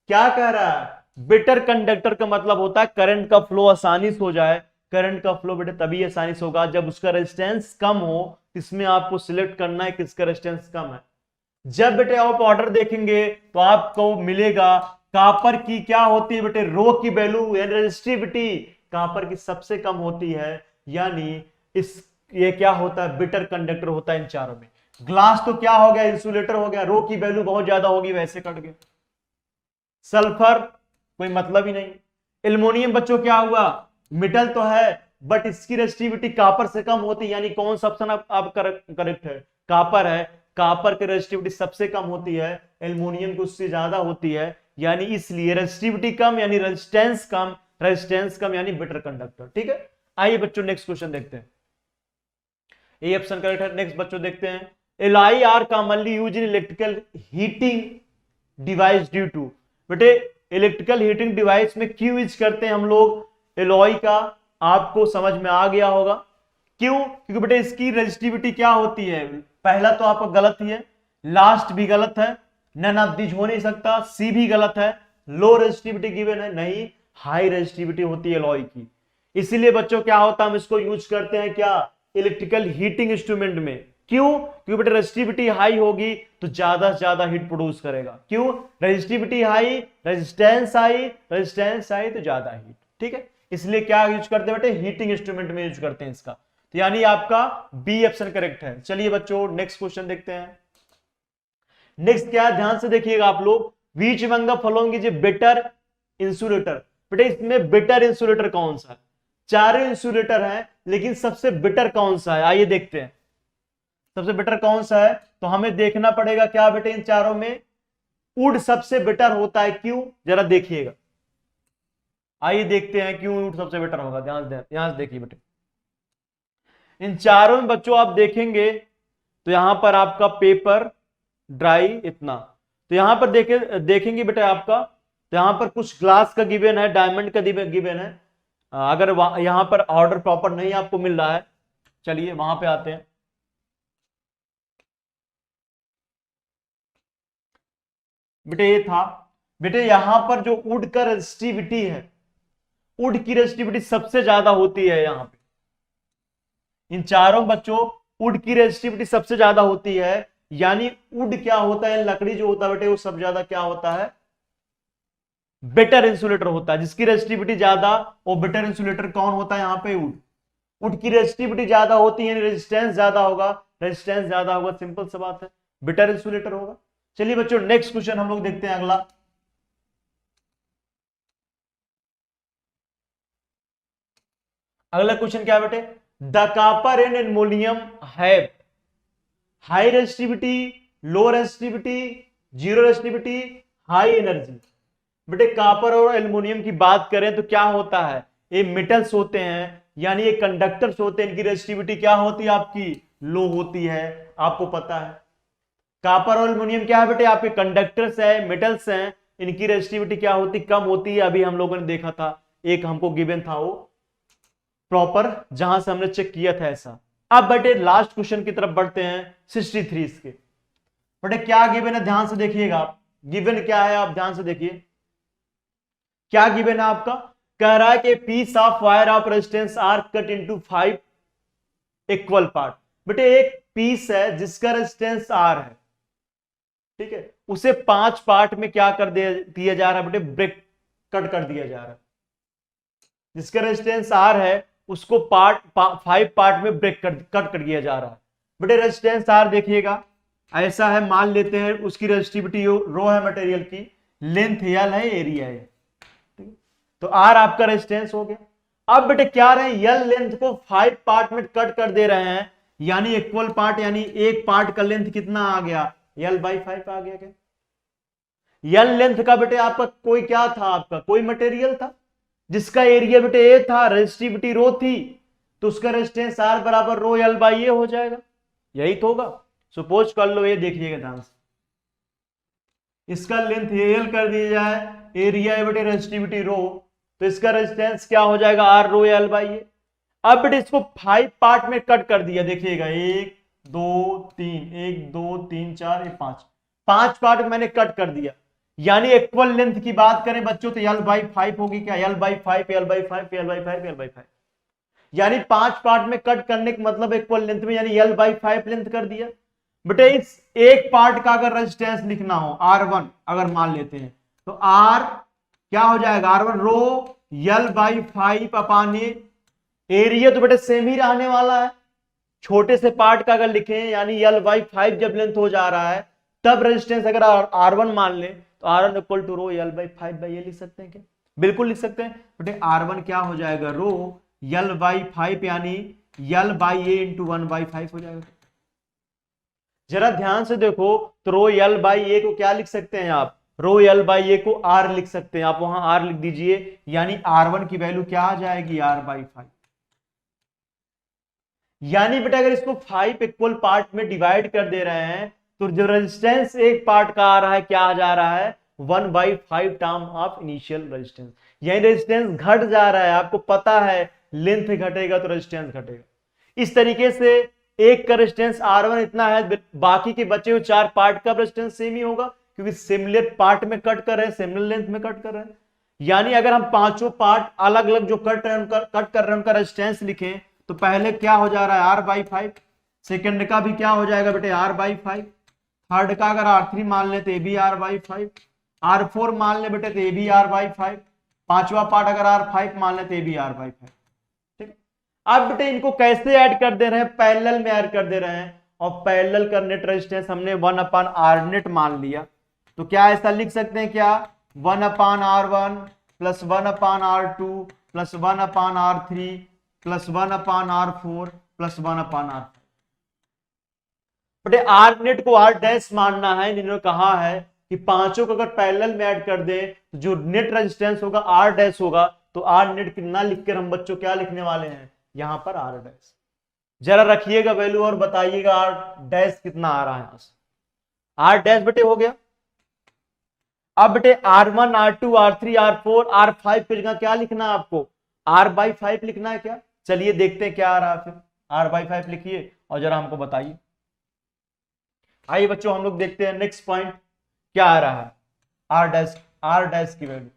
क्या कह रहा है, बेटर कंडक्टर का मतलब होता है करंट का फ्लो आसानी से हो जाए। करंट का फ्लो बेटे तभी आसानी से होगा जब उसका रेजिस्टेंस कम हो, इसमें आपको सिलेक्ट करना है किसका रेजिस्टेंस कम है। जब बेटे आप ऑर्डर देखेंगे तो आपको मिलेगा कॉपर की क्या होती है बेटे, रो की वैल्यू यानी रेजिस्टिविटी कॉपर की सबसे कम होती है, यानी इस ये क्या होता है, बिटर कंडक्टर होता है इन चारों में। ग्लास तो क्या हो गया, इंसुलेटर हो गया, रो की वैल्यू बहुत ज्यादा होगी, वैसे कट गए। सल्फर कोई मतलब ही नहीं। एल्युमिनियम बच्चों क्या हुआ, मेटल तो है बट इसकी रेजिस्टिविटी कॉपर से कम होती है, यानी कौन सा ऑप्शन आप करेक्ट है, कॉपर है। कॉपर की रेजिस्टिविटी सबसे कम होती है, एल्युमिनियम की उससे ज्यादा होती है, यानी इसलिए रेजिस्टिविटी कम यानी रेजिस्टेंस कम, रेजिस्टेंस कम यानी बेटर कंडक्टर। ठीक है, आइए बच्चों नेक्स्ट क्वेश्चन देखते हैं, ये ऑप्शन करेक्ट है। नेक्स्ट बच्चों देखते हैं, alloys are commonly use in electrical heating device due to, बेटे इलेक्ट्रिकल हीटिंग डिवाइस में क्यों यूज करते हैं हम लोग एलॉय का, आपको समझ में आ गया होगा। क्यों, क्योंकि बेटे इसकी रेजिस्टिविटी क्या होती है, पहला तो आपका गलत ही है, लास्ट भी गलत है, नन ऑफ दिस हो नहीं सकता, सी भी गलत है, लो रेजिस्टिविटी गिवन है, नहीं हाई रेजिस्टिविटी होती है एलॉय की। इसीलिए बच्चों क्या होता है, हम इसको यूज करते हैं क्या, इलेक्ट्रिकल हीटिंग इंस्ट्रूमेंट में। क्यों, क्योंकि बेटा रेजिस्टिविटी हाई होगी तो ज्यादा से ज्यादा हीट प्रोड्यूस करेगा। क्यों, resistivity high, resistance high, resistance high तो ज्यादा हीट। ठीक है, इसलिए क्या यूज करते हैं बेटे, हीटिंग इंस्ट्रूमेंट में यूज करते हैं इसका, तो यानी आपका बी ऑप्शन करेक्ट है। चलिए बच्चों नेक्स्ट क्वेश्चन देखते हैं। नेक्स्ट क्या है, ध्यान से देखिएगा आप लोग, which among the following is a better insulator, बेटे इसमें बेटर इंसुलेटर कौन सा है, चारों इंसुलेटर है लेकिन सबसे बेटर कौन सा है, आइए देखते हैं सबसे बेटर कौन सा है। तो हमें देखना पड़ेगा क्या बेटे, इन चारों में वुड सबसे बेटर होता है। क्यों, जरा देखिएगा, आइए देखते हैं क्यों वुड सबसे बेटर होगा। ध्यान से देखिए बेटे, इन चारों में बच्चों आप देखेंगे तो यहां पर आपका पेपर ड्राई इतना, तो यहां पर देखेंगे बेटा आपका, तो यहां पर कुछ ग्लास का गिवन है, डायमंड का गिवन है। अगर यहां पर ऑर्डर प्रॉपर नहीं आपको मिल रहा है, चलिए वहां पे आते हैं। बेटे ये था, बेटे यहां पर जो वुड का रेजिस्टिविटी है, वुड की रेजिस्टिविटी सबसे ज्यादा होती है यहां पे। इन चारों बच्चों वुड की रेजिस्टिविटी सबसे ज्यादा होती है, यानी वुड क्या होता है, लकड़ी जो होता है बेटे वो सब ज्यादा क्या होता है, बेटर इंसुलेटर होता है। जिसकी रेजिस्टिविटी ज्यादा वो बेटर इंसुलेटर कौन होता है, यहां पे वुड। वुड की रेजिस्टिविटी ज्यादा होती है, रेजिस्टेंस ज्यादा होगा, रेजिस्टेंस ज्यादा होगा, सिंपल सा बात है, बेटर इंसुलेटर होगा। चलिए बच्चों नेक्स्ट क्वेश्चन हम लोग देखते हैं अगला। अगला क्वेश्चन क्या है बेटे, the copper and aluminium have high resistivity, low resistivity, zero resistivity, high energy. बेटे कॉपर और एल्युमिनियम की बात करें तो क्या होता है, ये मेटल्स होते हैं, यानी ये कंडक्टर्स होते हैं, इनकी रेजिस्टिविटी क्या होती है आपकी, लो होती है, आपको पता है। कॉपर और एल्युमिनियम क्या है बेटे, आपके कंडक्टर्स है, मेटल्स हैं, इनकी रेजिस्टिविटी क्या होती, कम होती है। अभी हम लोगों ने देखा था, एक हमको गिवन था वो प्रॉपर, जहां से हमने चेक किया था ऐसा। अब बेटे लास्ट क्वेश्चन की तरफ बढ़ते हैं, 63 के। बेटे क्या गिवन है, ध्यान से देखिएगा आप, गिवन क्या है आप ध्यान से देखिए, क्या गिवन है आपका, कह रहा है कि piece of wire of resistance R cut into 5 equal part. बेटे एक पीस है जिसका रेजिस्टेंस आर है, ठीक है, उसे 5 पार्ट में क्या कर दिया जा रहा है बेटे, ब्रेक कट कर दिया जा रहा है। जिसका रेजिस्टेंस R है उसको 5 पार्ट में कट कर दिया जा रहा है। बेटे रेजिस्टेंस R देखिएगा ऐसा है, मान लेते हैं उसकी रेजिस्टिविटी रो है मटेरियल की, लेंथ L है, एरिया है, तो R आपका रेजिस्टेंस हो गया। अब बेटे क्या रहे, L लेंथ को 5 पार्ट में कट कर दे रहे हैं, यानी इक्वल पार्ट, यानी एक पार्ट का लेंथ कितना आ गया, L/5 आ गया। क्या L लेंथ का बेटे आपका कोई क्या था, आपका कोई मटेरियल था जिसका एरिया बेटे A था, रेजिस्टिविटी रो थी, तो उसका रेजिस्टेंस R बराबर रो L/A हो जाएगा। यही तो होगा। सपोज कर लो ये, देखिएगा ध्यान से, इसका लेंथ L कर दिया जाए, एरिया है बेटे रेजिस्टिविटी रो, तो इसका रेजिस्टेंस क्या हो जाएगा, R रो L/A। अब बेटे इसको 5 पार्ट में कट कर दिया, देखिएगा 1 2 3, 1 2 3 4 5 पार्ट मैंने कट कर दिया, यानी इक्वल लेंथ की बात करें बच्चों तो L/5 होगी। क्या L/5 L/5 L/5 L/5, यानी 5 पार्ट में कट करने का मतलब इक्वल लेंथ में, यानी L/5 लेंथ कर दिया। बेटे इस एक पार्ट का अगर रेजिस्टेंस लिखना हो R1 अगर मान लेते हैं, तो R क्या हो जाएगा, R1 row L/5 upon A। Area तो बेटे सेम ही रहने वाला है, छोटे से पार्ट का अगर लिखें यानी L/5 जब लेंथ हो जा रहा है, तब रेजिस्टेंस अगर R1 मान ले तो R1 equal to row L/5/A लिख सकते हैं क्या, बिल्कुल लिख सकते हैं। बेटे R1 क्या हो जाएगा, रो L/5 यानी L/A इंटू 1/5 हो जाएगा। जरा ध्यान से देखो, तो रो L/A को क्या लिख सकते हैं आप, रो L/A को R लिख सकते हैं आप, वहां R लिख दीजिए, यानी R1 की वैल्यू क्या आ जाएगी, R/5। यानी बेटा अगर इसको 5 इक्वल पार्ट में डिवाइड कर दे रहे हैं, तो जो रेजिस्टेंस एक पार्ट का आ रहा है क्या आ जा रहा है, 1/5 टर्म ऑफ इनिशियल रेजिस्टेंस। यानी रेजिस्टेंस घट जा रहा है, आपको पता है लेंथ घटेगा तो रेजिस्टेंस घटेगा। इस तरीके से एक का रेजिस्टेंस R1 इतना है, बाकी के बचे हुए 4 पार्ट का रेजिस्टेंस सेम ही होगा, क्योंकि सिमिलर पार्ट में कट कर रहे हैं, सिमिलर लेंथ में कट कर रहे हैं। यानी अगर हम पांचों पार्ट अलग अलग जो कट कर रहे हैं उनका रेजिस्टेंस लिखें, तो पहले क्या हो जा रहा है, R/5, सेकंड का भी क्या हो जाएगा बेटे, R/5, थर्ड का अगर R3 मान ले तो ये भी R/5, R4 मान ले बेटे तो ये भी R/5, पांचवा पार्ट अगर R5 मान ले तो ये भी R/5। ठीक, अब बेटे इनको कैसे ऐड कर दे रहे हैं, पैरेलल में ऐड कर दे रहे हैं, और पैरेलल का नेट रेजिस्टेंस हमने 1/R नेट मान लिया, तो क्या ऐसा लिख सकते हैं क्या, 1/R1 plus 1/R2 plus 1/R3 plus 1/R4 plus 1/R5। बेटे R नेट को R डैश मानना है, इन्होंने कहा है कि पांचों को अगर पैरेलल में ऐड कर दे तो जो नेट रेजिस्टेंस होगा R डैश होगा, तो R नेट कितना लिखकर हम बच्चों क्या लिखने वाले हैं, यहां पर R डैश। जरा रखिएगा वैल्यू और बताइएगा R डैश कितना आ रहा है, यहां से R डैश बेटे हो गया। अब बेटे R1 R2 R3 R4 R5 की जगह क्या लिखना है आपको, R/5 लिखना है क्या, चलिए देखते हैं क्या आ रहा है, फिर R/5 लिखिए और जरा हमको बताइए। आइए बच्चों हम लोग देखते हैं नेक्स्ट पॉइंट क्या आ रहा है, R डैश की वैल्यू,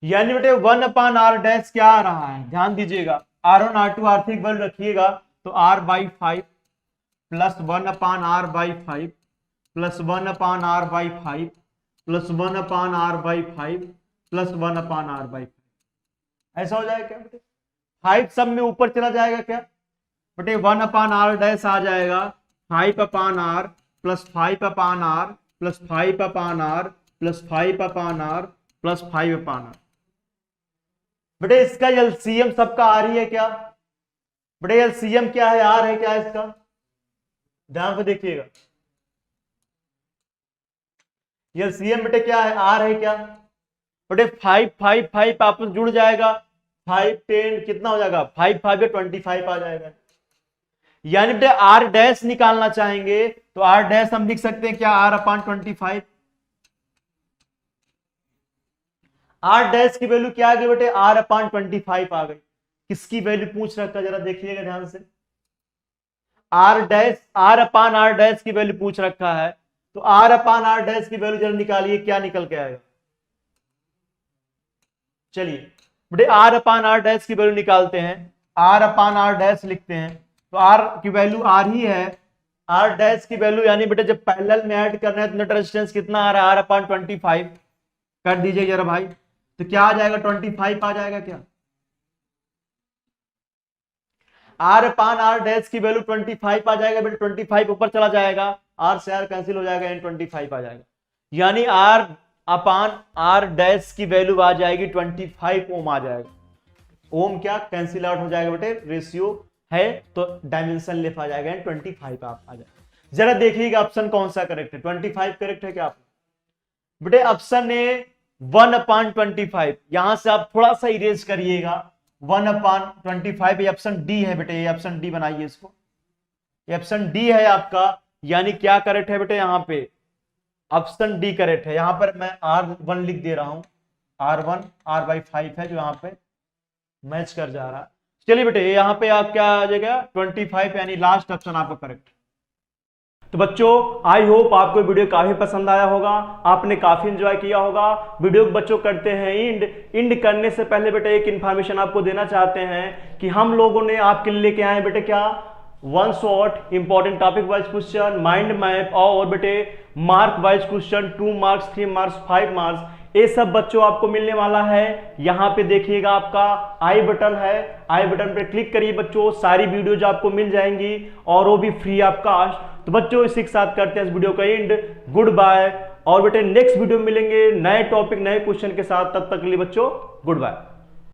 यानी बेटे 1/R डैश क्या आ रहा है, ध्यान दीजिएगा, R1 R2 R3 की वैल्यू रखिएगा, तो R/5 plus 1/R/5 plus 1/R/5 plus 1/R/5 plus 1/R/5, ऐसा हो जाएगा क्या बेटे, 5 सब में ऊपर चला जाएगा क्या बेटे, 1/R डैश आ जाएगा 5/R plus 5/R plus 5/R plus 5/R plus 5/R। बेटे इसका एलसीएम सबका R ही है क्या, बेटे एलसीएम क्या है, R है क्या इसका, ध्यान से देखिएगा, एलसीएम बेटे क्या है, R है क्या, बेटे 5 5 5 आपस में जुड़ जाएगा, 5 10 कितना हो जाएगा, 5 5 25 आ जाएगा। यानी बेटे R डैश निकालना चाहेंगे तो R डैश हम लिख सकते हैं क्या, R/25। R डैश की वैल्यू क्या आ गई बेटे, R/25 आ गई। किसकी वैल्यू पूछ रखा, जरा देखिएगा ध्यान से, R डैश R/R डैश की वैल्यू पूछ रखा है, तो R/R डैश की वैल्यू जरा निकालिए, क्या निकल के आएगा, चलिए बेटे R/R डैश की वैल्यू निकालते हैं, R/R डैश लिखते हैं, तो R की वैल्यू R ही है, R डैश की वैल्यू, यानी बेटे जब पैरेलल में ऐड करना है तो नेट रेजिस्टेंस कितना आ रहा है, R/25 कर दीजिए जरा भाई, तो क्या आ जाएगा 25 आ जाएगा क्या? आर अपान आर डैश की वैल्यू 25 आ जाएगा बेटा, 25 ऊपर चला जाएगा, आर से आर कैंसिल हो जाएगा, एन 25 आ जाएगा, यानी आर अपान आर डैश की वैल्यू आ जाएगी 25 ओम आ जाएगा। ओम क्या कैंसिल आउट हो जाएगा बेटे, रेशियो है तो डायमेंशन लेफ आ जाएगा, 25 आप आ जाएगा। जरा देखिएगा ऑप्शन कौन सा करेक्ट है, 25 करेक्ट है क्या आप बेटे? ऑप्शन ए 1/25, यहां से आप थोड़ा सा इरेज करिएगा, 1/25 ये ऑप्शन डी है बेटे, ये ऑप्शन डी बनाइए इसको, ये ऑप्शन डी है आपका, यानी क्या करेक्ट है बेटे? यहां पे ऑप्शन डी करेक्ट है। यहां पर मैं R1 लिख दे रहा हूं, R1 R/5 है जो यहां पे मैच कर जा रहा है। चलिए बेटे यहां पे आप क्या आ जाएगा 25, यानी लास्ट ऑप्शन आपका करेक्ट। तो बच्चों आई होप आपको वीडियो काफी पसंद आया होगा, आपने काफी एंजॉय किया होगा। वीडियो बच्चों करते हैं इंड करने से पहले बेटे एक इंफॉर्मेशन आपको देना चाहते हैं कि हम लोगों ने आपके लिए लेके आए बेटे क्या, one shot important topic wise question, mind map और बेटे mark wise question, 2 marks 3 marks 5 marks, ये सब बच्चों आपको मिलने वाला है। यहां पे देखिएगा आपका आई बटन है, आई बटन पे क्लिक करिए बच्चों, सारी वीडियोज आपको मिल जाएंगी और वो भी फ्री ऑफ कास्ट। तो बच्चों इसी के साथ करते हैं इस वीडियो का एंड, गुड बाय। और बेटे नेक्स्ट वीडियो में मिलेंगे नए टॉपिक नए क्वेश्चन के साथ, तब तक के लिए बच्चों गुड बाय।